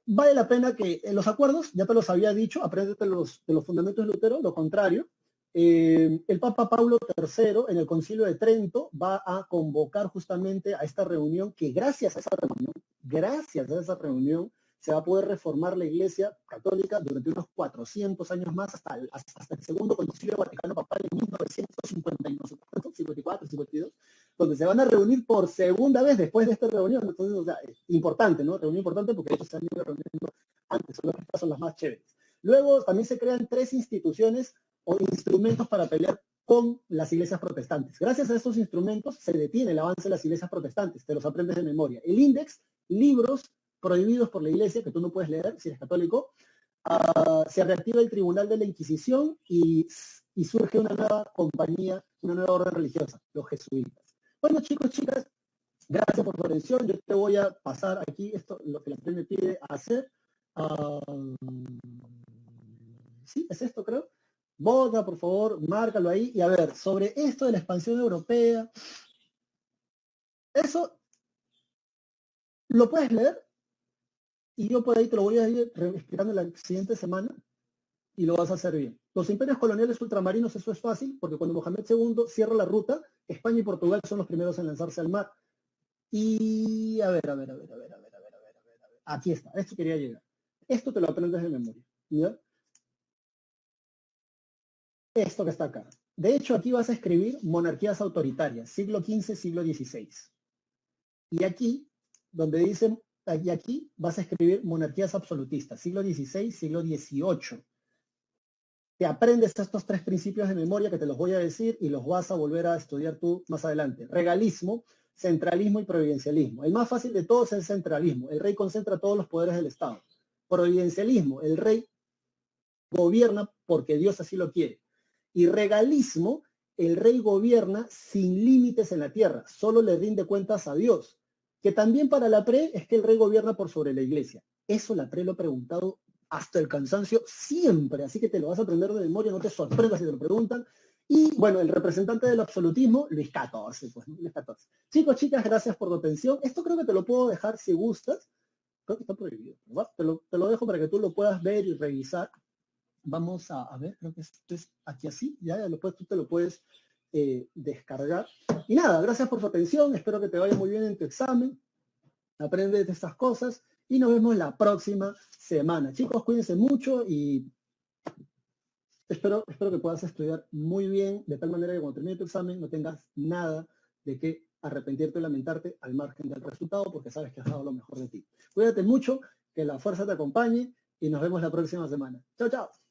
vale la pena que en los acuerdos, ya te los había dicho, apréndete de los fundamentos de Lutero, lo contrario. El Papa Paulo III en el Concilio de Trento va a convocar justamente a esta reunión que gracias a esa reunión se va a poder reformar la Iglesia Católica durante unos 400 años más hasta el segundo Concilio Vaticano Papal en 1954, 52, donde se van a reunir por segunda vez después de esta reunión. Entonces, o sea, importante, ¿no? Reunión importante porque ellos se han ido reuniendo antes, son las más chéveres. Luego también se crean 3 instituciones o instrumentos para pelear con las iglesias protestantes. Gracias a estos instrumentos se detiene el avance de las iglesias protestantes, te los aprendes de memoria. El índex, libros, prohibidos por la iglesia, que tú no puedes leer si eres católico, se reactiva el Tribunal de la Inquisición y surge una nueva compañía, una nueva orden religiosa, los jesuitas. Bueno, chicos, chicas, gracias por tu atención. Yo te voy a pasar aquí esto, lo que la PRE me pide hacer. Sí, es esto, creo. Vota, por favor, márcalo ahí. Y a ver, sobre esto de la expansión europea, eso lo puedes leer y yo por ahí te lo voy a ir explicando la siguiente semana y lo vas a hacer bien. Los imperios coloniales ultramarinos, eso es fácil, porque cuando Mohamed II cierra la ruta, España y Portugal son los primeros en lanzarse al mar. Y a ver. Aquí está, esto quería llegar. Esto te lo aprendes de memoria, ¿ya? Esto que está acá. De hecho, aquí vas a escribir monarquías autoritarias, siglo XV, siglo XVI. Y aquí, donde dicen, y aquí vas a escribir monarquías absolutistas, siglo XVI, siglo XVIII. Te aprendes estos tres principios de memoria que te los voy a decir y los vas a volver a estudiar tú más adelante. Regalismo, centralismo y providencialismo. El más fácil de todos es el centralismo. El rey concentra todos los poderes del Estado. Providencialismo, el rey gobierna porque Dios así lo quiere. Y regalismo, el rey gobierna sin límites en la tierra, solo le rinde cuentas a Dios. Que también para la PRE es que el rey gobierna por sobre la iglesia. Eso la PRE lo ha preguntado hasta el cansancio siempre, así que te lo vas a aprender de memoria, no te sorprendas si te lo preguntan. Y bueno, el representante del absolutismo, Luis XIV, pues, Luis XIV. Chicos, chicas, gracias por tu atención. Esto creo que te lo puedo dejar si gustas. Creo que está prohibido, ¿verdad? Te lo dejo para que tú lo puedas ver y revisar. Vamos a ver, creo que esto es aquí así, ya después tú te lo puedes descargar. Y nada, gracias por tu atención, espero que te vaya muy bien en tu examen, aprende de estas cosas y nos vemos la próxima semana. Chicos, cuídense mucho y espero que puedas estudiar muy bien, de tal manera que cuando termine tu examen no tengas nada de qué arrepentirte o lamentarte al margen del resultado, porque sabes que has dado lo mejor de ti. Cuídate mucho, que la fuerza te acompañe y nos vemos la próxima semana. Chao, chao.